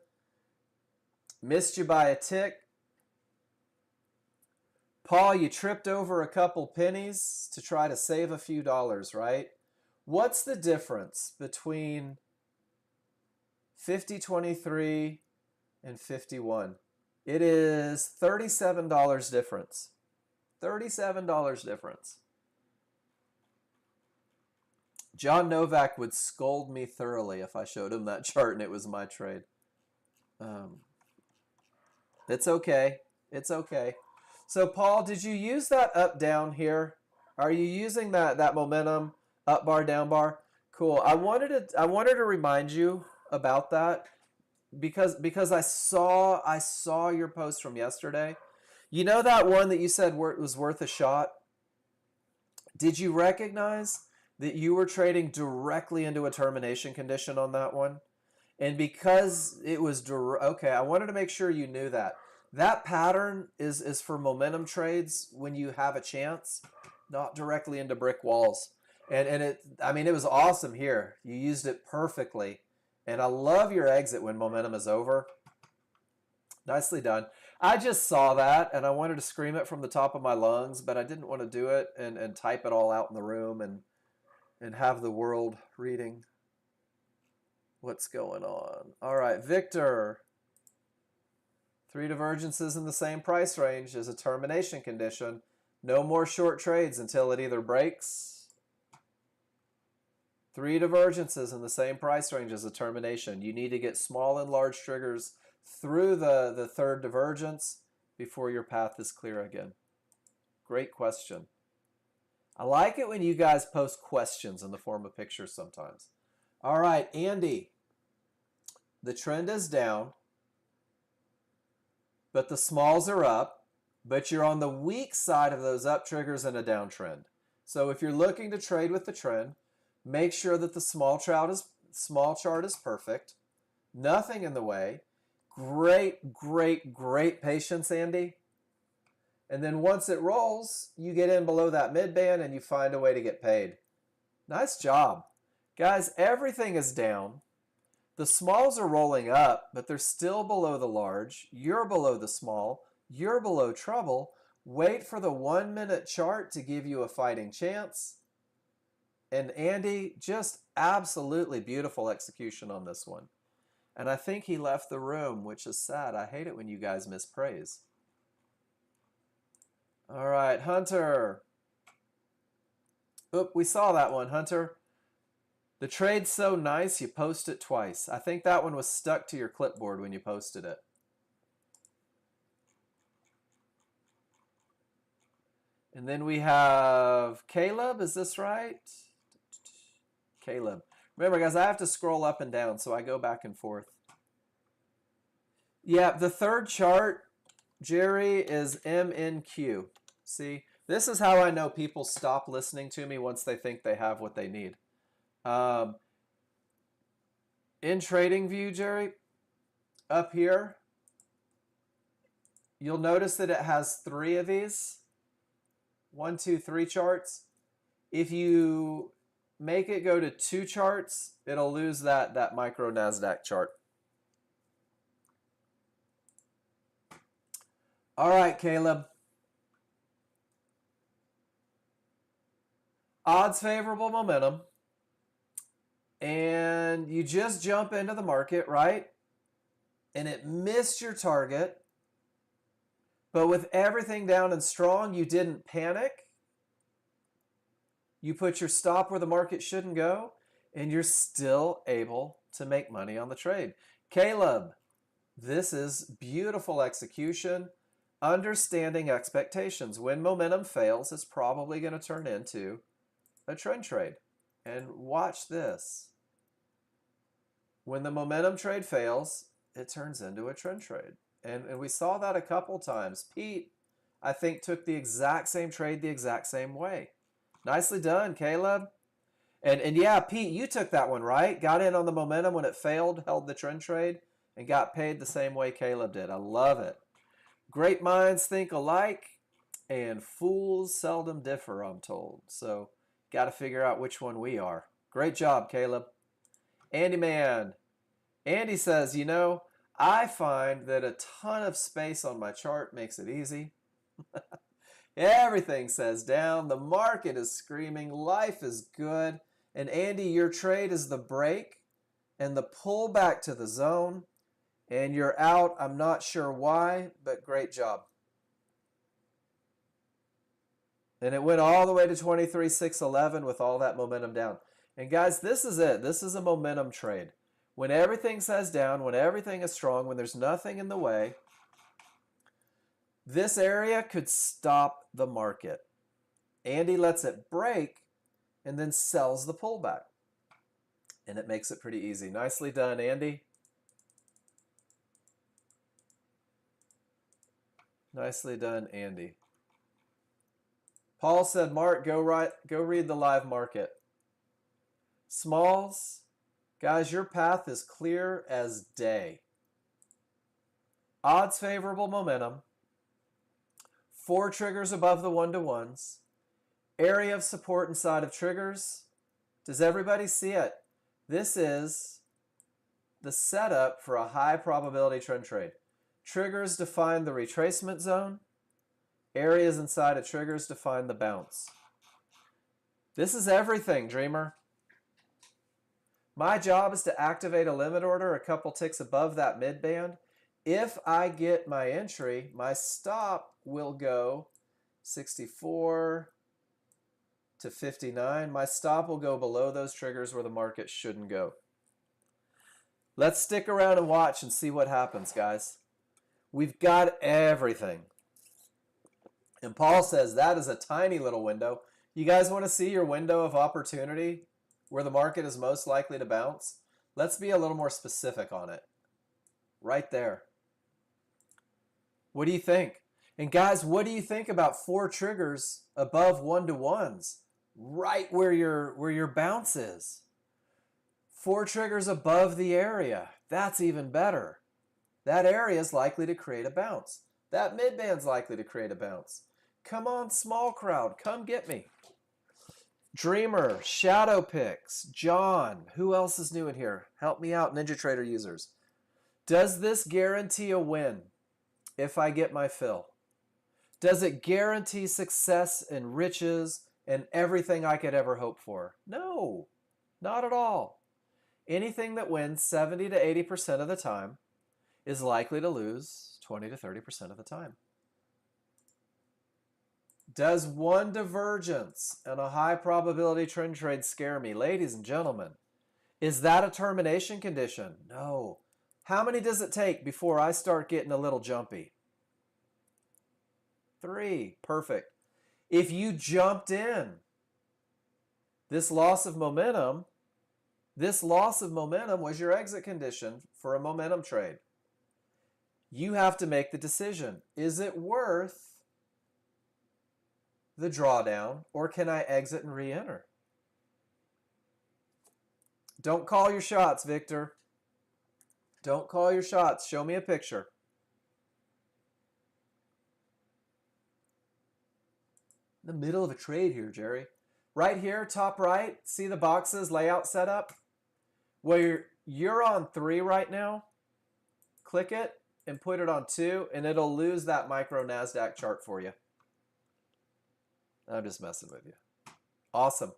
Missed you by a tick. Paul, you tripped over a couple pennies to try to save a few dollars, right? What's the difference between 50.23 and 51? It is $37 difference. $37 difference. John Novak would scold me thoroughly if I showed him that chart and it was my trade. It's okay. It's okay. So, Paul, did you use that up down here? Are you using that momentum up bar down bar? Cool. I wanted to remind you about that because I saw your post from yesterday. You know that one that you said was worth a shot? Did you recognize that you were trading directly into a termination condition on that one? And because it was okay, I wanted to make sure you knew that. That pattern is for momentum trades when you have a chance, not directly into brick walls. And it was awesome here. You used it perfectly. And I love your exit when momentum is over. Nicely done. I just saw that and I wanted to scream it from the top of my lungs, but I didn't want to do it and type it all out in the room and have the world reading what's going on. All right, Victor. 3 divergences in the same price range is a termination condition. No more short trades until it either breaks. 3 divergences in the same price range is a termination. You need to get small and large triggers through the third divergence before your path is clear again. Great question. I like it when you guys post questions in the form of pictures sometimes. All right, Andy. The trend is down, but the smalls are up, but you're on the weak side of those up triggers in a downtrend. So if you're looking to trade with the trend, make sure that the small chart is perfect. Nothing in the way. Great, great, great patience, Andy. And then once it rolls, you get in below that mid band and you find a way to get paid. Nice job. Guys, everything is down. The smalls are rolling up, but they're still below the large. You're below the small. You're below trouble. Wait for the 1 minute chart to give you a fighting chance. And Andy, just absolutely beautiful execution on this one. And I think he left the room, which is sad. I hate it when you guys mispraise. All right, Hunter. Oop, we saw that one, Hunter. The trade's so nice, you post it twice. I think that one was stuck to your clipboard when you posted it. And then we have Caleb, is this right? Caleb. Remember, guys, I have to scroll up and down, so I go back and forth. Yeah, the third chart, Jerry, is MNQ. See, this is how I know people stop listening to me once they think they have what they need. In trading view, Jerry, up here, you'll notice that it has 3 of these. 1, 2, 3 charts. If you make it go to 2 charts, it'll lose that micro NASDAQ chart. All right, Caleb. Odds favorable momentum. And you just jump into the market, right? And it missed your target. But with everything down and strong, you didn't panic. You put your stop where the market shouldn't go, and you're still able to make money on the trade. Caleb, this is beautiful execution, understanding expectations. When momentum fails, it's probably going to turn into a trend trade. And watch this. When the momentum trade fails, it turns into a trend trade. And we saw that a couple times. Pete, I think, took the exact same trade the exact same way. Nicely done, Caleb. And yeah, Pete, you took that one, right? Got in on the momentum when it failed, held the trend trade, and got paid the same way Caleb did. I love it. Great minds think alike, and fools seldom differ, I'm told. So got to figure out which one we are. Great job, Caleb. Andy Man. Andy says, you know, I find that a ton of space on my chart makes it easy. Everything says down. The market is screaming. Life is good. And Andy, your trade is the break and the pull back to the zone. And you're out. I'm not sure why, but great job. And it went all the way to 23,611 with all that momentum down. And guys, this is it. This is a momentum trade. When everything says down, when everything is strong, when there's nothing in the way, this area could stop the market. Andy lets it break and then sells the pullback. And it makes it pretty easy. Nicely done, Andy. Nicely done, Andy. Paul said, Mark, go read the live market. Smalls, guys, your path is clear as day. Odds favorable momentum. 4 triggers above the 1-to-1s. Area of support inside of triggers. Does everybody see it? This is the setup for a high probability trend trade. Triggers define the retracement zone. Areas inside of triggers define the bounce. This is everything, Dreamer. My job is to activate a limit order a couple ticks above that mid band. If I get my entry, my stop will go 64 to 59. My stop will go below those triggers where the market shouldn't go. Let's stick around and watch and see what happens, guys. We've got everything. And Paul says that is a tiny little window. You guys want to see your window of opportunity where the market is most likely to bounce? Let's be a little more specific on it. Right there. What do you think? And guys, what do you think about 4 triggers above 1-to-1s? Right where your bounce is. 4 triggers above the area. That's even better. That area is likely to create a bounce. That midband's likely to create a bounce. Come on, small crowd. Come get me. Dreamer, Shadow Picks, John. Who else is new in here? Help me out, NinjaTrader users. Does this guarantee a win if I get my fill? Does it guarantee success and riches and everything I could ever hope for? No, not at all. Anything that wins 70 to 80% of the time is likely to lose 20 to 30% of the time. Does one divergence and a high probability trend trade scare me? Ladies and gentlemen, is that a termination condition? No. How many does it take before I start getting a little jumpy? 3. Perfect. If you jumped in, this loss of momentum was your exit condition for a momentum trade. You have to make the decision. Is it worth the drawdown, or can I exit and re-enter? Don't call your shots, Victor. Don't call your shots. Show me a picture. In the middle of a trade here, Jerry. Right here, top right, see the boxes layout setup? Where you're on 3 right now. Click it and put it on 2, and it'll lose that micro NASDAQ chart for you. I'm just messing with you. Awesome.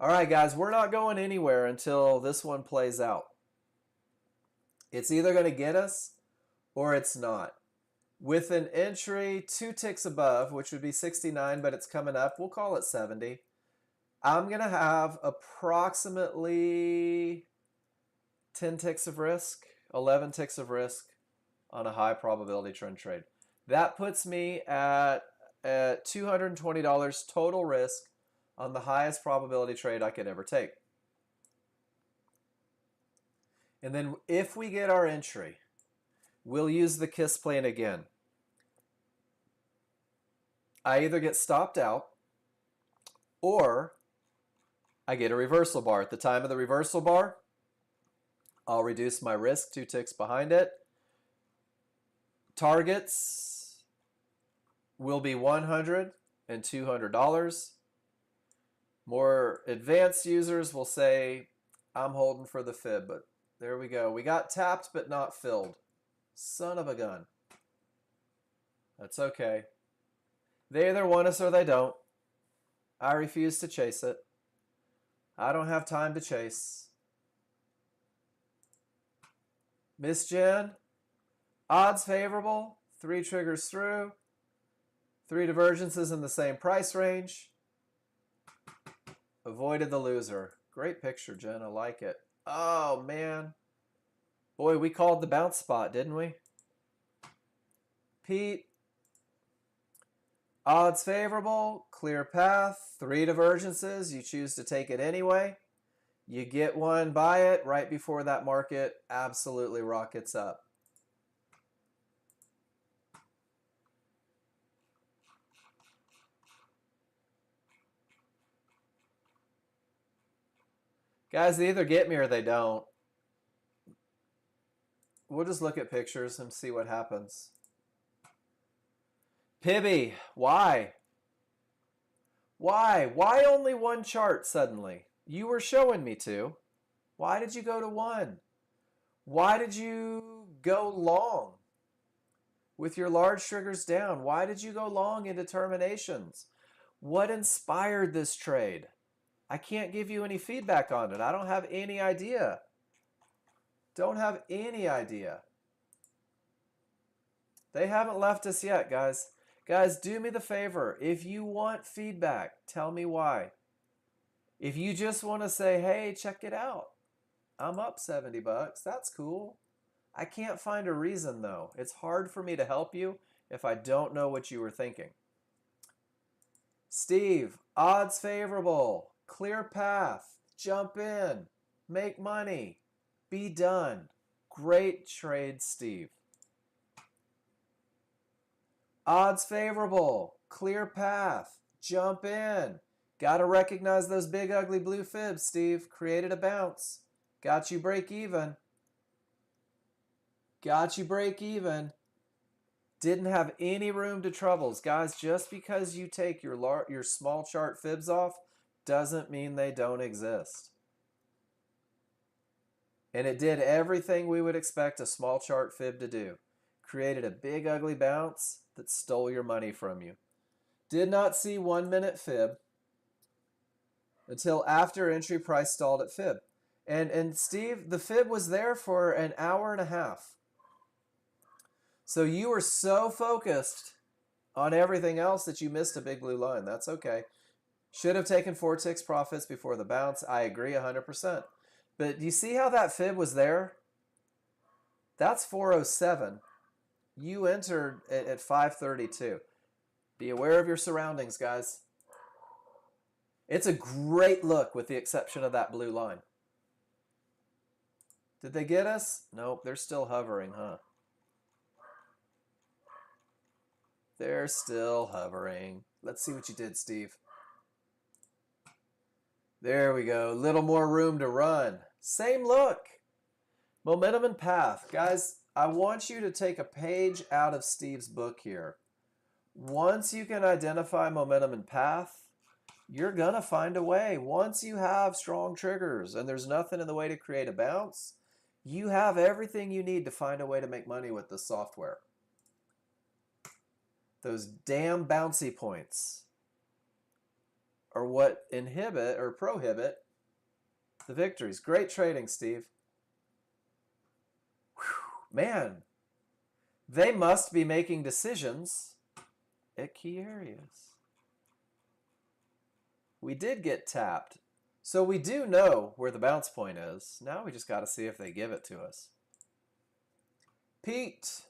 All right, guys, we're not going anywhere until this one plays out. It's either going to get us or it's not. With an entry 2 ticks above, which would be 69, but it's coming up, we'll call it 70. I'm going to have approximately 10 ticks of risk, 11 ticks of risk on a high probability trend trade. That puts me at $220 total risk on the highest probability trade I could ever take. And then if we get our entry, we'll use the KISS plan again. I either get stopped out or I get a reversal bar. At the time of the reversal bar, I'll reduce my risk 2 ticks behind it. Targets will be $100 and $200. More advanced users will say, I'm holding for the fib, but there we go. We got tapped but not filled. Son of a gun. That's okay. They either want us or they don't. I refuse to chase it. I don't have time to chase. Miss Jen, odds favorable, 3 triggers through, 3 divergences in the same price range. Avoided the loser. Great picture, Jen. I like it. Oh, man. Boy, we called the bounce spot, didn't we? Pete, odds favorable, clear path, 3 divergences. You choose to take it anyway. You get one, buy it right before that market absolutely rockets up. Guys, they either get me or they don't. We'll just look at pictures and see what happens. Pibby, why? Why? Why only 1 chart suddenly? You were showing me 2. Why did you go to 1? Why did you go long with your large triggers down? Why did you go long in determinations? What inspired this trade? I can't give you any feedback on it. I don't have any idea. Don't have any idea. They haven't left us yet, guys. Guys, do me the favor. If you want feedback, tell me why. If you just want to say, hey, check it out. I'm up 70 bucks. That's cool. I can't find a reason, though. It's hard for me to help you if I don't know what you were thinking. Steve, odds favorable. Clear path. Jump in. Make money. Be done. Great trade, Steve. Odds favorable. Clear path. Jump in. Got to recognize those big ugly blue fibs, Steve. Created a bounce. Got you break even. Got you break even. Didn't have any room to troubles. Guys, just because you take your small chart fibs off doesn't mean they don't exist. And it did everything we would expect a small chart fib to do. Created a big ugly bounce that stole your money from you. Did not see 1 minute fib until after entry price stalled at fib. And Steve, the fib was there for an hour and a half. So you were so focused on everything else that you missed a big blue line. That's okay. Should have taken 4 ticks profits before the bounce. I agree 100%. But you see how that fib was there? That's 407. You entered at 532. Be aware of your surroundings, guys. It's a great look with the exception of that blue line. Did they get us? Nope, they're still hovering, huh? They're still hovering. Let's see what you did, Steve. There we go. Little more room to run. Same look. Momentum and path. Guys, I want you to take a page out of Steve's book here. Once you can identify momentum and path, you're going to find a way. Once you have strong triggers and there's nothing in the way to create a bounce, you have everything you need to find a way to make money with this software. Those damn bouncy points are what inhibit or prohibit the victories. Great trading, Steve. Whew, man, they must be making decisions at key areas. We did get tapped, so we do know where the bounce point is. Now we just got to see if they give it to us. Pete.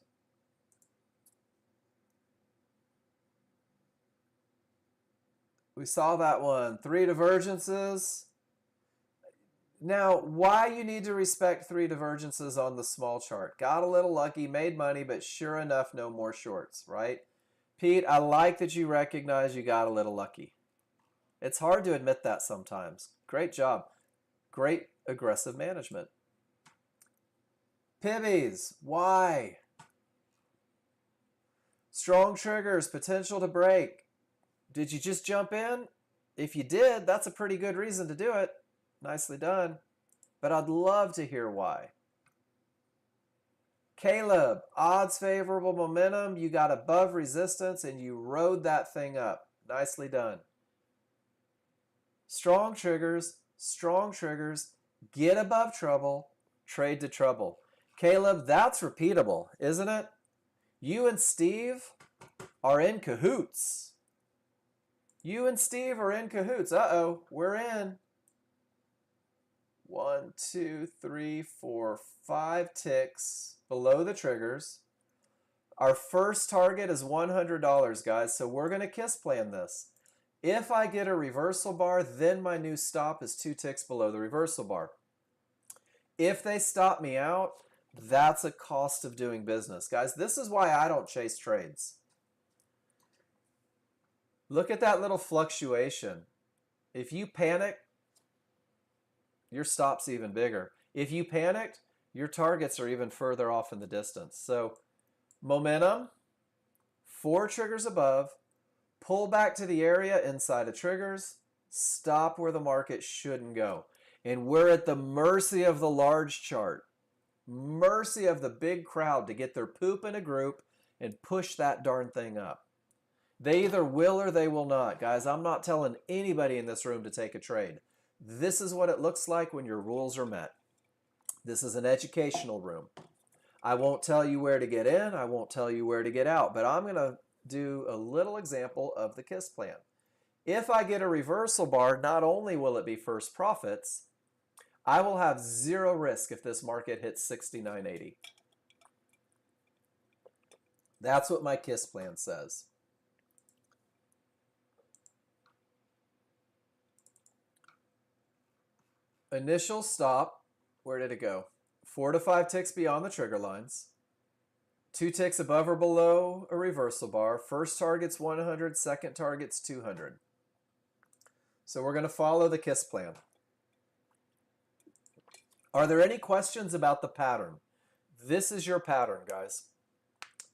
We saw that one. 3 divergences. Now, why you need to respect 3 divergences on the small chart? Got a little lucky, made money, but sure enough, no more shorts, right? Pete, I like that you recognize you got a little lucky. It's hard to admit that sometimes. Great job. Great aggressive management. Pibbies, why? Strong triggers, potential to break. Did you just jump in? If you did, that's a pretty good reason to do it. Nicely done. But I'd love to hear why. Caleb, odds favorable momentum. You got above resistance and you rode that thing up. Nicely done. Strong triggers, get above trouble, trade to trouble. Caleb, that's repeatable, isn't it? You and Steve are in cahoots. You and Steve are in cahoots. Uh-oh, we're in. 1, 2, 3, 4, 5 ticks below the triggers. Our first target is $100, guys, so we're going to kiss plan this. If I get a reversal bar, then my new stop is 2 ticks below the reversal bar. If they stop me out, that's a cost of doing business. Guys, this is why I don't chase trades. Look at that little fluctuation. If you panic, your stop's even bigger. If you panicked, your targets are even further off in the distance. So momentum, 4 triggers above, pull back to the area inside of triggers, stop where the market shouldn't go. And we're at the mercy of the large chart, mercy of the big crowd to get their poop in a group and push that darn thing up. They either will or they will not. Guys, I'm not telling anybody in this room to take a trade. This is what it looks like when your rules are met. This is an educational room. I won't tell you where to get in. I won't tell you where to get out. But I'm going to do a little example of the KISS plan. If I get a reversal bar, not only will it be first profits, I will have 0 risk if this market hits 69.80. That's what my KISS plan says. Initial stop, where did it go? 4 to 5 ticks beyond the trigger lines. 2 ticks above or below a reversal bar. First target's 100, second target's 200. So we're going to follow the KISS plan. Are there any questions about the pattern? This is your pattern, guys.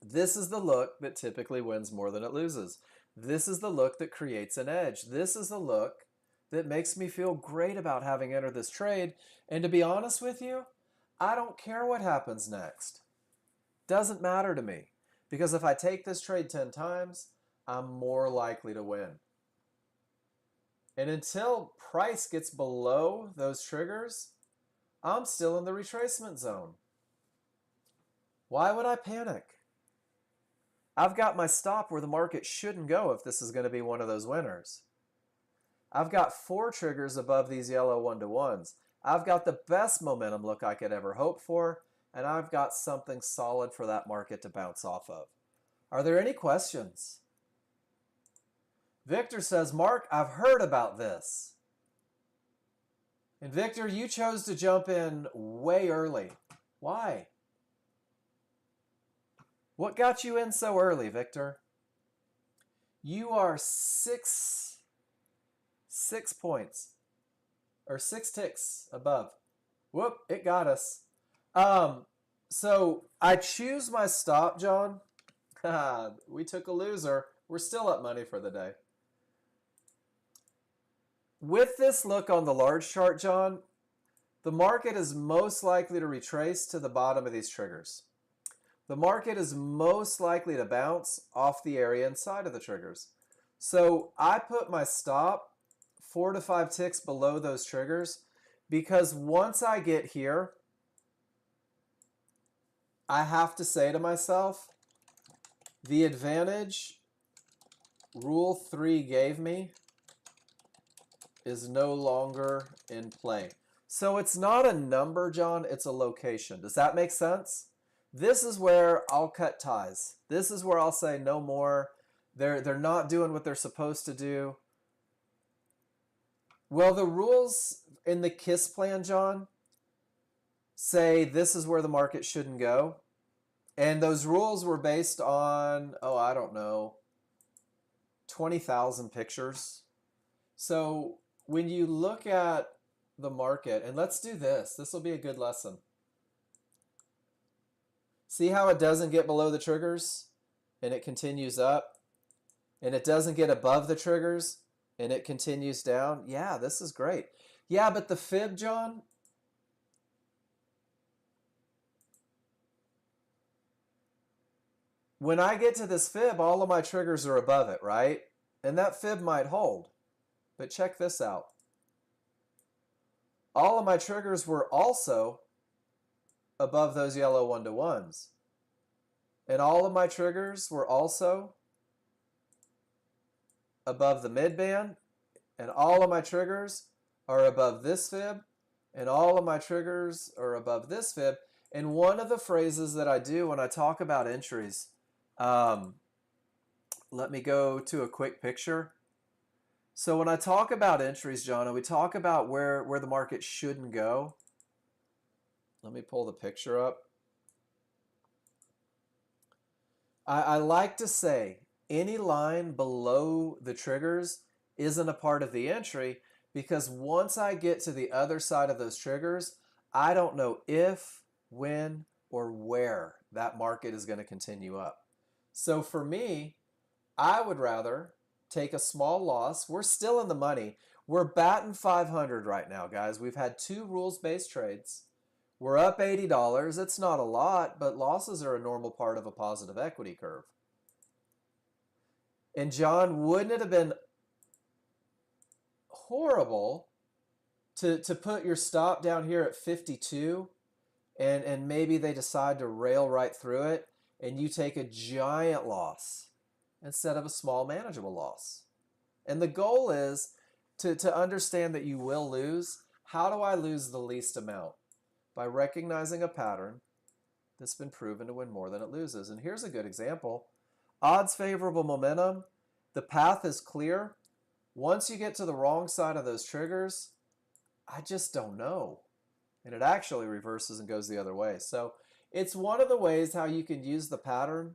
This is the look that typically wins more than it loses. This is the look that creates an edge. This is the look that makes me feel great about having entered this trade. And to be honest with you, I don't care what happens next. Doesn't matter to me. Because if I take this trade 10 times, I'm more likely to win. And until price gets below those triggers, I'm still in the retracement zone. Why would I panic? I've got my stop where the market shouldn't go if this is going to be one of those winners. I've got 4 triggers above these yellow 1-to-1s. I've got the best momentum look I could ever hope for, and I've got something solid for that market to bounce off of. Are there any questions? Victor says, Mark, I've heard about this. And Victor, you chose to jump in way early. Why? What got you in so early, Victor? You are 6 points, or 6 ticks above. Whoop, it got us. Um, so I choose my stop, John. We took a loser. We're still up money for the day. With this look on the large chart, John, the market is most likely to retrace to the bottom of these triggers. The market is most likely to bounce off the area inside of the triggers. So I put my stop 4 to 5 ticks below those triggers because once I get here, I have to say to myself, the advantage Rule 3 gave me is no longer in play. So it's not a number, John, it's a location. Does that make sense? This is where I'll cut ties. This is where I'll say no more. They're not doing what they're supposed to do. Well, the rules in the KISS plan, John, say this is where the market shouldn't go. And those rules were based on, oh, I don't know, 20,000 pictures. So when you look at the market, and let's do this. This will be a good lesson. See how it doesn't get below the triggers and it continues up? And it doesn't get above the triggers and it continues down? Yeah, this is great. Yeah, but the fib, John, when I get to this fib, all of my triggers are above it, right? And that fib might hold. But check this out. All of my triggers were also above those yellow 1-to-1s. And all of my triggers were also above the midband. And all of my triggers are above this fib. And all of my triggers are above this fib. And one of the phrases that I do when I talk about entries, let me go to a quick picture. So when I talk about entries, John, and we talk about where the market shouldn't go, let me pull the picture up. I like to say any line below the triggers isn't a part of the entry because once I get to the other side of those triggers, I don't know if, when, or where that market is going to continue up. So for me, I would rather take a small loss. We're still in the money. We're batting 500 right now, guys. We've had 2 rules-based trades. We're up $80. It's not a lot, but losses are a normal part of a positive equity curve. And John, wouldn't it have been horrible to put your stop down here at 52 and maybe they decide to rail right through it and you take a giant loss instead of a small manageable loss? And the goal is to understand that you will lose. How do I lose the least amount? By recognizing a pattern that's been proven to win more than it loses. And here's a good example. Odds favorable momentum. The path is clear. Once you get to the wrong side of those triggers, I just don't know. And it actually reverses and goes the other way. So it's one of the ways how you can use the pattern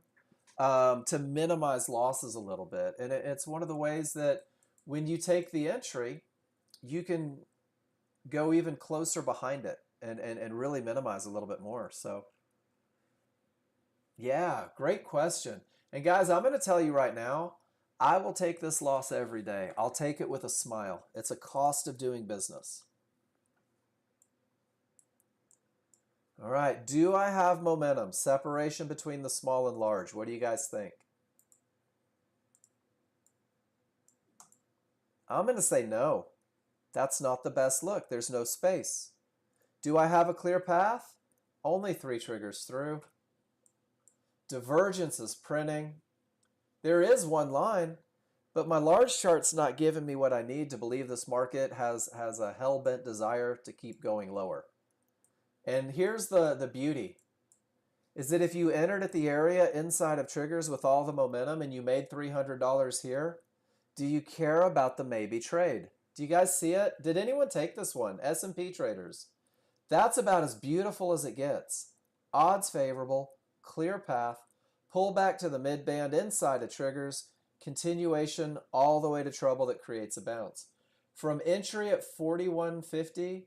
to minimize losses a little bit. And it's one of the ways that when you take the entry, you can go even closer behind it and really minimize a little bit more. So yeah, great question. And guys, I'm going to tell you right now, I will take this loss every day. I'll take it with a smile. It's a cost of doing business. All right, do I have momentum? Separation between the small and large. What do you guys think? I'm going to say no. That's not the best look. There's no space. Do I have a clear path? Only 3 triggers through. Divergence is printing. There is one line, but my large chart's not giving me what I need to believe this market has a hell-bent desire to keep going lower. And here's the beauty, is that if you entered at the area inside of triggers with all the momentum and you made $300 here, do you care about the maybe trade? Do you guys see it? Did anyone take this one? S&P traders. That's about as beautiful as it gets. Odds favorable, clear path, pull back to the mid-band inside of triggers, continuation all the way to trouble that creates a bounce. From entry at 41.50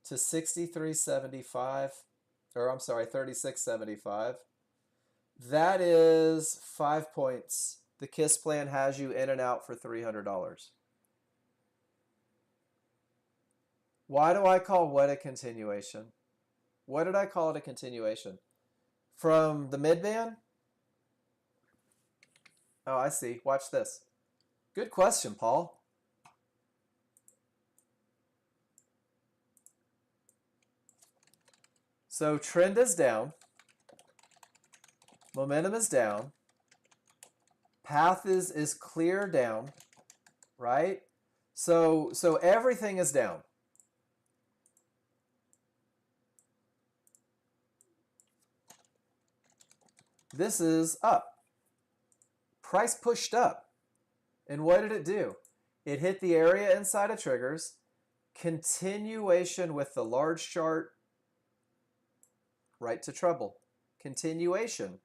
to 63.75, or I'm sorry, 36.75. That is 5 points. The KISS plan has you in and out for $300. Why do I call what a continuation? What did I call it a continuation? From the mid-band? Oh, I see. Watch this. Good question, Paul. So trend is down. Momentum is down. Path is clear down, right? So everything is down. This is up. Price pushed up. And what did it do? It hit the area inside of triggers. Continuation with the large chart. Right to trouble. Continuation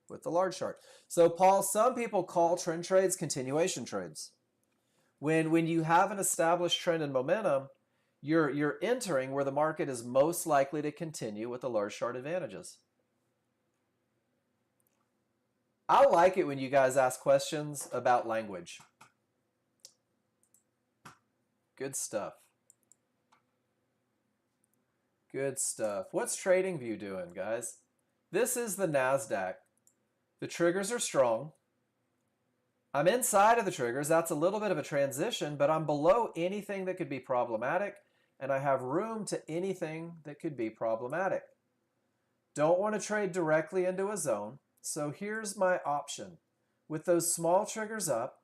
with the large chart. So Paul, some people call trend trades continuation trades. When you have an established trend and momentum, you're entering where the market is most likely to continue with the large chart advantages. I like it when you guys ask questions about language. Good stuff. Good stuff. What's TradingView doing, guys? This is the NASDAQ. The triggers are strong. I'm inside of the triggers. That's a little bit of a transition, but I'm below anything that could be problematic, and I have room to anything that could be problematic. Don't want to trade directly into a zone, so here's my option. With those small triggers up,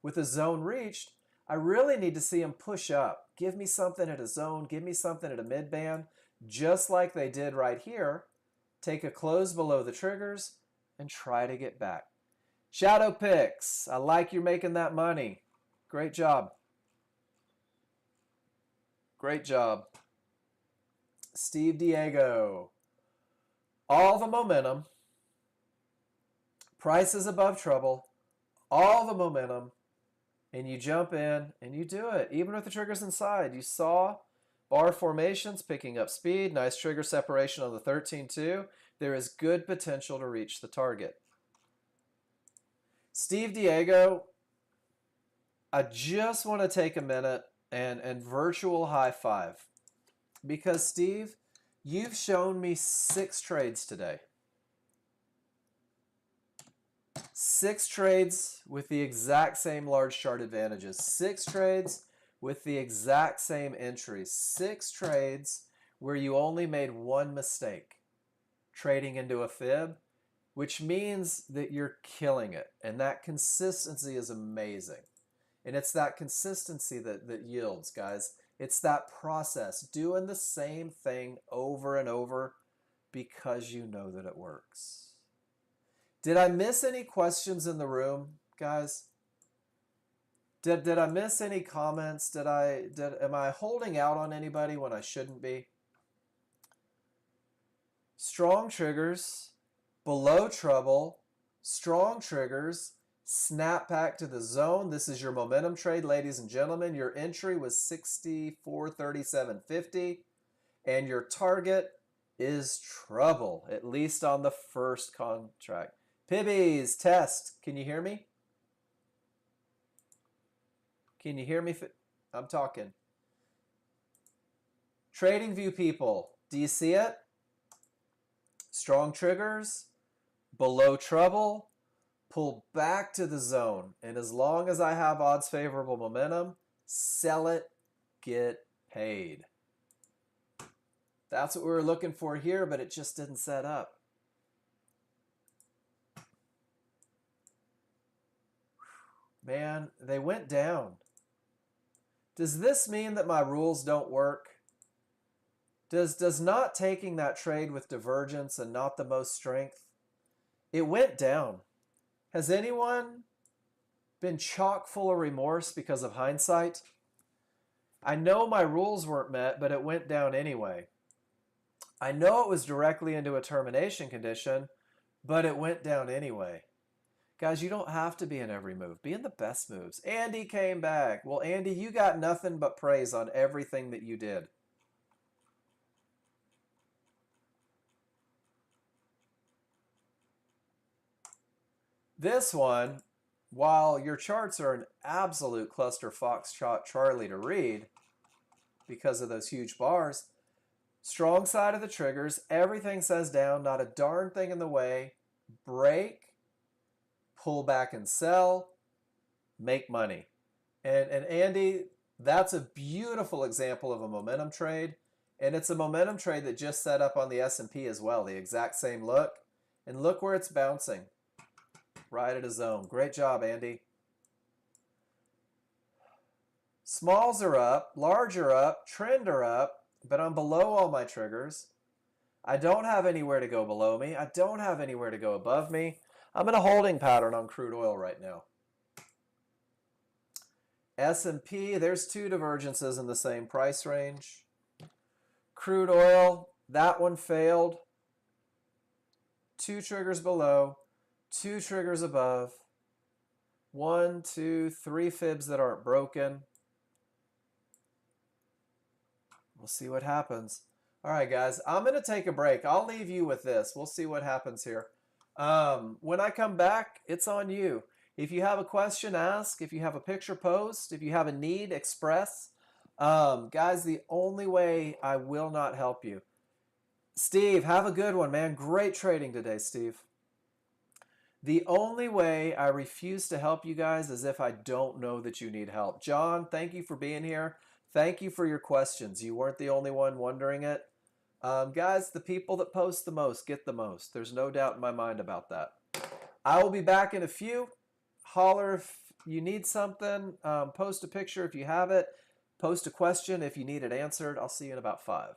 with a zone reached, I really need to see them push up. Give me something at a zone, give me something at a mid-band, just like they did right here. Take a close below the triggers and try to get back. Shadow picks. I like you're making that money. Great job. Great job. Steve Diego. All the momentum. Price is above trouble. All the momentum. And you jump in and you do it. Even with the triggers inside. You saw bar formations picking up speed. Nice trigger separation on the 13-2. There is good potential to reach the target. Steve Diego, I just want to take a minute and virtual high five. Because, Steve, you've shown me 6 trades today. 6 trades with the exact same large chart advantages. 6 trades with the exact same entries. 6 trades where you only made one mistake, trading into a fib, which means that you're killing it. And that consistency is amazing. And it's that consistency that yields, guys. It's that process, doing the same thing over and over because you know that it works. Did I miss any questions in the room, guys? Did I miss any comments? Am I holding out on anybody when I shouldn't be? Strong triggers, below trouble, strong triggers, snap back to the zone. This is your momentum trade, ladies and gentlemen. Your entry was 64.3750, and your target is trouble, at least on the first contract. Pibbies, test. Can you hear me? Can you hear me? I'm talking. TradingView people, do you see it? Strong triggers, below trouble, pull back to the zone. And as long as I have odds favorable momentum, sell it, get paid. That's what we were looking for here, but it just didn't set up. Man, they went down. Does this mean that my rules don't work? Does not taking that trade with divergence and not the most strength? It went down. Has anyone been chock full of remorse because of hindsight? I know my rules weren't met, but it went down anyway. I know it was directly into a termination condition, but it went down anyway. Guys, you don't have to be in every move. Be in the best moves. Andy came back. Well, Andy, you got nothing but praise on everything that you did. This one, while your charts are an absolute cluster foxtrot Charlie to read because of those huge bars, strong side of the triggers, everything says down, not a darn thing in the way. Break, pull back and sell, make money. And Andy, that's a beautiful example of a momentum trade. And it's a momentum trade that just set up on the S&P as well, the exact same look. And look where it's bouncing, right at a zone. Great job, Andy. Smalls are up, large are up, trend are up, but I'm below all my triggers. I don't have anywhere to go below me. I don't have anywhere to go above me. I'm in a holding pattern on crude oil right now. S&P, there's two divergences in the same price range. Crude oil, that one failed. Two triggers below, two triggers above. 1, 2, 3 fibs that aren't broken. We'll see what happens. All right, guys, I'm going to take a break. I'll leave you with this. We'll see what happens here. When I come back, it's on you. If you have a question, ask. If you have a picture, post. If you have a need, express. Guys, the only way I will not help you. Steve, have a good one, man. Great trading today, Steve. The only way I refuse to help you guys is if I don't know that you need help. John, thank you for being here. Thank you for your questions. You weren't the only one wondering it. Guys, the people that post the most get the most. There's no doubt in my mind about that. I will be back in a few. Holler if you need something. Post a picture if you have it. Post a question if you need it answered. I'll see you in about 5.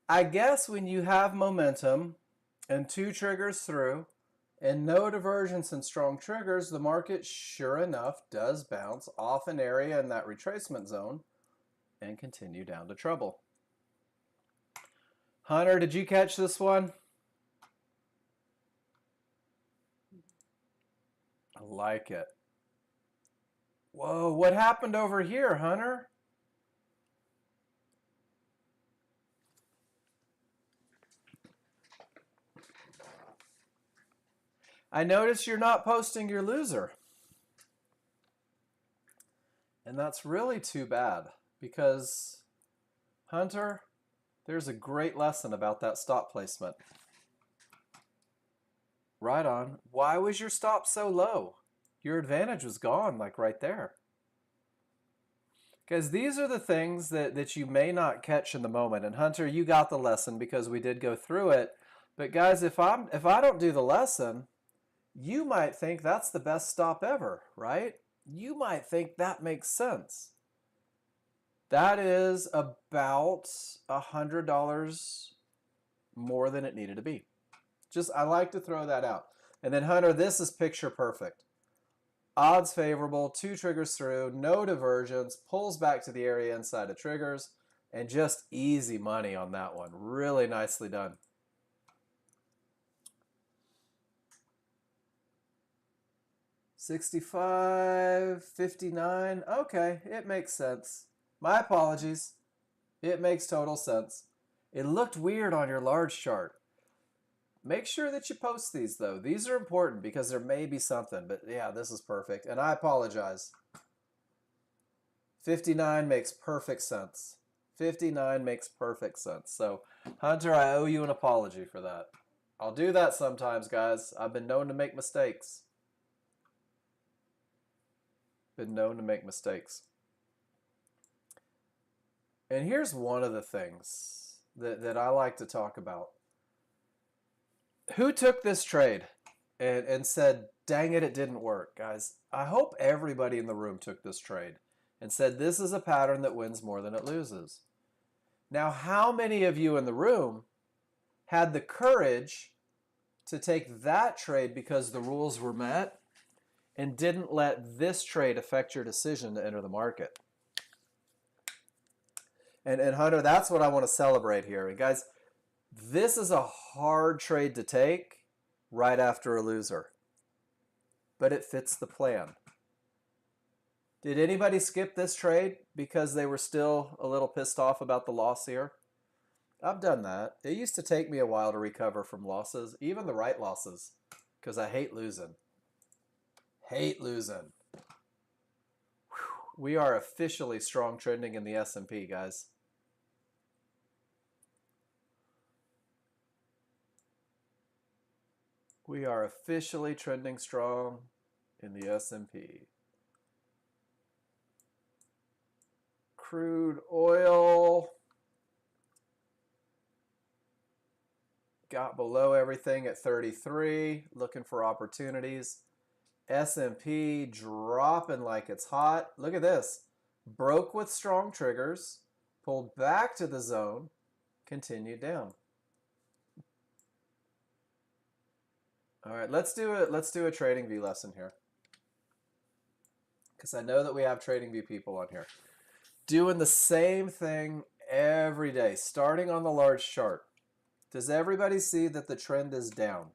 I guess when you have momentum and two triggers through and no divergence and strong triggers, the market sure enough does bounce off an area in that retracement zone and continue down to trouble. Hunter, did you catch this one? I like it. Whoa, what happened over here, Hunter? I notice you're not posting your loser. And that's really too bad because, Hunter, there's a great lesson about that stop placement. Right on. Why was your stop so low? Your advantage was gone, like right there. Because these are the things that you may not catch in the moment. And Hunter, you got the lesson because we did go through it. But guys, if I don't do the lesson, you might think that's the best stop ever, right? You might think that makes sense. That is about $100 more than it needed to be. Just, I like to throw that out. And then Hunter, this is picture perfect. Odds favorable, two triggers through, no divergence, pulls back to the area inside of triggers, and just easy money on that one. Really nicely done. $65.59. Okay, it makes sense. My apologies. It makes total sense. It looked weird on your large chart. Make sure that you post these, though. These are important because there may be something. But yeah, this is perfect. And I apologize. 59 makes perfect sense. 59 makes perfect sense. So, Hunter, I owe you an apology for that. I'll do that sometimes, guys. I've been known to make mistakes. Been known to make mistakes. And here's one of the things that I like to talk about. Who took this trade and said, dang it, it didn't work, guys? I hope everybody in the room took this trade and said, this is a pattern that wins more than it loses. Now, how many of you in the room had the courage to take that trade because the rules were met and didn't let this trade affect your decision to enter the market? And Hunter, that's what I want to celebrate here. And guys, this is a hard trade to take right after a loser, but it fits the plan. Did anybody skip this trade because they were still a little pissed off about the loss here? I've done that. It used to take me a while to recover from losses, even the right losses, because I hate losing. Hate losing. Whew. We are officially strong trending in the S&P, guys. We are officially trending strong in the S&P. Crude oil got below everything at 33, looking for opportunities. S&P dropping like it's hot. Look at this. Broke with strong triggers, pulled back to the zone, continued down. All right, let's do a trading view lesson here, because I know that we have trading view people on here. Doing the same thing every day, starting on the large chart. Does everybody see that the trend is down?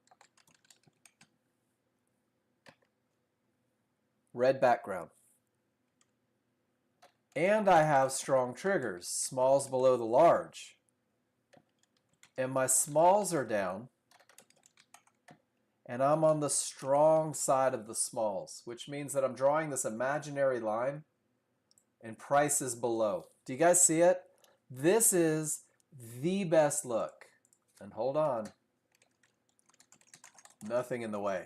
Red background. And I have strong triggers, smalls below the large. And my smalls are down. And I'm on the strong side of the smalls, which means that I'm drawing this imaginary line and price is below. Do you guys see it? This is the best look. And hold on. Nothing in the way.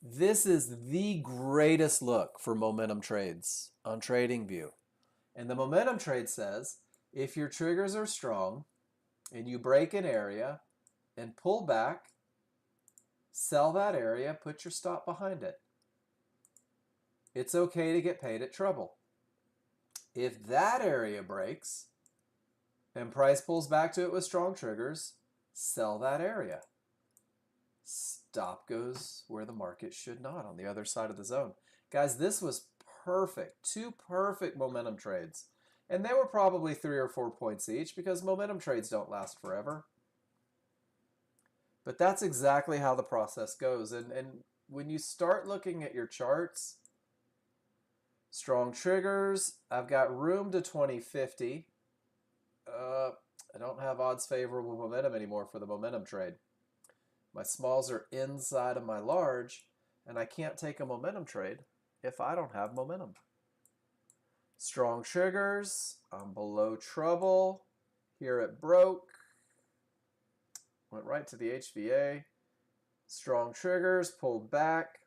This is the greatest look for momentum trades on TradingView. And the momentum trade says, if your triggers are strong and you break an area and pull back, sell that area, put your stop behind it. It's okay to get paid at trouble. If that area breaks and price pulls back to it with strong triggers, sell that area. Stop goes where the market should not, on the other side of the zone. Guys, this was perfect. 2 perfect momentum trades. And they were probably 3 or 4 points each because momentum trades don't last forever. But that's exactly how the process goes. And when you start looking at your charts, strong triggers, I've got room to 2050. I don't have odds favorable momentum anymore for the momentum trade. My smalls are inside of my large, and I can't take a momentum trade if I don't have momentum. Strong triggers, I'm below trouble. Here it broke. Went right to the HVA. Strong triggers, pulled back.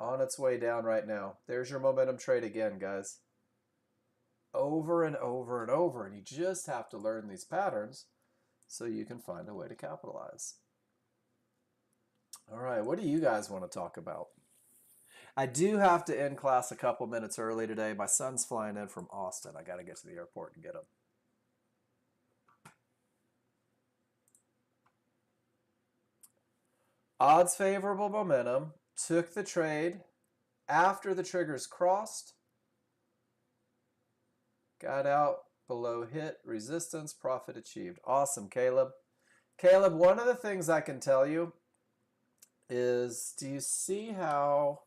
On its way down right now. There's your momentum trade again, guys. Over and over and over. And you just have to learn these patterns so you can find a way to capitalize. All right, what do you guys want to talk about? I do have to end class a couple minutes early today. My son's flying in from Austin. I got to get to the airport and get him. Odds favorable momentum. Took the trade after the triggers crossed. Got out below hit, resistance, profit achieved. Awesome, Caleb. Caleb, one of the things I can tell you is, do you see how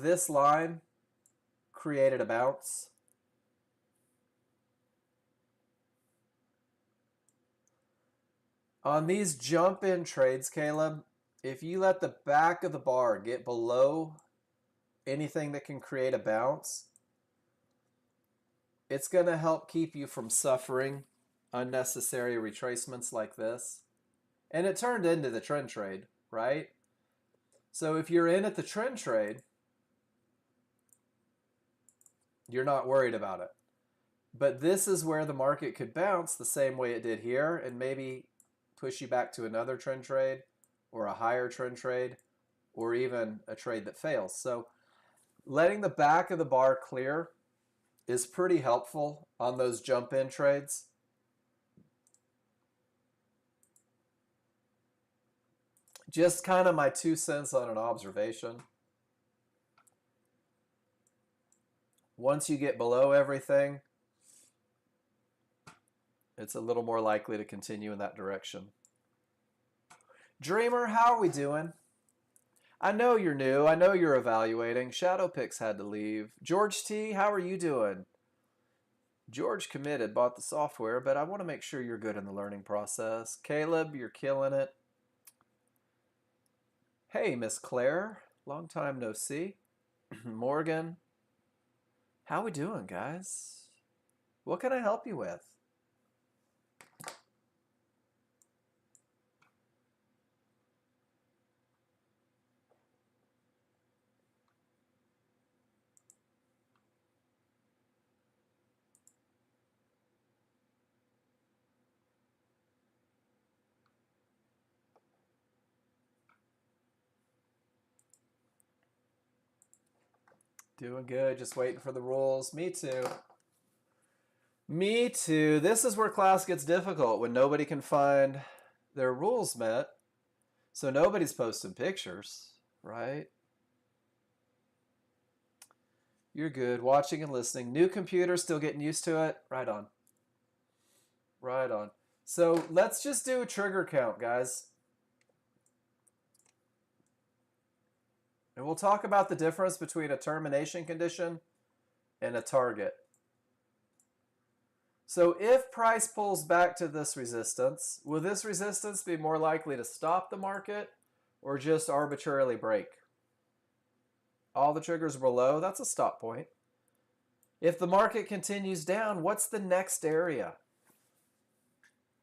this line created a bounce? On these jump in trades, Caleb, if you let the back of the bar get below anything that can create a bounce, it's going to help keep you from suffering unnecessary retracements like this. And it turned into the trend trade, right? So if you're in at the trend trade, you're not worried about it. But this is where the market could bounce the same way it did here and maybe push you back to another trend trade or a higher trend trade or even a trade that fails. So letting the back of the bar clear is pretty helpful on those jump in trades. Just kind of my 2 cents on an observation. Once you get below everything, it's a little more likely to continue in that direction. Dreamer, how are we doing? I know you're new. I know you're evaluating. Shadow Picks had to leave. George T, how are you doing? George committed, bought the software, but I want to make sure you're good in the learning process. Caleb, you're killing it. Hey, Miss Claire. Long time no see. Morgan. How we doing, guys? What can I help you with? Doing good, just waiting for the rules. Me too. Me too. This is where class gets difficult, when nobody can find their rules met. So nobody's posting pictures, right? You're good. Watching and listening. New computer, still getting used to it? Right on. Right on. So let's just do a trigger count, guys. And we'll talk about the difference between a termination condition and a target. So if price pulls back to this resistance, will this resistance be more likely to stop the market or just arbitrarily break? All the triggers below, that's a stop point. If the market continues down, what's the next area?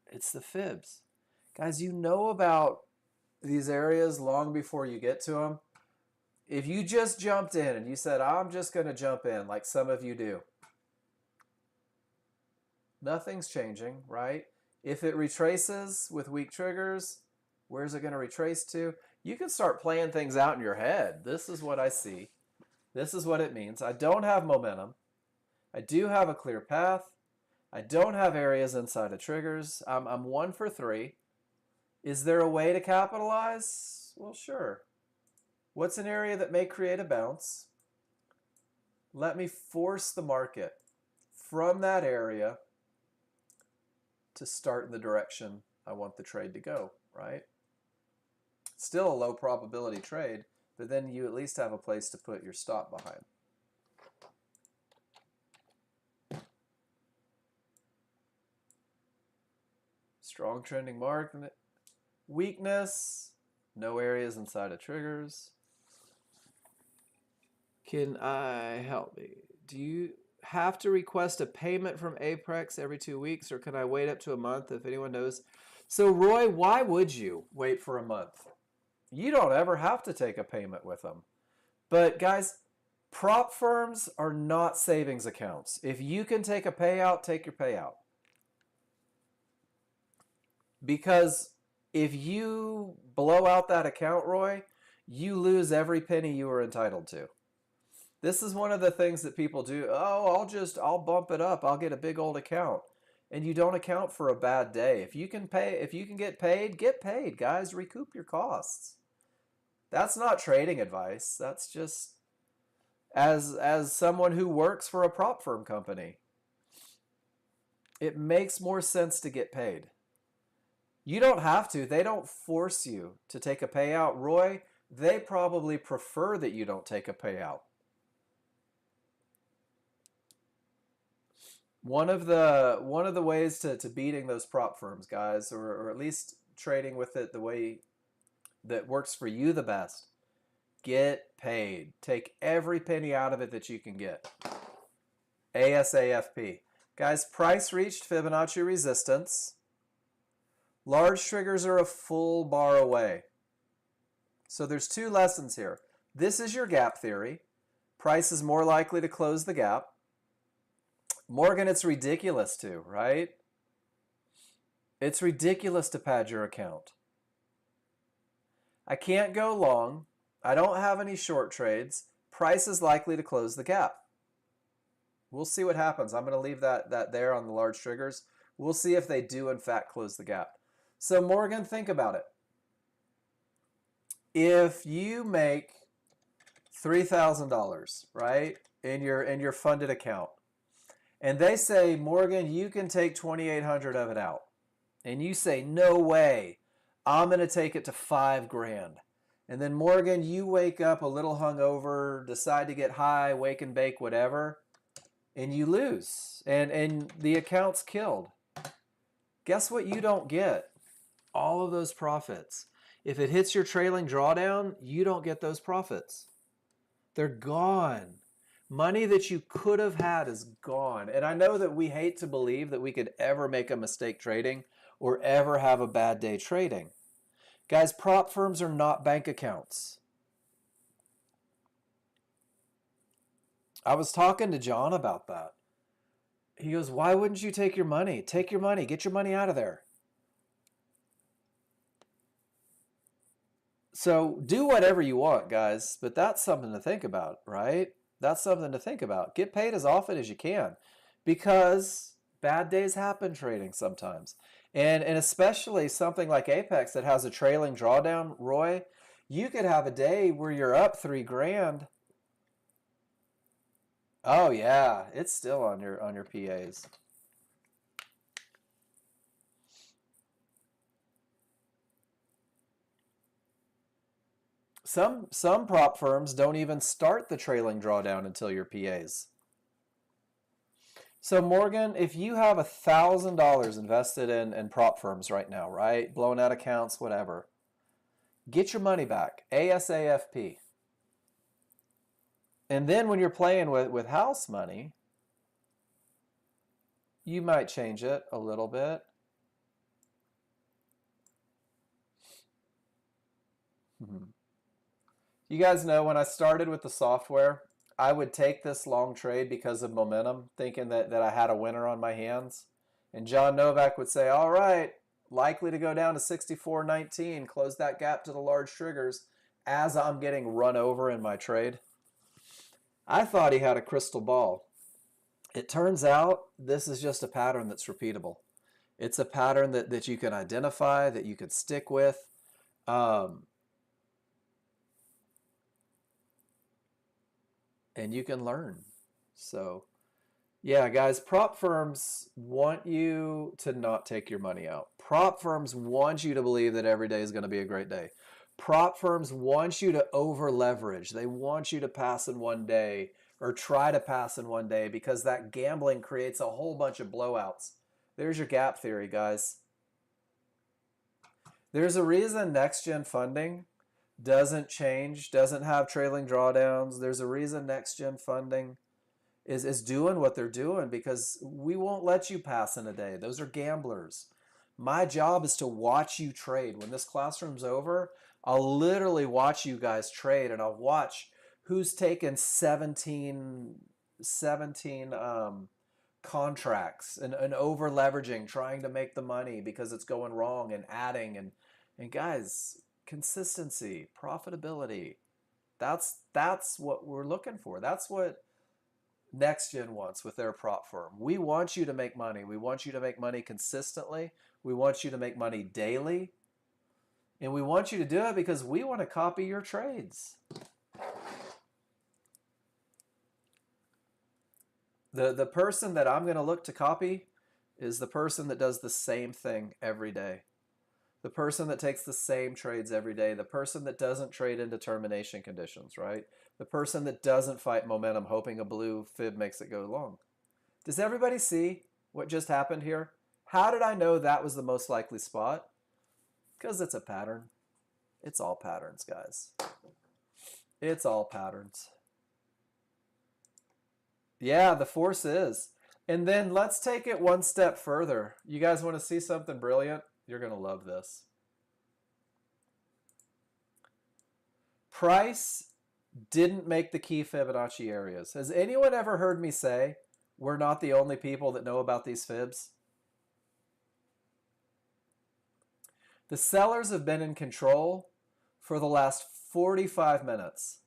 It's the fibs. Guys, you know about these areas long before you get to them. If you just jumped in and you said, I'm just going to jump in, like some of you do, nothing's changing, right? If it retraces with weak triggers, where's it going to retrace to? You can start playing things out in your head. This is what I see. This is what it means. I don't have momentum. I do have a clear path. I don't have areas inside of triggers. I'm 1 for 3. Is there a way to capitalize? Well, sure. What's an area that may create a bounce? Let me force the market from that area to start in the direction I want the trade to go, right? Still a low probability trade, but then you at least have a place to put your stop behind. Strong trending market. Weakness. No areas inside of triggers. Can I help me? Do you have to request a payment from Apex every 2 weeks, or can I wait up to a month if anyone knows? So Roy, why would you wait for a month? You don't ever have to take a payment with them. But guys, prop firms are not savings accounts. If you can take a payout, take your payout. Because if you blow out that account, Roy, you lose every penny you were entitled to. This is one of the things that people do. Oh, I'll bump it up. I'll get a big old account. And you don't account for a bad day. If you can get paid, guys. Recoup your costs. That's not trading advice. That's just as someone who works for a prop firm company. It makes more sense to get paid. You don't have to. They don't force you to take a payout. Roy, they probably prefer that you don't take a payout. One of the ways to beating those prop firms, guys, or at least trading with it the way that works for you the best, get paid. Take every penny out of it that you can get. ASAFP. Guys, price reached Fibonacci resistance. Large triggers are a full bar away. So there's 2 lessons here. This is your gap theory. Price is more likely to close the gap. Morgan, it's ridiculous to, right? It's ridiculous to pad your account. I can't go long. I don't have any short trades. Price is likely to close the gap. We'll see what happens. I'm going to leave that there on the large triggers. We'll see if they do in fact close the gap. So Morgan, think about it. If you make $3,000, right, in your funded account, and they say, Morgan, you can take 2,800 of it out, and you say, no way, I'm going to take it to $5,000. And then Morgan, you wake up a little hungover, decide to get high, wake and bake, whatever, and you lose, and the account's killed. Guess what you don't get? All of those profits. If it hits your trailing drawdown, you don't get those profits. They're gone. Money that you could have had is gone. And I know that we hate to believe that we could ever make a mistake trading or ever have a bad day trading. Guys, prop firms are not bank accounts. I was talking to John about that. He goes, why wouldn't you take your money? Take your money. Get your money out of there. So do whatever you want, guys, but that's something to think about, right? That's something to think about. Get paid as often as you can, because bad days happen trading sometimes. And especially something like Apex that has a trailing drawdown, Roy, you could have a day where you're up $3,000. Oh yeah, it's still on your PAs. Some prop firms don't even start the trailing drawdown until your PAs. So Morgan, if you have $1,000 invested in prop firms right now, right? Blown out accounts, whatever. Get your money back, ASAFP. And then when you're playing with house money, you might change it a little bit. You guys know when I started with the software, I would take this long trade because of momentum, thinking that I had a winner on my hands. And John Novak would say, all right, likely to go down to 64.19, close that gap to the large triggers as I'm getting run over in my trade. I thought he had a crystal ball. It turns out this is just a pattern that's repeatable. It's a pattern that you can identify, that you can stick with. Um, and you can learn. So, yeah, guys, prop firms want you to not take your money out. Prop firms want you to believe that every day is going to be a great day. Prop firms want you to over leverage. They want you to pass in one day or try to pass in one day because that gambling creates a whole bunch of blowouts. There's your gap theory, guys. There's a reason Nexgen funding doesn't change, doesn't have trailing drawdowns. There's a reason Nexgen funding is doing what they're doing because we won't let you pass in a day. Those are gamblers. My job is to watch you trade. When this classroom's over, I'll literally watch you guys trade and I'll watch who's taken 17 contracts and over leveraging, trying to make the money because it's going wrong and adding and guys, consistency, profitability. That's what we're looking for. That's what Nexgen wants with their prop firm. We want you to make money. We want you to make money consistently. We want you to make money daily. And we want you to do it because we want to copy your trades. The person that I'm going to look to copy is the person that does the same thing every day. The person that takes the same trades every day. The person that doesn't trade in determination conditions, right? The person that doesn't fight momentum hoping a blue fib makes it go long. Does everybody see what just happened here? How did I know that was the most likely spot? Because it's a pattern. It's all patterns, guys. It's all patterns. Yeah, the force is. And then let's take it one step further. You guys want to see something brilliant? You're going to love this. Price didn't make the key Fibonacci areas. Has anyone ever heard me say we're not the only people that know about these fibs? The sellers have been in control for the last 45 minutes.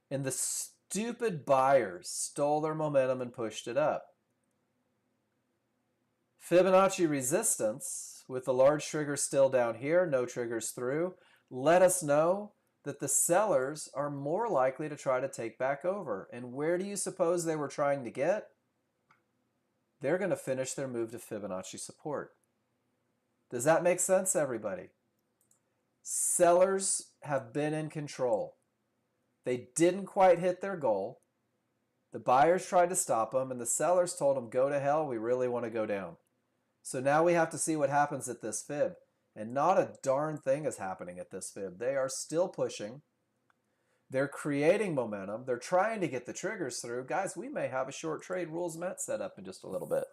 And the stupid buyers stole their momentum and pushed it up. Fibonacci resistance, with the large trigger still down here, no triggers through, let us know that the sellers are more likely to try to take back over. And where do you suppose they were trying to get? They're going to finish their move to Fibonacci support. Does that make sense, everybody? Sellers have been in control. They didn't quite hit their goal. The buyers tried to stop them, and the sellers told them, go to hell, we really want to go down. So now we have to see what happens at this fib. And not a darn thing is happening at this fib. They are still pushing. They're creating momentum. They're trying to get the triggers through. Guys, we may have a short trade rules met set up in just a little bit.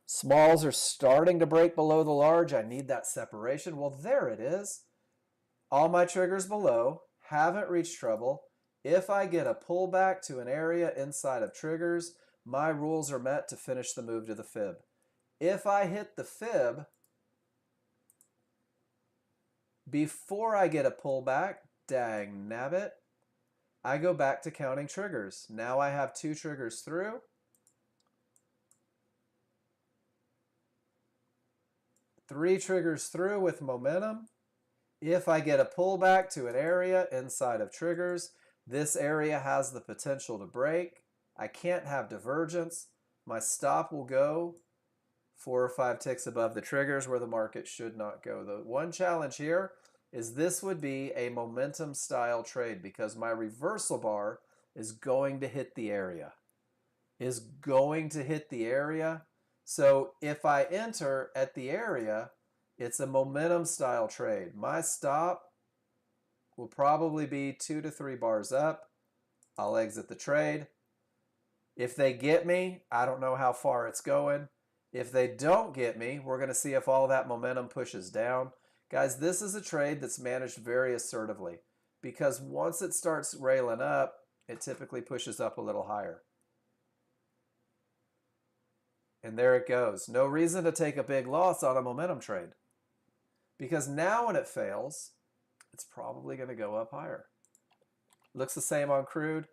Smalls are starting to break below the large. I need that separation. Well, there it is. All my triggers below haven't reached trouble. If I get a pullback to an area inside of triggers, my rules are met to finish the move to the fib. If I hit the fib before I get a pullback, dang nabbit, I go back to counting triggers. Now I have 2 triggers through. Three triggers through with momentum. If I get a pullback to an area inside of triggers, this area has the potential to break. I can't have divergence. My stop will go 4 or 5 ticks above the triggers where the market should not go. The one challenge here is this would be a momentum style trade because my reversal bar is going to hit the area. So if I enter at the area, it's a momentum style trade. My stop will probably be 2 to 3 bars up. I'll exit the trade. If they get me, I don't know how far it's going. If they don't get me, we're going to see if all that momentum pushes down. Guys, this is a trade that's managed very assertively because once it starts railing up, it typically pushes up a little higher. And there it goes. No reason to take a big loss on a momentum trade because now when it fails, it's probably going to go up higher. Looks the same on crude.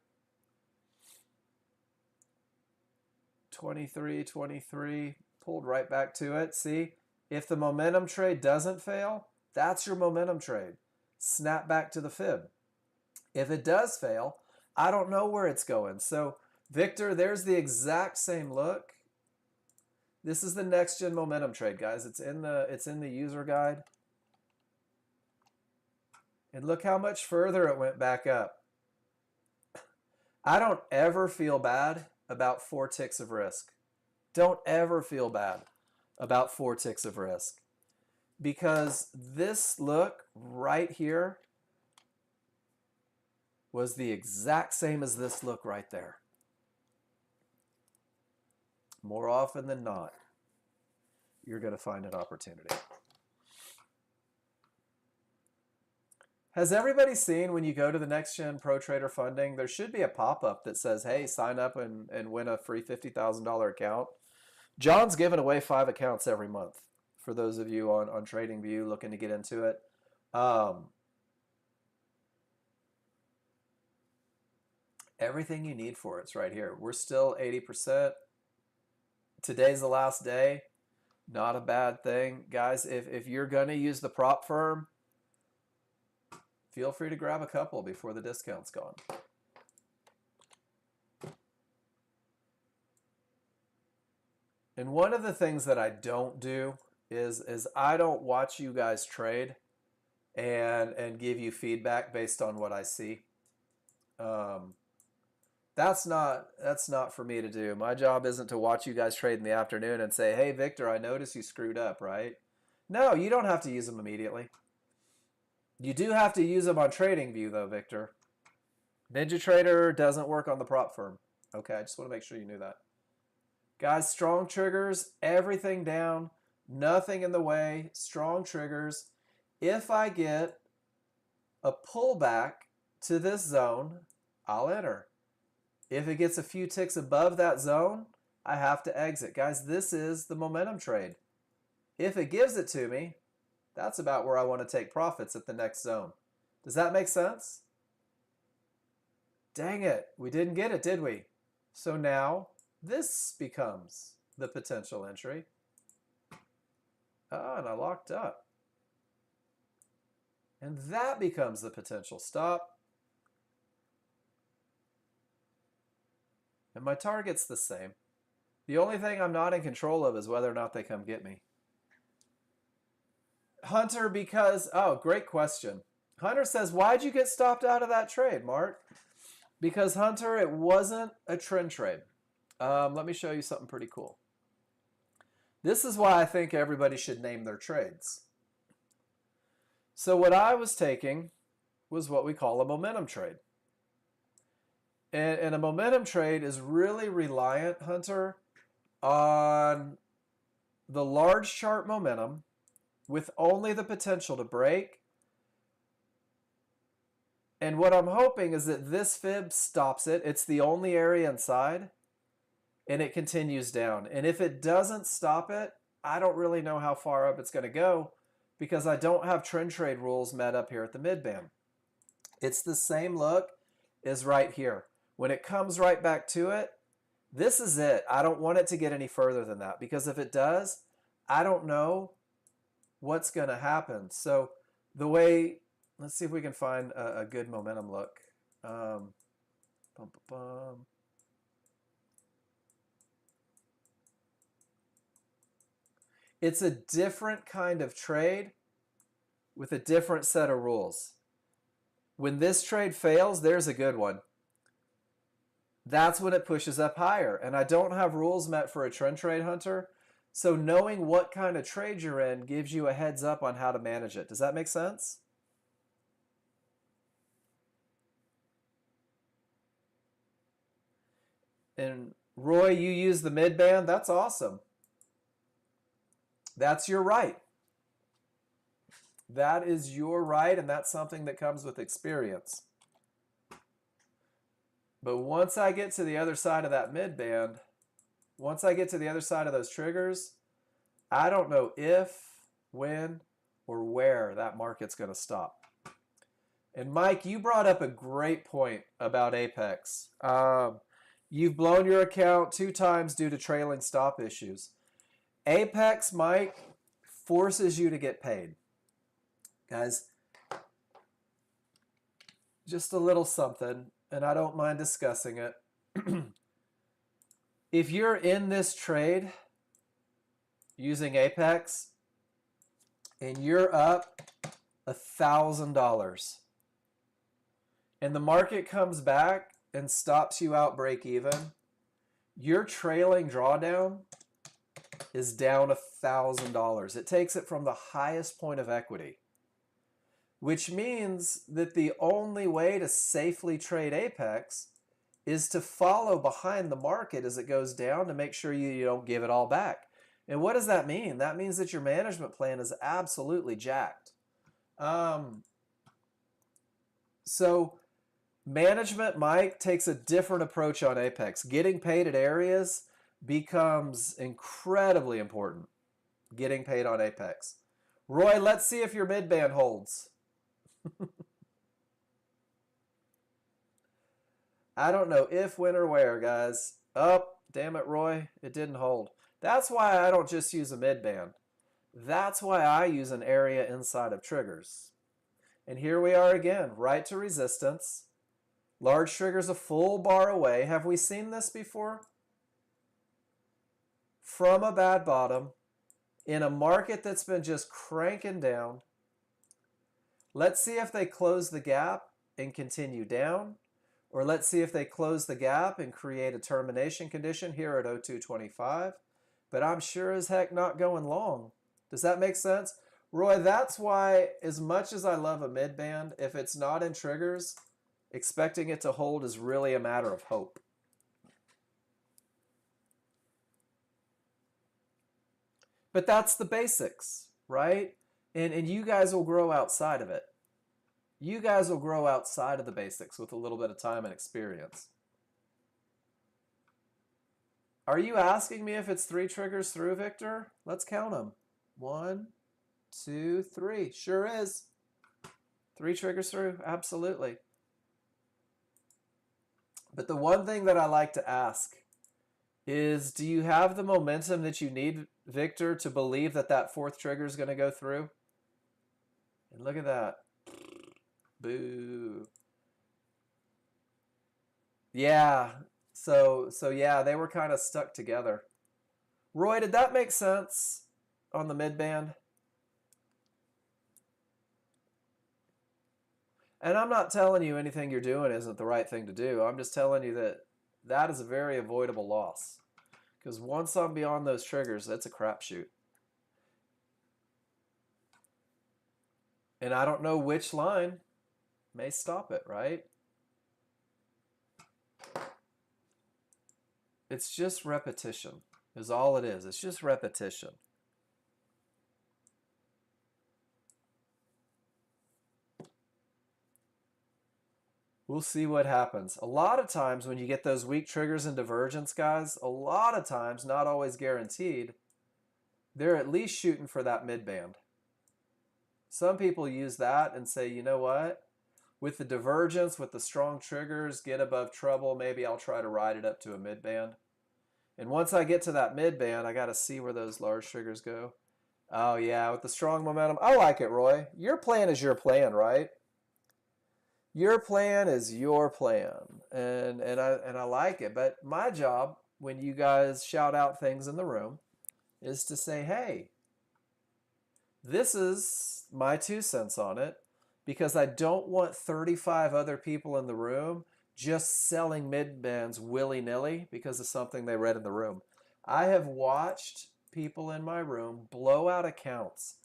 23, 23, pulled right back to it. See, if the momentum trade doesn't fail, that's your momentum trade. Snap back to the fib. If it does fail, I don't know where it's going. So, Victor, there's the exact same look. This is the Nexgen momentum trade, guys. It's in the user guide. And look how much further it went back up. I don't ever feel bad about 4 ticks of risk. Don't ever feel bad about 4 ticks of risk. Because this look right here was the exact same as this look right there. More often than not, you're going to find an opportunity. Has everybody seen when you go to the Nexgen Pro Trader Funding, there should be a pop-up that says, hey, sign up and win a free $50,000 account. John's giving away 5 accounts every month for those of you on TradingView looking to get into it. Everything you need for it's right here. We're still 80%. Today's the last day. Not a bad thing. Guys, if you're going to use the prop firm, feel free to grab a couple before the discount's gone. And one of the things that I don't do is I don't watch you guys trade and give you feedback based on what I see. That's not for me to do. My job isn't to watch you guys trade in the afternoon and say, hey, Victor, I noticed you screwed up, right? No, you don't have to use them immediately. You do have to use them on TradingView, though, Victor. NinjaTrader doesn't work on the prop firm. Okay, I just want to make sure you knew that. Guys, strong triggers, everything down, nothing in the way, strong triggers. If I get a pullback to this zone, I'll enter. If it gets a few ticks above that zone, I have to exit. Guys, this is the momentum trade. If it gives it to me, that's about where I want to take profits at the next zone. Does that make sense? Dang it, we didn't get it, did we? So now this becomes the potential entry. And I locked up. And that becomes the potential stop. And my target's the same. The only thing I'm not in control of is whether or not they come get me. Hunter, because, oh, great question. Hunter says, why'd you get stopped out of that trade, Mark? Because, Hunter, it wasn't a trend trade. Let me show you something pretty cool. This is why I think everybody should name their trades. So what I was taking was what we call a momentum trade. And a momentum trade is really reliant, Hunter, on the large chart momentum with only the potential to break. And what I'm hoping is that this fib stops it. It's the only area inside, and it continues down. And if it doesn't stop it, I don't really know how far up it's going to go because I don't have trend trade rules met up here at the midband. It's the same look as right here. When it comes right back to it, this is it. I don't want it to get any further than that because if it does, I don't know what's going to happen. So the way, let's see if we can find a good momentum look. It's a different kind of trade with a different set of rules. When this trade fails, there's a good one. That's when it pushes up higher. And I don't have rules met for a trend trade, Hunter. So knowing what kind of trade you're in gives you a heads up on how to manage it. Does that make sense? And Roy, you use the midband. That's awesome. That's your right. That is your right, and that's something that comes with experience. But once I get to the other side of that midband, once I get to the other side of those triggers, I don't know if, when, or where that market's going to stop. And Mike, you brought up a great point about Apex. You've blown your account 2 times due to trailing stop issues. Apex, Mike, forces you to get paid. Guys, just a little something, and I don't mind discussing it. If you're in this trade using Apex and you're up $1,000 and the market comes back and stops you out break even, your trailing drawdown is down $1,000. It takes it from the highest point of equity, which means that the only way to safely trade Apex is to follow behind the market as it goes down to make sure you don't give it all back. And what does that mean? That means that your management plan is absolutely jacked. So management, Mike, takes a different approach on Apex. Getting paid at areas becomes incredibly important. Getting paid on Apex. Roy, let's see if your mid-band holds. I don't know if, when, or where, guys. Oh, damn it, Roy. It didn't hold. That's why I don't just use a mid-band. That's why I use an area inside of triggers. And here we are again, right to resistance. Large triggers a full bar away. Have we seen this before? From a bad bottom in a market that's been just cranking down. Let's see if they close the gap and continue down. Or let's see if they close the gap and create a termination condition here at 0225. But I'm sure as heck not going long. Does that make sense? Roy, that's why, as much as I love a mid-band, if it's not in triggers, expecting it to hold is really a matter of hope. But that's the basics, right? And you guys will grow outside of it. You guys will grow outside of the basics with a little bit of time and experience. Are you asking me if it's 3 triggers through, Victor? Let's count them. 1, 2, 3. Sure is. 3 triggers through, absolutely. But the one thing that I like to ask is, do you have the momentum that you need, Victor, to believe that that 4th trigger is going to go through? And look at that. Boo. Yeah. So yeah, they were kind of stuck together. Roy, did that make sense on the mid-band? And I'm not telling you anything you're doing isn't the right thing to do. I'm just telling you that that is a very avoidable loss. Because once I'm beyond those triggers, that's a crapshoot. And I don't know which line may stop it, right? It's just repetition is all it is. It's just repetition. We'll see what happens. A lot of times when you get those weak triggers and divergence, guys, a lot of times, not always guaranteed, they're at least shooting for that mid-band. Some people use that and say, you know what? With the divergence, with the strong triggers, get above trouble, maybe I'll try to ride it up to a mid-band. And once I get to that mid-band, I got to see where those large triggers go. Oh, yeah, with the strong momentum. I like it, Roy. Your plan is your plan, right? Your plan is your plan, and I like it. But my job, when you guys shout out things in the room, is to say, hey, this is my 2 cents on it, because I don't want 35 other people in the room just selling mid-bands willy-nilly because of something they read in the room. I have watched people in my room blow out accounts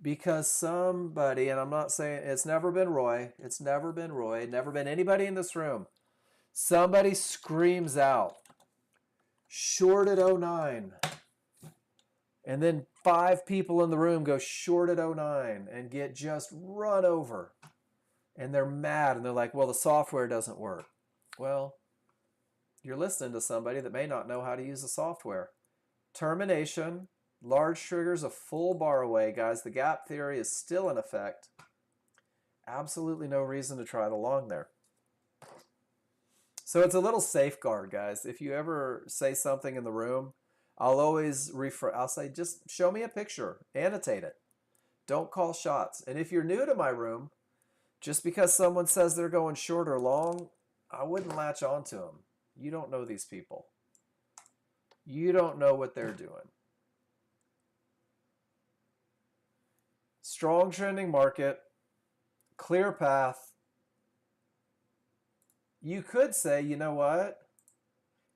because somebody, and I'm not saying, it's never been Roy, never been anybody in this room. Somebody screams out, short at 09. And then 5 people in the room go short at 09 and get just run over. And they're mad and they're like, well, the software doesn't work. Well, you're listening to somebody that may not know how to use the software. Termination. Large triggers a full bar away, guys. The gap theory is still in effect. Absolutely no reason to try the long there. So it's a little safeguard, guys. If you ever say something in the room, I'll always I'll say, just show me a picture, annotate it. Don't call shots. And if you're new to my room, just because someone says they're going short or long, I wouldn't latch on to them. You don't know these people. You don't know what they're doing. Strong trending market, clear path. You could say, you know what?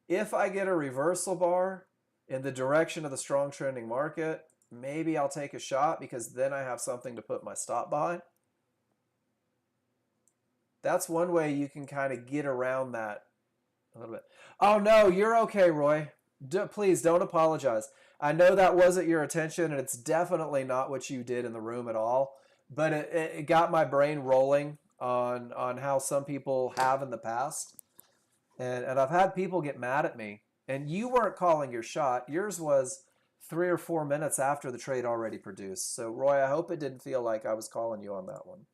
If I get a reversal bar in the direction of the strong trending market, maybe I'll take a shot because then I have something to put my stop behind. That's one way you can kind of get around that a little bit. Oh, no, you're okay, Roy. Please don't apologize. I know that wasn't your intention, and it's definitely not what you did in the room at all. But it got my brain rolling on how some people have in the past. And I've had people get mad at me. And you weren't calling your shot. Yours was 3 or 4 minutes after the trade already produced. So, Roy, I hope it didn't feel like I was calling you on that one.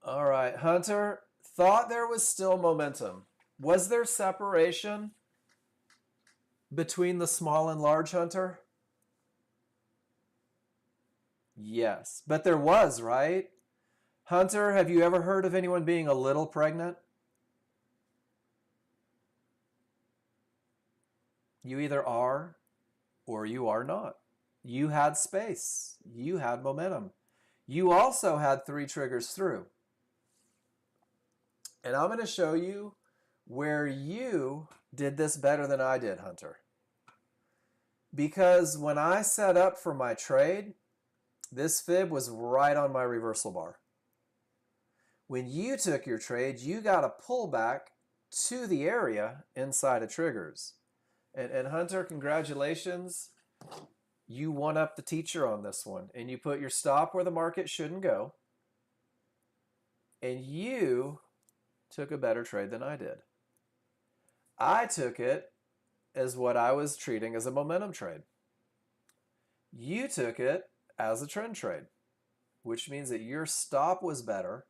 All right, Hunter, thought there was still momentum. Was there separation between the small and large, Hunter? Yes, but there was, right? Hunter, have you ever heard of anyone being a little pregnant? You either are or you are not. You had space. You had momentum. You also had 3 triggers through. And I'm going to show you where you did this better than I did, Hunter. Because when I set up for my trade, this fib was right on my reversal bar. When you took your trade, you got a pullback to the area inside of triggers. And Hunter, congratulations. You won up the teacher on this one. And you put your stop where the market shouldn't go. And you took a better trade than I did. I took it as what I was treating as a momentum trade. You took it as a trend trade, which means that your stop was better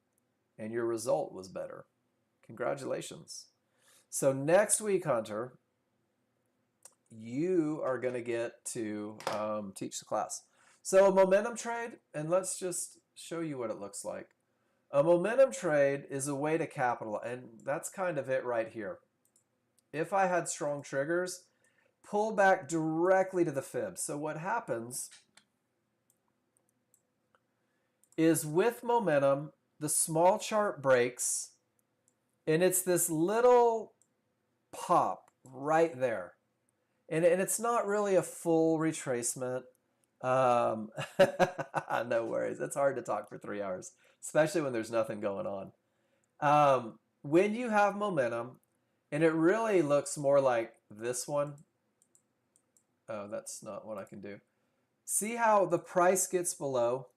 and your result was better. Congratulations. So next week, Hunter, you are going to get to teach the class. So a momentum trade, and let's just show you what it looks like. A momentum trade is a way to capitalize, and that's kind of it right here. If I had strong triggers, pull back directly to the fib. So what happens is with momentum, the small chart breaks, and it's this little pop right there. And it's not really a full retracement. No worries. It's hard to talk for 3 hours, especially when there's nothing going on. When you have momentum, and it really looks more like this one. Oh, that's not what I can do. See how the price gets below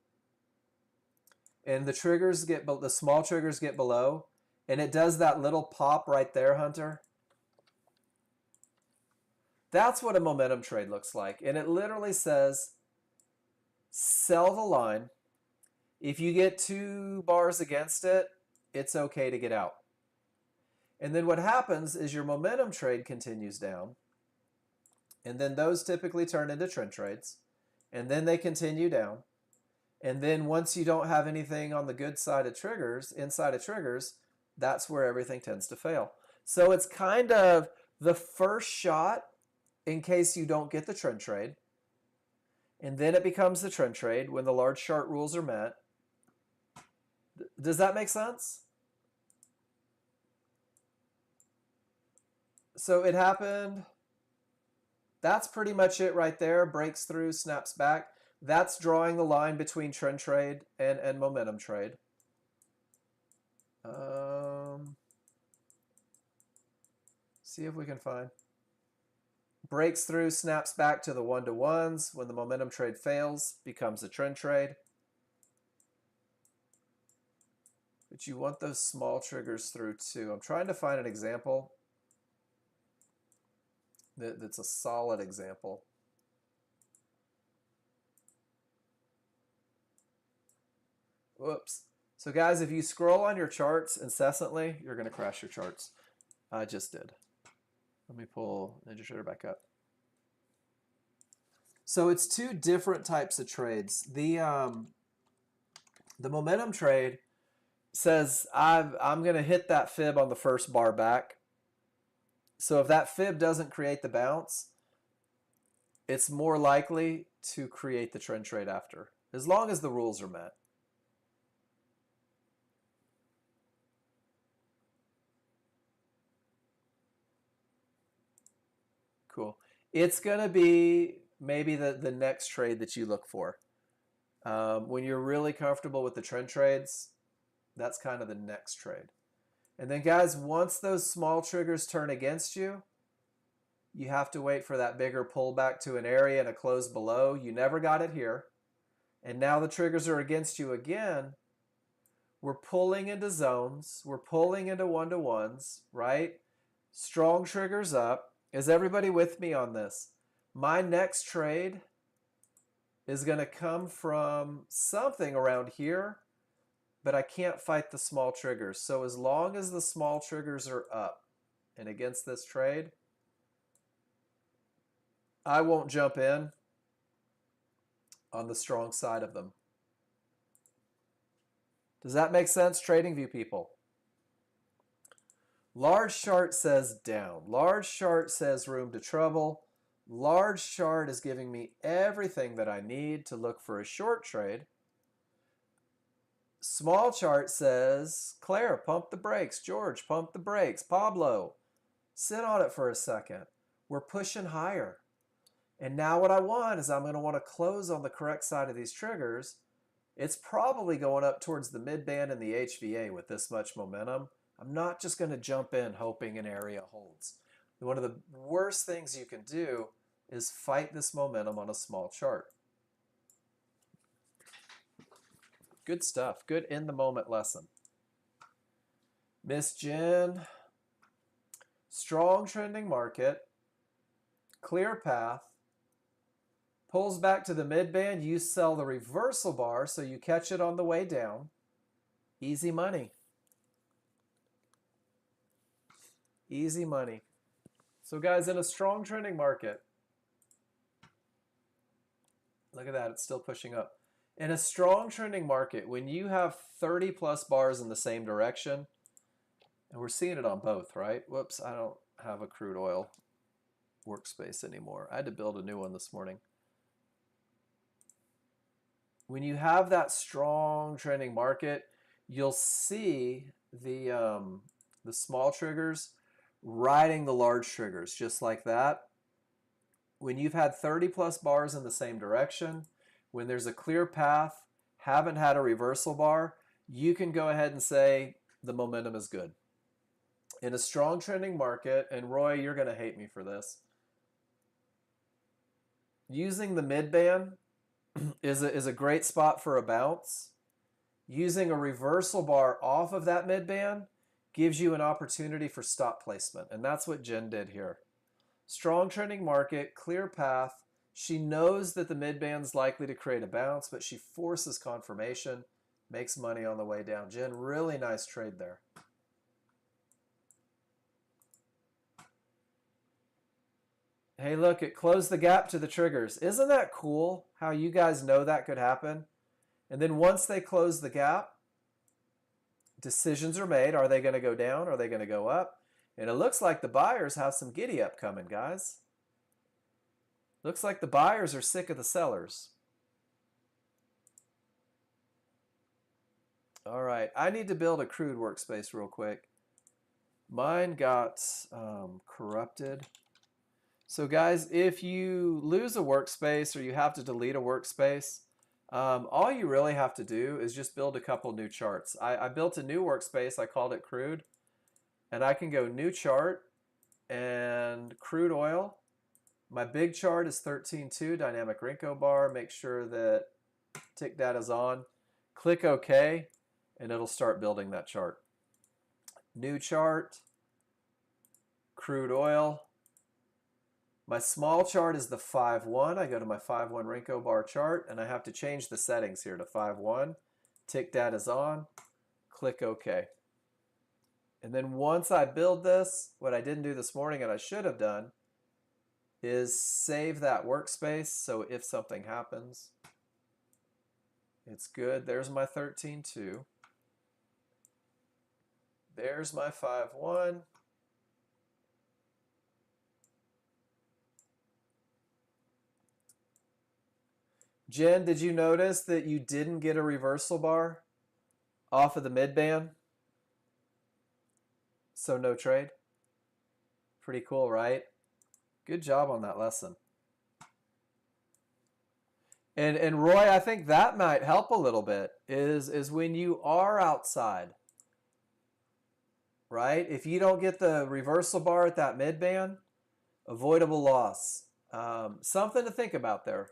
and the triggers the small triggers get below, and it does that little pop right there, Hunter? That's what a momentum trade looks like. And it literally says, sell the line. If you get 2 bars against it, it's okay to get out. And then what happens is your momentum trade continues down. And then those typically turn into trend trades. And then they continue down. And then once you don't have anything on the good side of triggers, inside of triggers, that's where everything tends to fail. So it's kind of the first shot in case you don't get the trend trade. And then it becomes the trend trade when the large chart rules are met. Does that make sense? So it happened. That's pretty much it right there. Breaks through, snaps back. That's drawing the line between trend trade and momentum trade. See if we can find. Breaks through, snaps back to the 1-to-1s. When the momentum trade fails, becomes a trend trade. But you want those small triggers through too. I'm trying to find an example that's a solid example. Whoops. So guys, if you scroll on your charts incessantly, you're going to crash your charts. I just did. Let me pull NinjaTrader back up. So it's two different types of trades. The momentum trade says I'm going to hit that fib on the first bar back. So if that fib doesn't create the bounce, it's more likely to create the trend trade after, as long as the rules are met. Cool. It's going to be maybe the next trade that you look for. When you're really comfortable with the trend trades, that's kind of the next trade. And then guys, once those small triggers turn against you, you have to wait for that bigger pullback to an area and a close below. You never got it here. And now the triggers are against you again. We're pulling into zones. We're pulling into one-to-ones, right? Strong triggers up. Is everybody with me on this? My next trade is going to come from something around here, but I can't fight the small triggers. So as long as the small triggers are up and against this trade, I won't jump in on the strong side of them. Does that make sense, TradingView people? Large chart says down. Large chart says room to trouble. Large chart is giving me everything that I need to look for a short trade. Small chart says, Claire, pump the brakes. George, pump the brakes. Pablo, sit on it for a second. We're pushing higher. And now what I want is I'm going to want to close on the correct side of these triggers. It's probably going up towards the mid-band and the HVA with this much momentum. I'm not just going to jump in hoping an area holds. One of the worst things you can do is fight this momentum on a small chart. Good stuff. Good in-the-moment lesson. Miss Jen, strong trending market, clear path, pulls back to the mid-band. You sell the reversal bar so you catch it on the way down. Easy money. Easy money. So guys, in a strong trending market, look at that, it's still pushing up. In a strong trending market, when you have 30 plus bars in the same direction, and we're seeing it on both, right? Whoops, I don't have a crude oil workspace anymore. I had to build a new one this morning. When you have that strong trending market, you'll see the small triggers riding the large triggers just like that. When you've had 30 plus bars in the same direction, when there's a clear path, haven't had a reversal bar, you can go ahead and say the momentum is good. In a strong trending market, and Roy, you're going to hate me for this, using the mid-band is a great spot for a bounce. Using a reversal bar off of that mid-band gives you an opportunity for stop placement, and that's what Jen did here. Strong trending market, clear path. She knows that the mid-band's likely to create a bounce, but she forces confirmation, makes money on the way down. Jen, really nice trade there. Hey, look, it closed the gap to the triggers. Isn't that cool how you guys know that could happen? And then once they close the gap, decisions are made. Are they going to go down? Are they going to go up? And it looks like the buyers have some giddy up coming, guys. Looks like the buyers are sick of the sellers. All right, I need to build a crude workspace real quick. Mine got corrupted. So guys, if you lose a workspace or you have to delete a workspace, all you really have to do is just build a couple new charts. I built a new workspace, I called it crude, and I can go new chart and crude oil. My big chart is 13.2 dynamic Renko bar. Make sure that tick data is on. Click OK, and it'll start building that chart. New chart, crude oil. My small chart is the 5.1. I go to my 5.1 Renko bar chart, and I have to change the settings here to 5.1. Tick data is on. Click OK. And then once I build this, what I didn't do this morning and I should have done is save that workspace so if something happens, it's good. There's my 13.2. There's my 5.1. Jen, did you notice that you didn't get a reversal bar off of the mid-band? So no trade? Pretty cool, right? Good job on that lesson. And Roy, I think that might help a little bit, is when you are outside, right? If you don't get the reversal bar at that mid-band, avoidable loss. Something to think about there.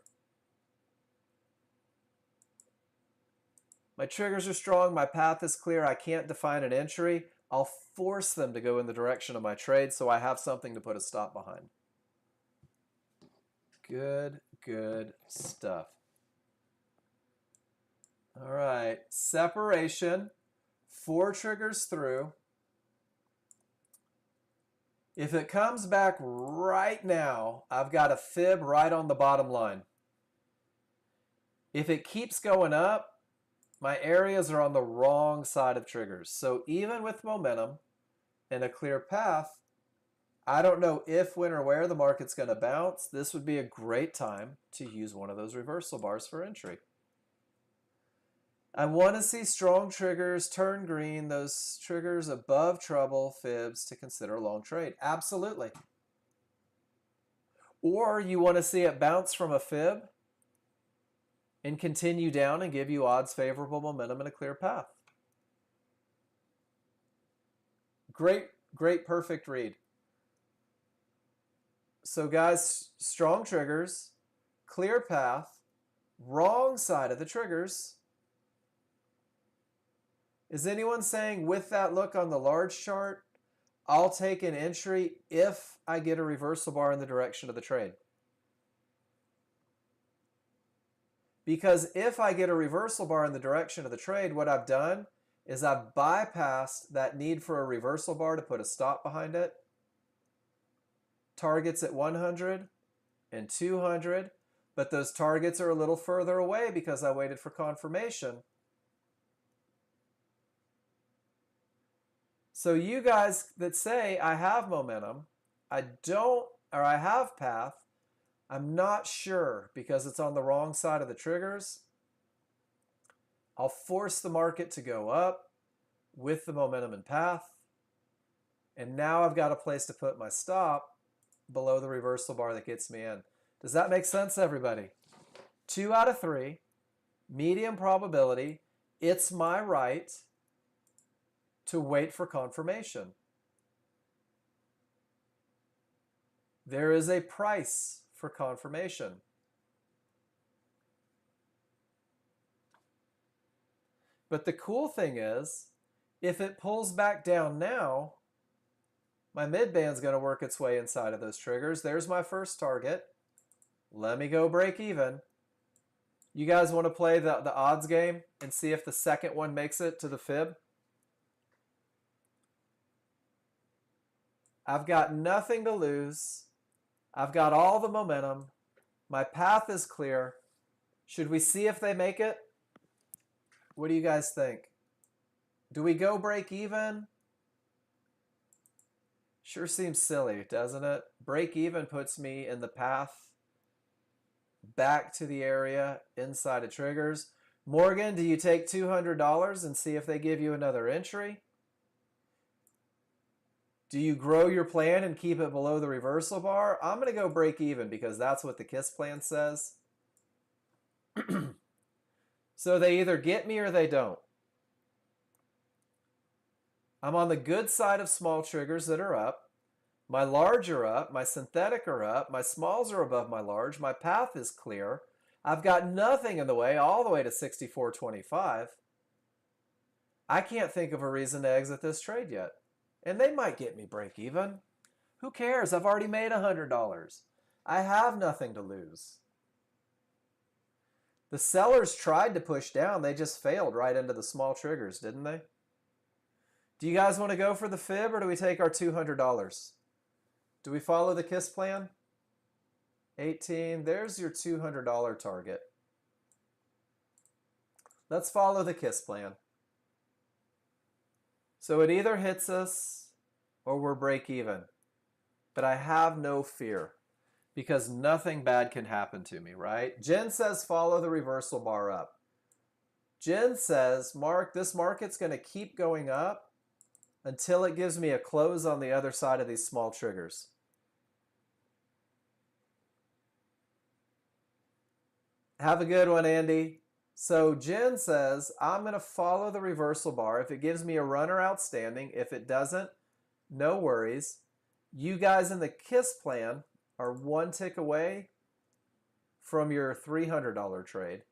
My triggers are strong, my path is clear, I can't define an entry. I'll force them to go in the direction of my trade so I have something to put a stop behind. Good, good stuff. All right, separation, 4 triggers through. If it comes back right now, I've got a fib right on the bottom line. If it keeps going up, my areas are on the wrong side of triggers. So even with momentum and a clear path, I don't know if, when, or where the market's going to bounce. This would be a great time to use one of those reversal bars for entry. I want to see strong triggers turn green, those triggers above trouble, fibs to consider a long trade. Absolutely. Or you want to see it bounce from a fib and continue down and give you odds favorable momentum and a clear path. Great, great, perfect read. So guys, strong triggers, clear path, wrong side of the triggers. Is anyone saying with that look on the large chart, I'll take an entry if I get a reversal bar in the direction of the trade? Because if I get a reversal bar in the direction of the trade, what I've done is I've bypassed that need for a reversal bar to put a stop behind it. Targets at 100 and 200, but those targets are a little further away because I waited for confirmation. So you guys that say I have momentum, I don't, or I have path, I'm not sure because it's on the wrong side of the triggers. I'll force the market to go up with the momentum and path. And now I've got a place to put my stop below the reversal bar that gets me in. Does that make sense, everybody? 2 out of 3, medium probability. It's my right to wait for confirmation. There is a price for confirmation. But the cool thing is, if it pulls back down now, my mid-band's going to work its way inside of those triggers. There's my first target. Let me go break even. You guys want to play the odds game and see if the second one makes it to the fib? I've got nothing to lose. I've got all the momentum. My path is clear. Should we see if they make it? What do you guys think? Do we go break even? Sure seems silly, doesn't it? Break even puts me in the path back to the area inside of triggers. Morgan, do you take $200 and see if they give you another entry? Do you grow your plan and keep it below the reversal bar? I'm going to go break even because that's what the KISS plan says. So they either get me or they don't. I'm on the good side of small triggers that are up. My large are up. My synthetic are up. My smalls are above my large. My path is clear. I've got nothing in the way all the way to 64.25. I can't think of a reason to exit this trade yet. And they might get me break even. Who cares? I've already made $100. I have nothing to lose. The sellers tried to push down. They just failed right into the small triggers, didn't they? Do you guys want to go for the fib or do we take our $200? Do we follow the KISS plan? 18, there's your $200 target. Let's follow the KISS plan. So it either hits us or we're break even. But I have no fear because nothing bad can happen to me, right? Jen says follow the reversal bar up. Jen says, Mark, this market's going to keep going up until it gives me a close on the other side of these small triggers. Have a good one, Andy. So Jen says, I'm going to follow the reversal bar. If it gives me a runner outstanding, if it doesn't, no worries. You guys in the KISS plan are one tick away from your $300 trade.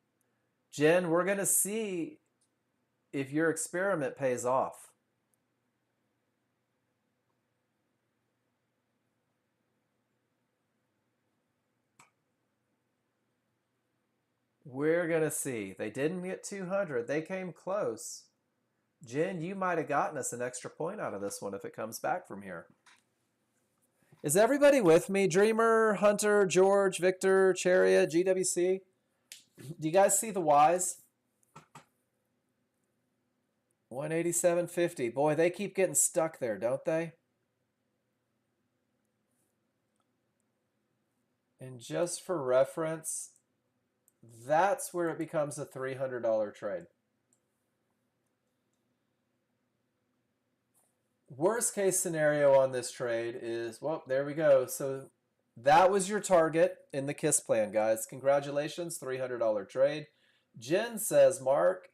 Jen, we're going to see if your experiment pays off. We're going to see. They didn't get 200. They came close. Jen, you might have gotten us an extra point out of this one if it comes back from here. Is everybody with me? Dreamer, Hunter, George, Victor, Chariot, GWC? Do you guys see the Ys? 187.50. Boy, they keep getting stuck there, don't they? And just for reference, that's where it becomes a $300 trade. Worst case scenario on this trade is, well, there we go. So that was your target in the KISS plan, guys. Congratulations, $300 trade. Jen says, Mark,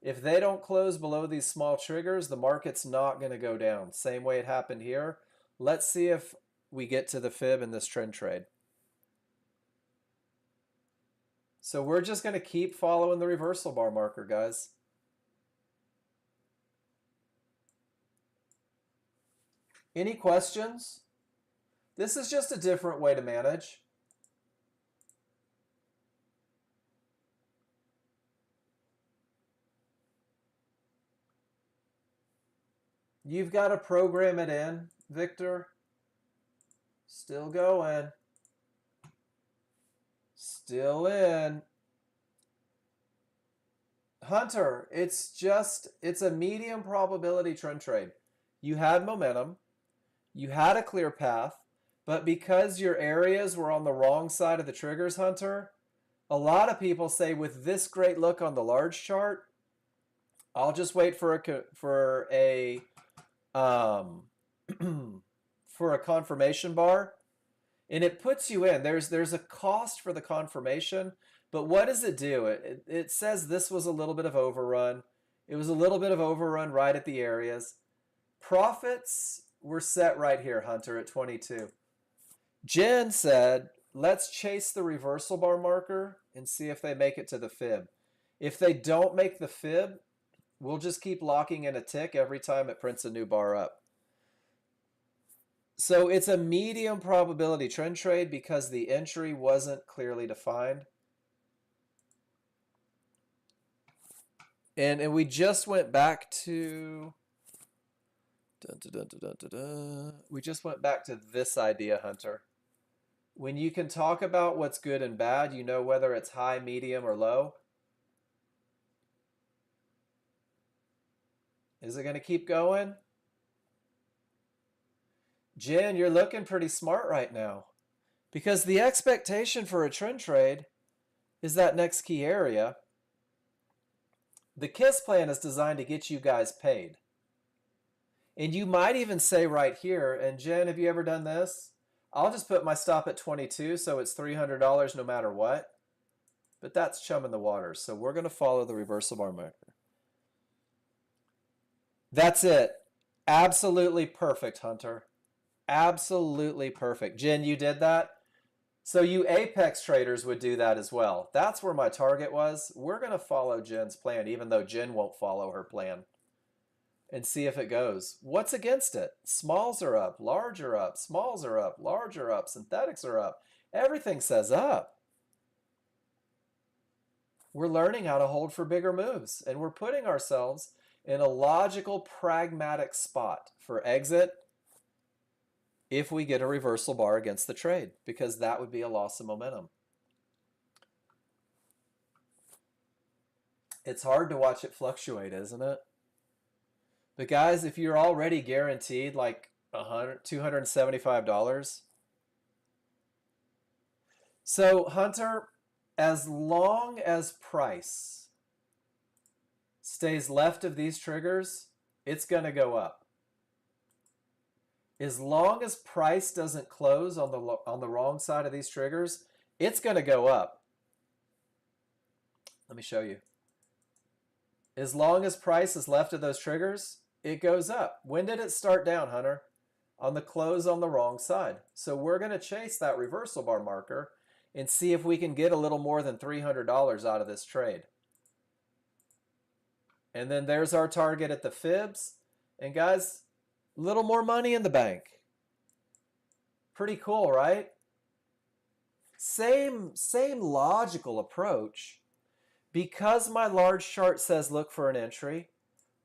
if they don't close below these small triggers, the market's not going to go down. Same way it happened here. Let's see if we get to the fib in this trend trade. So we're just going to keep following the reversal bar marker, guys. Any questions? This is just a different way to manage. You've got to program it in, Victor. Still going. Still in. Hunter, it's a medium probability trend trade. You had momentum. You had a clear path, but because your areas were on the wrong side of the triggers, Hunter, a lot of people say with this great look on the large chart, I'll just wait for a for a confirmation bar, and it puts you in. There's a cost for the confirmation, but what does it do? It says this was a little bit of overrun. It was a little bit of overrun right at the areas. Profits were set right here, Hunter, at 22. Jen said, let's chase the reversal bar marker and see if they make it to the fib. If they don't make the fib, we'll just keep locking in a tick every time it prints a new bar up. So it's a medium probability trend trade because the entry wasn't clearly defined. And we just went back to... We just went back to this idea, Hunter. When you can talk about what's good and bad, you know whether it's high, medium, or low. Is it going to keep going? Jen, you're looking pretty smart right now. Because the expectation for a trend trade is that next key area. The KISS plan is designed to get you guys paid. And you might even say right here, and Jen, have you ever done this? I'll just put my stop at 22, so it's $300 no matter what. But that's chum in the water, so we're going to follow the reversal bar marker. That's it. Absolutely perfect, Hunter. Absolutely perfect. Jen, you did that? So you Apex traders would do that as well. That's where my target was. We're going to follow Jen's plan, even though Jen won't follow her plan. And see if it goes. What's against it? Smalls are up, large are up, smalls are up, large are up, synthetics are up. Everything says up. We're learning how to hold for bigger moves, and we're putting ourselves in a logical, pragmatic spot for exit if we get a reversal bar against the trade, because that would be a loss of momentum. It's hard to watch it fluctuate, isn't it? But guys, if you're already guaranteed like $275, so Hunter, as long as price stays left of these triggers, it's going to go up. As long as price doesn't close on the wrong side of these triggers, it's going to go up. Let me show you. As long as price is left of those triggers, it goes up. When did it start down, Hunter? On the close on the wrong side. So we're going to chase that reversal bar marker and see if we can get a little more than $300 out of this trade. And then there's our target at the fibs. And guys, a little more money in the bank. Pretty cool, right? Same logical approach. Because my large chart says look for an entry,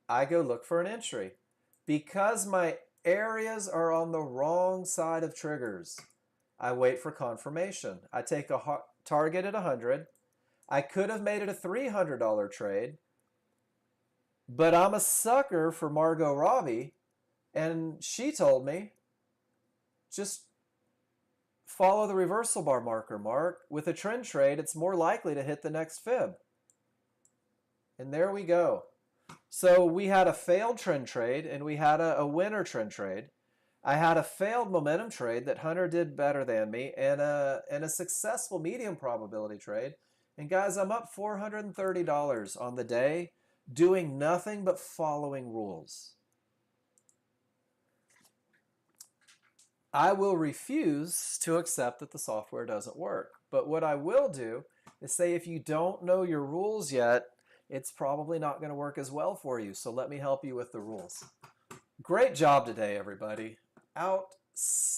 I go look for an entry. Because my areas are on the wrong side of triggers, I wait for confirmation. I take a target at 100. I could have made it a $300 trade, but I'm a sucker for Margot Robbie, and she told me, just follow the reversal bar marker, Mark. With a trend trade, it's more likely to hit the next fib. And there we go. So we had a failed trend trade, and we had a winner trend trade. I had a failed momentum trade that Hunter did better than me, and a successful medium probability trade. And guys, I'm up $430 on the day, doing nothing but following rules. I will refuse to accept that the software doesn't work. But what I will do is say, if you don't know your rules yet, it's probably not going to work as well for you. So let me help you with the rules. Great job today, everybody. Out.